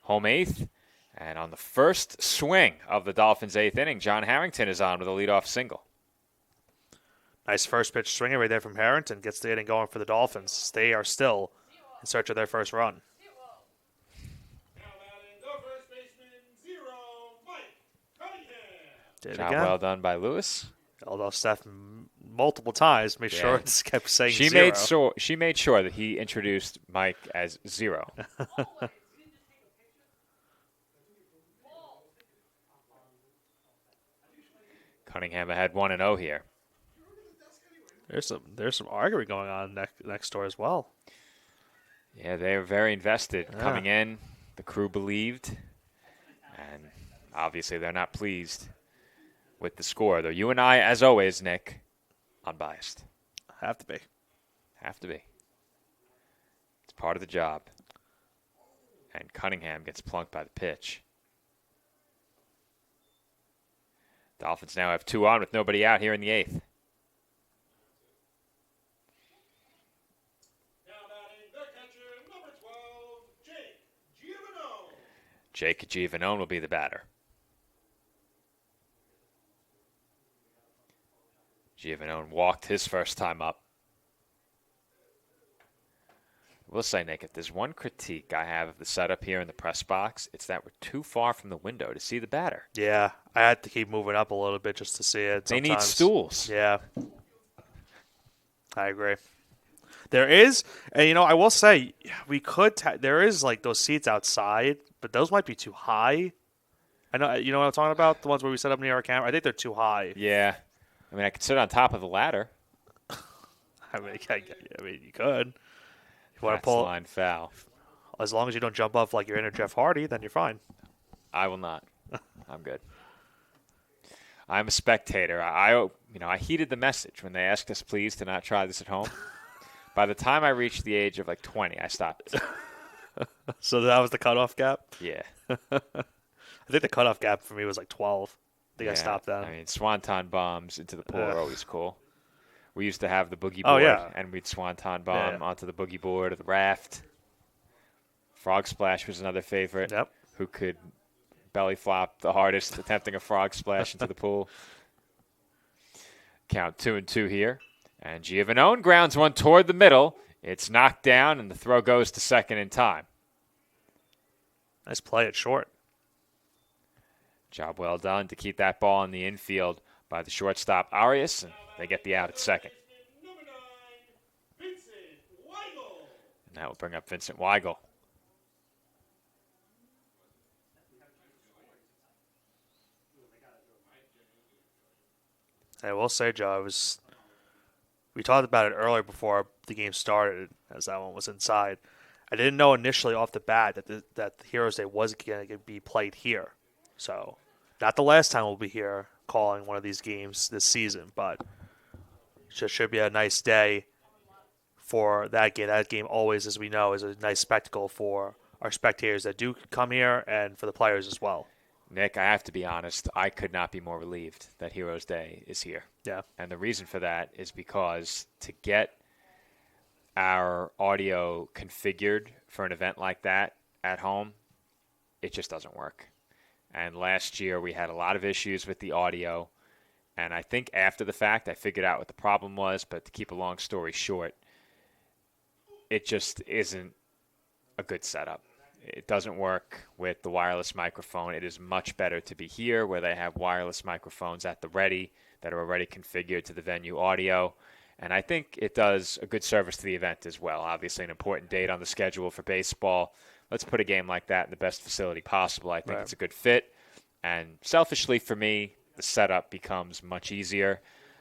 Home 8th. And on the first swing of the Dolphins' 8th inning, John Harrington is on with a leadoff single. Nice first pitch swinger right there from Harrington. Gets the inning going for the Dolphins. They are still in search of their first run. Job well done by Lewis. Although Steph multiple times made sure it kept saying she zero. She made sure that he introduced Mike as 0. Cunningham had 1-0 here. There's some arguing going on next door as well. Yeah, they were very invested coming in. The crew believed, and obviously they're not pleased with the score. Though you and I, as always, Nick, unbiased. Have to be. Have to be. It's part of the job. And Cunningham gets plunked by the pitch. Dolphins now have 2 on with nobody out here in the 8th. Jake Giovanone will be the batter. Giovanone walked his first time up. We'll say, Nick, if there's one critique I have of the setup here in the press box, it's that we're too far from the window to see the batter. Yeah, I had to keep moving up a little bit just to see it. They need stools. Yeah, I agree. There is, and I will say, we could. There is like those seats outside, but those might be too high. I know, you know what I'm talking about? The ones where we set up near our camera. I think they're too high. Yeah, I mean, I could sit on top of the ladder. I mean, you could. You want to That's pull line foul. As long as you don't jump off like your inner Jeff Hardy, then you're fine. I will not. I'm good. I'm a spectator. I heeded the message when they asked us, please, to not try this at home. By the time I reached the age of like 20, I stopped. So that was the cutoff gap? Yeah. I think the cutoff gap for me was like 12. I think I stopped then. I mean, swanton bombs into the pool are always cool. We used to have the boogie board, and we'd swanton bomb onto the boogie board or the raft. Frog splash was another favorite. Yep. Who could belly flop the hardest attempting a frog splash into the pool. Count 2-2 here. And Giovanone grounds one toward the middle. It's knocked down, and the throw goes to second in time. Nice play at short. Job well done to keep that ball in the infield by the shortstop, Arias, and they get the out at second. And that will bring up Vincent Weigel. I will say, Joe, we talked about it earlier before the game started, as that one was inside. I didn't know initially off the bat that the Heroes Day was going to be played here. So, not the last time we'll be here calling one of these games this season, but it should be a nice day for that game. That game always, as we know, is a nice spectacle for our spectators that do come here and for the players as well. Nick, I have to be honest, I could not be more relieved that Heroes Day is here. Yeah. And the reason for that is because to get our audio configured for an event like that at home, it just doesn't work. And last year we had a lot of issues with the audio, and I think after the fact I figured out what the problem was, but to keep a long story short, it just isn't a good setup. It doesn't work with the wireless microphone. It is much better to be here where they have wireless microphones at the ready that are already configured to the venue audio. And I think it does a good service to the event as well. Obviously an important date on the schedule for baseball. Let's put a game like that in the best facility possible. I think it's a good fit. And selfishly for me, the setup becomes much easier.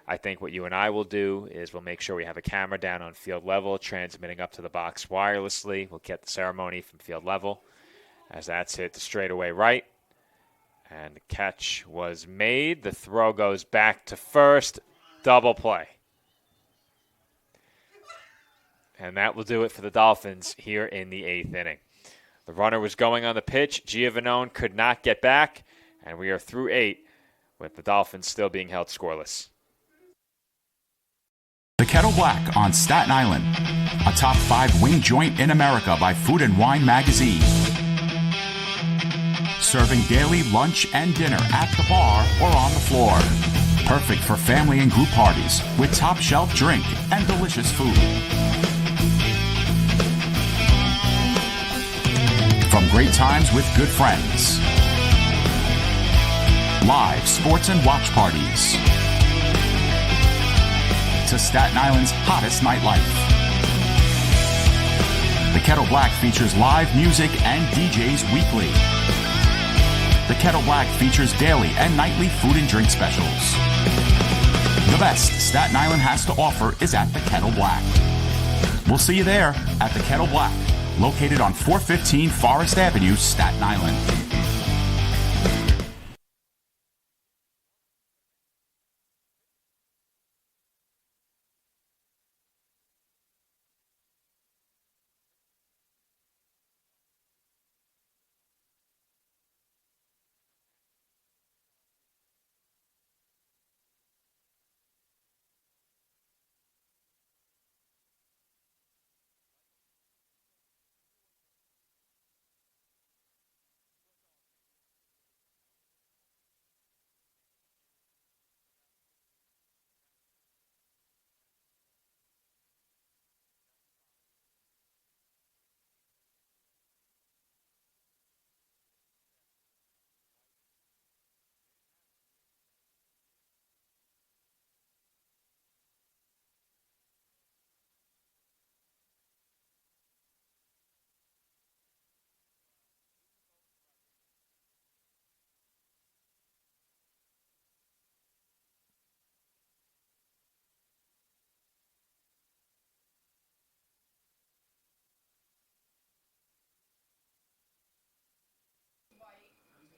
I think what you and I will do is we'll make sure we have a camera down on field level, transmitting up to the box wirelessly. We'll get the ceremony from field level as that's hit to straightaway right. And the catch was made. The throw goes back to first. Double play. And that will do it for the Dolphins here in the 8th inning. The runner was going on the pitch. Giovanone could not get back. And we are through 8 with the Dolphins still being held scoreless. The Kettle Black on Staten Island, a top 5 wing joint in America by Food and Wine magazine. Serving daily lunch and dinner at the bar or on the floor. Perfect for family and group parties with top shelf drink and delicious food. From great times with good friends. Live sports and watch parties. To Staten Island's hottest nightlife. The Kettle Black features live music and DJs weekly. The Kettle Black features daily and nightly food and drink specials. The best Staten Island has to offer is at the Kettle Black. We'll see you there at the Kettle Black, located on 415 Forest Avenue, Staten Island.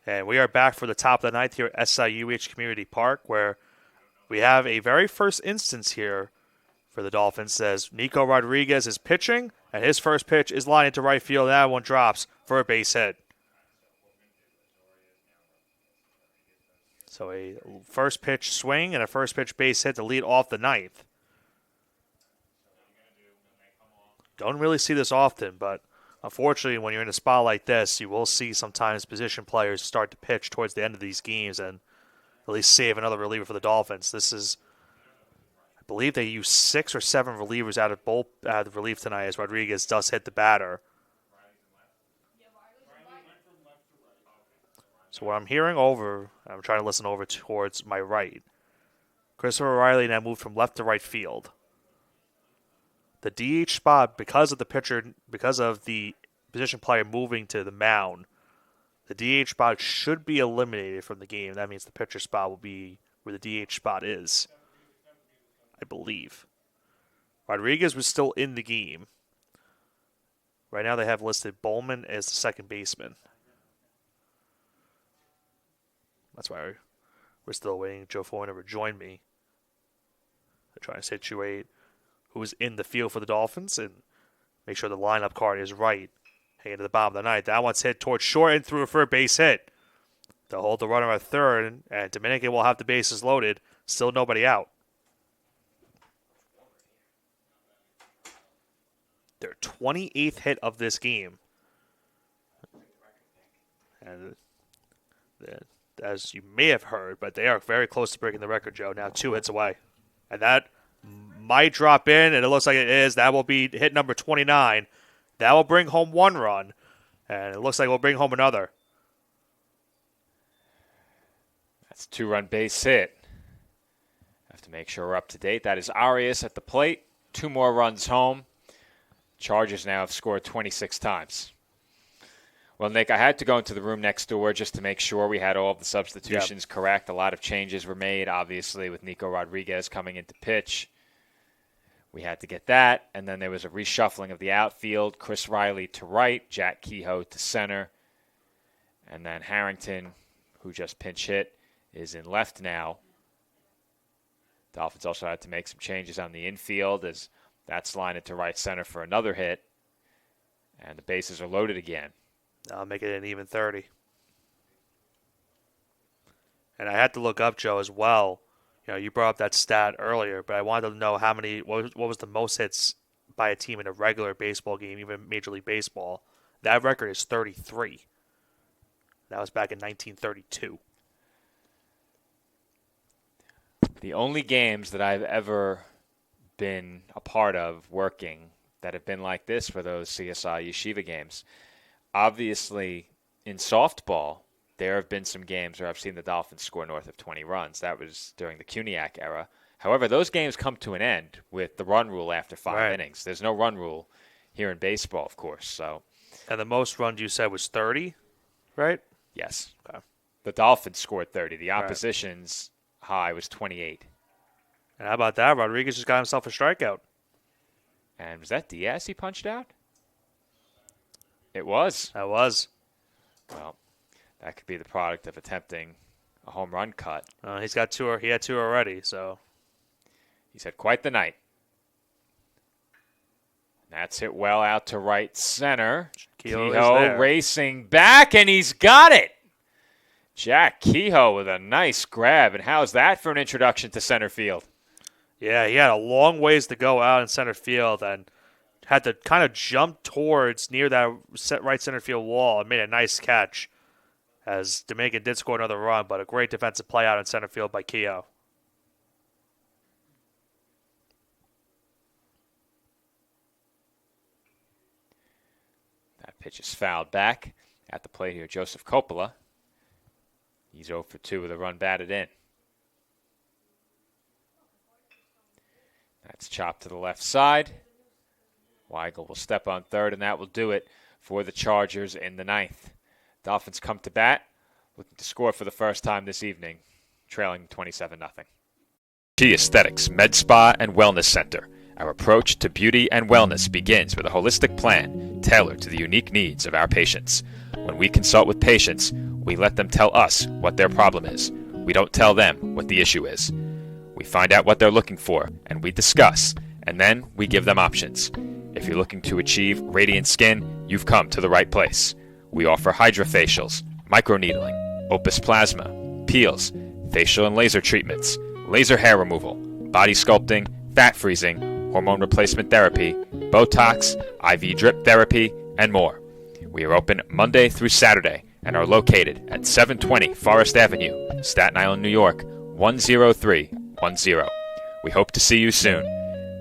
And we are back for the top of the ninth here at SIUH Community Park, where we have a very first instance here for the Dolphins as Nico Rodriguez is pitching, and his first pitch is lined into right field. That one drops for a base hit. So a first pitch swing and a first pitch base hit to lead off the ninth. Don't really see this often, but unfortunately, when you're in a spot like this, you will see sometimes position players start to pitch towards the end of these games and at least save another reliever for the Dolphins. This is, I believe they use 6 or 7 relievers out of relief tonight as Rodriguez does hit the batter. So what I'm hearing over, I'm trying to listen over towards my right. Christopher Riley now moved from left to right field. The DH spot, because of the position player moving to the mound, the DH spot should be eliminated from the game. That means the pitcher spot will be where the DH spot is, I believe. Rodriguez was still in the game. Right now they have listed Bowman as the second baseman. That's why we're still waiting. Joe Foy never joined me. They're trying to situate who's in the field for the Dolphins and make sure the lineup card is right. Hanging to the bottom of the ninth. That one's hit towards short and through for a base hit. They'll hold the runner at third, and Dominican will have the bases loaded. Still nobody out. Their 28th hit of this game. And as you may have heard, but they are very close to breaking the record, Joe. Now 2 hits away. And that might drop in, and it looks like it is. That will be hit number 29. That will bring home 1 run, and it looks like we'll bring home another. That's a 2-run base hit. Have to make sure we're up to date. That is Arias at the plate. 2 more runs home. Chargers now have scored 26 times. Well, Nick, I had to go into the room next door just to make sure we had all of the substitutions correct. A lot of changes were made, obviously, with Nico Rodriguez coming into pitch. We had to get that, and then there was a reshuffling of the outfield. Chris Riley to right, Jack Kehoe to center, and then Harrington, who just pinch hit, is in left now. Dolphins also had to make some changes on the infield as that's lined into right center for another hit, and the bases are loaded again. I'll make it an even 30. And I had to look up, Joe, as well. You know, you brought up that stat earlier, but I wanted to know what was the most hits by a team in a regular baseball game, even Major League Baseball. That record is 33. That was back in 1932. The only games that I've ever been a part of working that have been like this were those CSI Yeshiva games. Obviously, in softball, there have been some games where I've seen the Dolphins score north of 20 runs. That was during the Kuniak era. However, those games come to an end with the run rule after 5 innings. There's no run rule here in baseball, of course. So, and the most runs you said was 30, right? Yes. Okay. The Dolphins scored 30. The opposition's high was 28. And how about that? Rodriguez just got himself a strikeout. And was that Diaz he punched out? It was. That was. Well, that could be the product of attempting a home run cut. He's got 2. He had 2 already, so. He's had quite the night. That's hit well out to right center. Kehoe racing back, and he's got it. Jack Kehoe with a nice grab. And how's that for an introduction to center field? Yeah, he had a long ways to go out in center field and had to kind of jump towards near that right center field wall and made a nice catch as Dominican did score another run, but a great defensive play out in center field by Kehoe. That pitch is fouled back at the plate here. Joseph Coppola. He's 0 for 2 with a run batted in. That's chopped to the left side. Weigel will step on third, and that will do it for the Chargers in the ninth. Dolphins come to bat, looking to score for the first time this evening, trailing 27-0. G Aesthetics Med Spa and Wellness Center. Our approach to beauty and wellness begins with a holistic plan tailored to the unique needs of our patients. When we consult with patients, We let them tell us what their problem is. We don't tell them what the issue is. We find out what they're looking for, and we discuss, and then we give them options. If you're looking to achieve radiant skin, you've come to the right place. We offer hydrofacials, microneedling, Opus Plasma, peels, facial and laser treatments, laser hair removal, body sculpting, fat freezing, hormone replacement therapy, Botox, IV drip therapy, and more. We are open Monday through Saturday and are located at 720 Forest Avenue, Staten Island, New York, 10310. We hope to see you soon.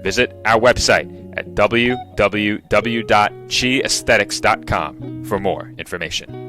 Visit our website at www.chiaesthetics.com for more information.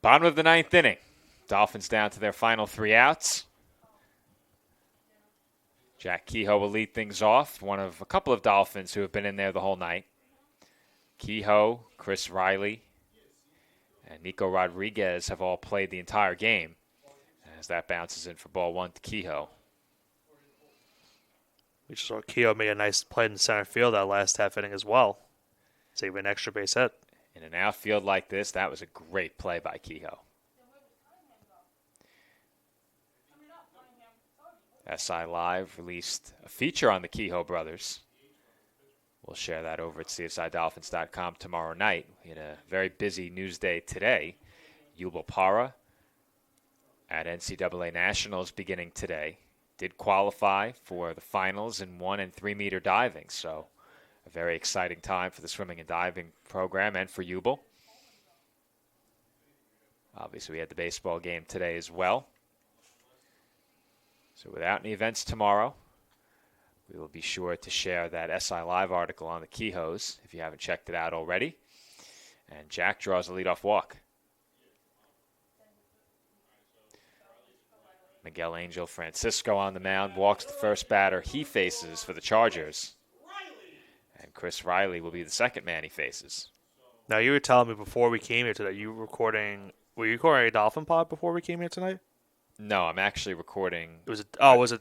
Bottom of the ninth inning. Dolphins down to their final 3 outs. Jack Kehoe will lead things off, one of a couple of Dolphins who have been in there the whole night. Kehoe, Chris Riley, and Nico Rodriguez have all played the entire game as that bounces in for ball 1 to Kehoe. We just saw Kehoe made a nice play in the center field that last half inning as well. Save an extra base hit. In an outfield like this, that was a great play by Kehoe. SI Live released a feature on the Kehoe brothers. We'll share that over at csidolphins.com tomorrow night. We had a very busy news day today. Yubel Para at NCAA Nationals beginning today did qualify for the finals in 1 and 3 meter diving. So a very exciting time for the swimming and diving program and for Yubel. Obviously, we had the baseball game today as well. So without any events tomorrow, we will be sure to share that SI Live article on the Kehoes if you haven't checked it out already. And Jack draws a leadoff walk. Miguel Angel Francisco on the mound, walks the first batter he faces for the Chargers. And Chris Riley will be the second man he faces. Now, you were telling me before we came here today, were you recording a Dolphin pod before we came here tonight? No, I'm actually recording. Was it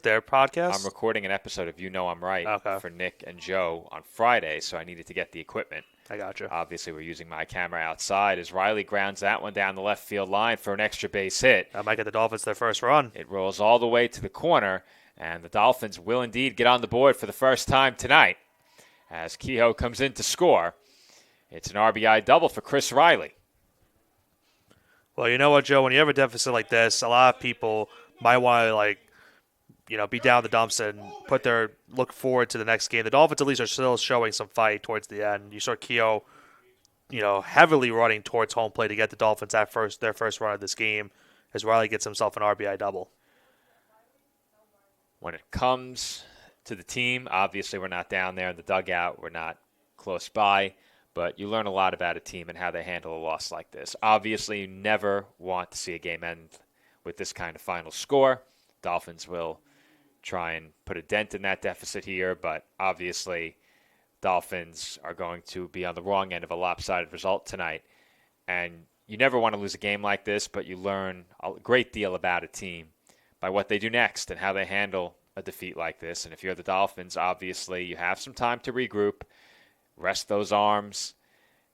their podcast? I'm recording an episode of You Know I'm Right for Nick and Joe on Friday, so I needed to get the equipment. I gotcha. Obviously, we're using my camera outside as Riley grounds that one down the left field line for an extra base hit. That might get the Dolphins their first run. It rolls all the way to the corner, and the Dolphins will indeed get on the board for the first time tonight as Kehoe comes in to score. It's an RBI double for Chris Riley. Well, you know what, Joe? When you have a deficit like this, a lot of people might want to, be down the dumps and look forward to the next game. The Dolphins at least are still showing some fight towards the end. You saw Kehoe, heavily running towards home plate to get the Dolphins their first run of this game as Riley gets himself an RBI double. When it comes to the team, obviously we're not down there in the dugout. We're not close by. But you learn a lot about a team and how they handle a loss like this. Obviously, you never want to see a game end with this kind of final score. Dolphins will try and put a dent in that deficit here, but obviously Dolphins are going to be on the wrong end of a lopsided result tonight. And you never want to lose a game like this, but you learn a great deal about a team by what they do next and how they handle a defeat like this. And if you're the Dolphins, obviously you have some time to regroup, rest those arms,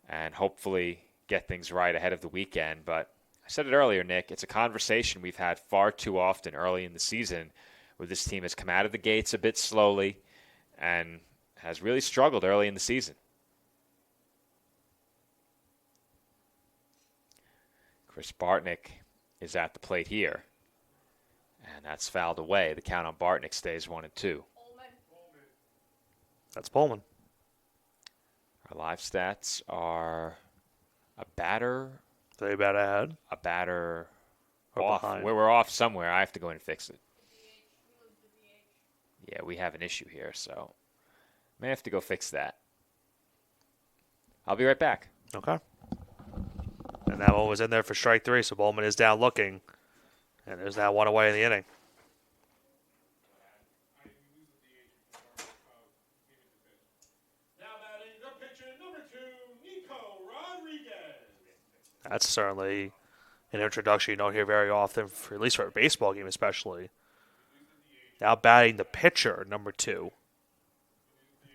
and hopefully get things right ahead of the weekend. But I said it earlier, Nick, it's a conversation we've had far too often early in the season where this team has come out of the gates a bit slowly and has really struggled early in the season. Chris Bartnick is at the plate here, and that's fouled away. The count on Bartnick stays 1-2. That's Pullman. Our live stats are a batter. They bat ahead. A batter or off. Behind. We're off somewhere. I have to go in and fix it. Yeah, we have an issue here, so may have to go fix that. I'll be right back. Okay. And that one was in there for strike 3, so Bowman is down looking. And there's now one away in the inning. That's certainly an introduction you don't hear very often, at least for a baseball game especially. Now batting the pitcher, number 2.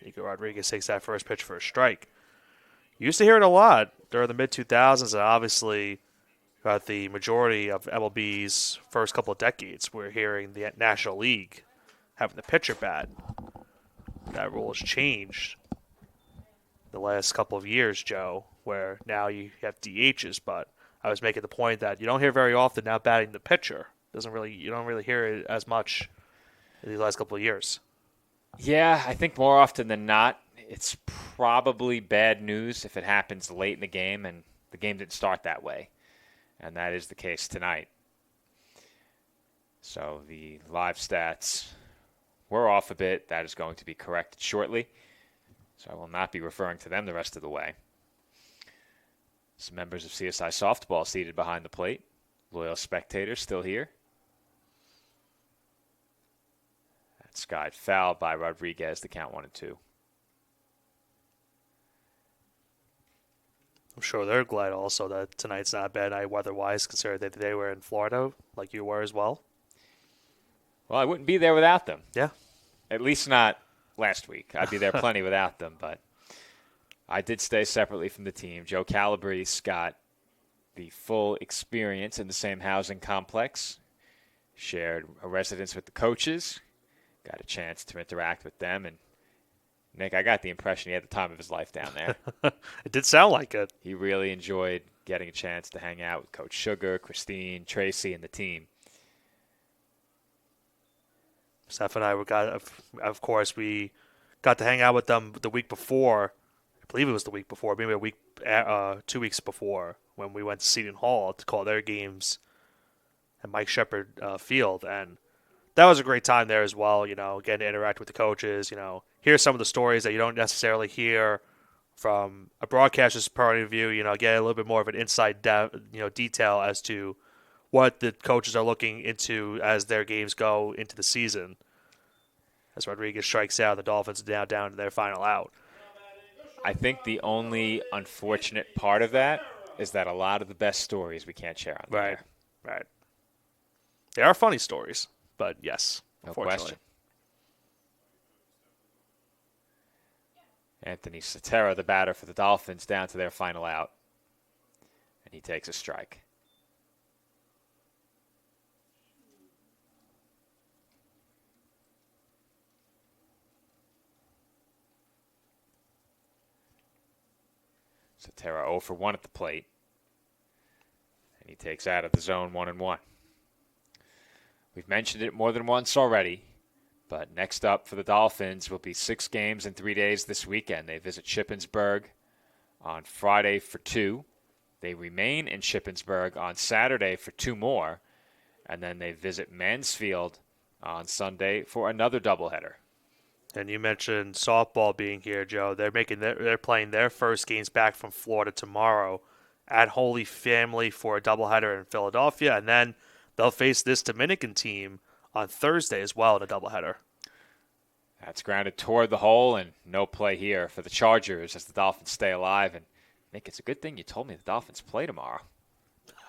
Nico Rodriguez takes that first pitch for a strike. Used to hear it a lot during the mid-2000s, and obviously throughout the majority of MLB's first couple of decades, we're hearing the National League having the pitcher bat. That rule has changed the last couple of years, Joe, where now you have DHs, but I was making the point that you don't hear very often now batting the pitcher. You don't really hear it as much in these last couple of years. Yeah, I think more often than not, it's probably bad news if it happens late in the game and the game didn't start that way. And that is the case tonight. So the live stats were off a bit. That is going to be corrected shortly. So I will not be referring to them the rest of the way. Some members of CSI softball seated behind the plate. Loyal spectators still here. That skied foul by Rodriguez, the count 1-2. I'm sure they're glad also that tonight's not a bad night weather-wise, considering that they were in Florida, like you were as well. Well, I wouldn't be there without them. Yeah. At least not last week. I'd be there plenty without them, but I did stay separately from the team. Joe Calabrese got the full experience in the same housing complex, shared a residence with the coaches, got a chance to interact with them, and Nick, I got the impression he had the time of his life down there. It did sound like it. He really enjoyed getting a chance to hang out with Coach Sugar, Christine, Tracy, and the team. Steph and I of course, we got to hang out with them the week before. I believe it was the week before, maybe 2 weeks before, when we went to Seton Hall to call their games at Mike Shepard Field. And that was a great time there as well, getting to interact with the coaches, hear some of the stories that you don't necessarily hear from a broadcaster's point of view, get a little bit more of an inside detail as to what the coaches are looking into as their games go into the season. As Rodriguez strikes out, the Dolphins are now down to their final out. I think the only unfortunate part of that is that a lot of the best stories we can't share on the air. Right. They are funny stories, but yes, no unfortunately. Question. Anthony Sotera, the batter for the Dolphins, down to their final out. And he takes a strike. Sotera 0 for 1 at the plate. And he takes out of the zone 1-1. We've mentioned it more than once already. But next up for the Dolphins will be 6 games in 3 days this weekend. They visit Shippensburg on Friday for 2. They remain in Shippensburg on Saturday for 2 more. And then they visit Mansfield on Sunday for another doubleheader. And you mentioned softball being here, Joe. They're playing their first games back from Florida tomorrow at Holy Family for a doubleheader in Philadelphia. And then they'll face this Dominican team on Thursday as well in a doubleheader. That's grounded toward the hole, and no play here for the Chargers as the Dolphins stay alive. And Nick, it's a good thing you told me the Dolphins play tomorrow.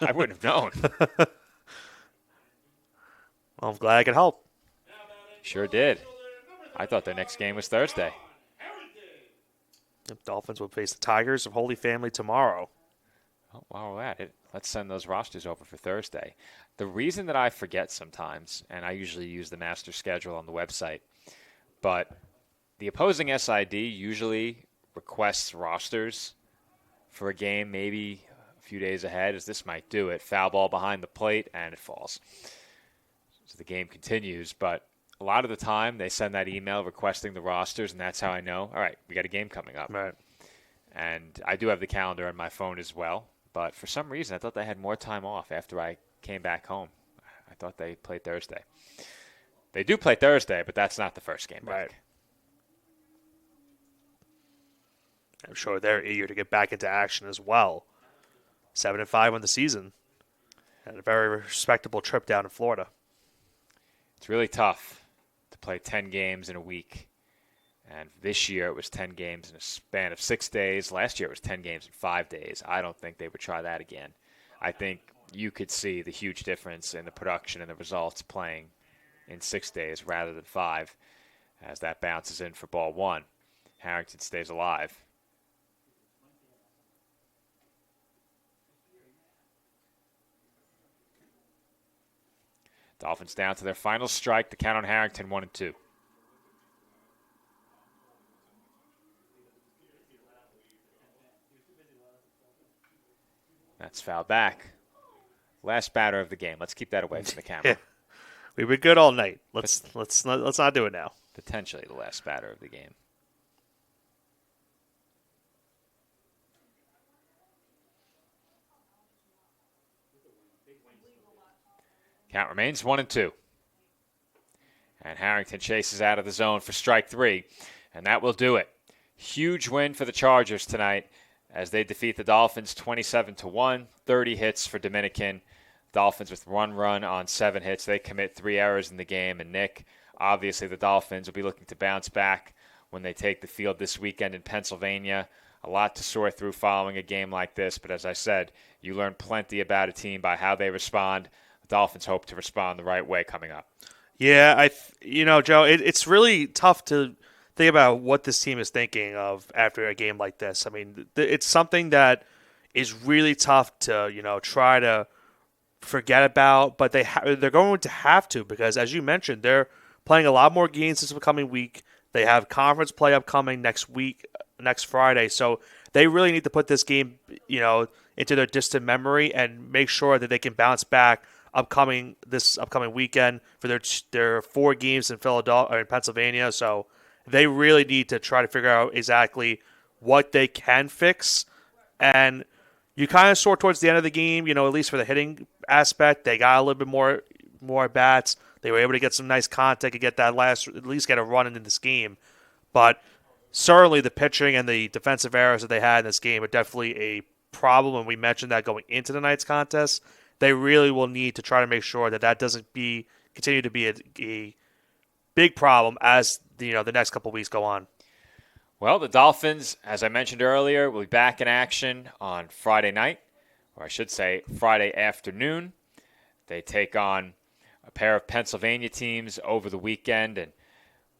I wouldn't have known. Well, I'm glad I could help. Sure did. I thought their next game was Thursday. The Dolphins will face the Tigers of Holy Family tomorrow. Oh, while we're at it, let's send those rosters over for Thursday. The reason that I forget sometimes, and I usually use the master schedule on the website, but the opposing SID usually requests rosters for a game maybe a few days ahead, as this might do it. Foul ball behind the plate, and it falls. So the game continues, but a lot of the time they send that email requesting the rosters, and that's how I know, all right, we got a game coming up. Right. And I do have the calendar on my phone as well, but for some reason I thought they had more time off after I came back home. I thought they played Thursday. They do play Thursday, but that's not the first game back. Right. I'm sure they're eager to get back into action as well. 7-5 on the season. And a very respectable trip down in Florida. It's really tough to play 10 games in a week. And this year it was 10 games in a span of 6 days. Last year it was 10 games in 5 days. I don't think they would try that again. I think you could see the huge difference in the production and the results playing in 6 days rather than 5 as that bounces in for ball one. Harrington stays alive. Dolphins down to their final strike. The count on Harrington 1-2. That's foul back. Last batter of the game. Let's keep that away from the camera. Yeah. We've been good all night. Let's not do it now. Potentially the last batter of the game. Count remains 1-2. And Harrington chases out of the zone for strike three. And that will do it. Huge win for the Chargers tonight as they defeat the Dolphins 27-1. 30 hits for Dominican. Dolphins with one run on 7 hits. They commit 3 errors in the game. And Nick, obviously the Dolphins will be looking to bounce back when they take the field this weekend in Pennsylvania. A lot to sort through following a game like this. But as I said, you learn plenty about a team by how they respond. The Dolphins hope to respond the right way coming up. Yeah, Joe, it's really tough to think about what this team is thinking of after a game like this. I mean, it's something that is really tough to, try to forget about, but they're going to have to because, as you mentioned, they're playing a lot more games this upcoming week. They have conference play upcoming next Friday, so they really need to put this game, into their distant memory and make sure that they can bounce back this upcoming weekend for their 4 games in Philadelphia or in Pennsylvania. So they really need to try to figure out exactly what they can fix. And you kind of sort towards the end of the game, at least for the hitting aspect, they got a little bit more bats. They were able to get some nice contact and get at least get a run in this game. But certainly the pitching and the defensive errors that they had in this game are definitely a problem. And we mentioned that going into tonight's contest. They really will need to try to make sure that doesn't continue to be a big problem as the next couple of weeks go on. Well, the Dolphins, as I mentioned earlier, will be back in action on Friday night, or I should say Friday afternoon. They take on a pair of Pennsylvania teams over the weekend, and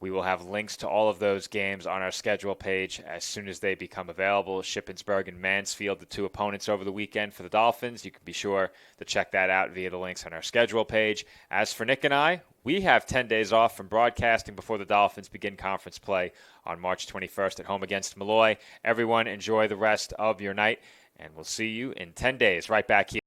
we will have links to all of those games on our schedule page as soon as they become available. Shippensburg and Mansfield, the 2 opponents over the weekend for the Dolphins. You can be sure to check that out via the links on our schedule page. As for Nick and I, we have 10 days off from broadcasting before the Dolphins begin conference play on March 21st at home against Malloy. Everyone enjoy the rest of your night, and we'll see you in 10 days right back here.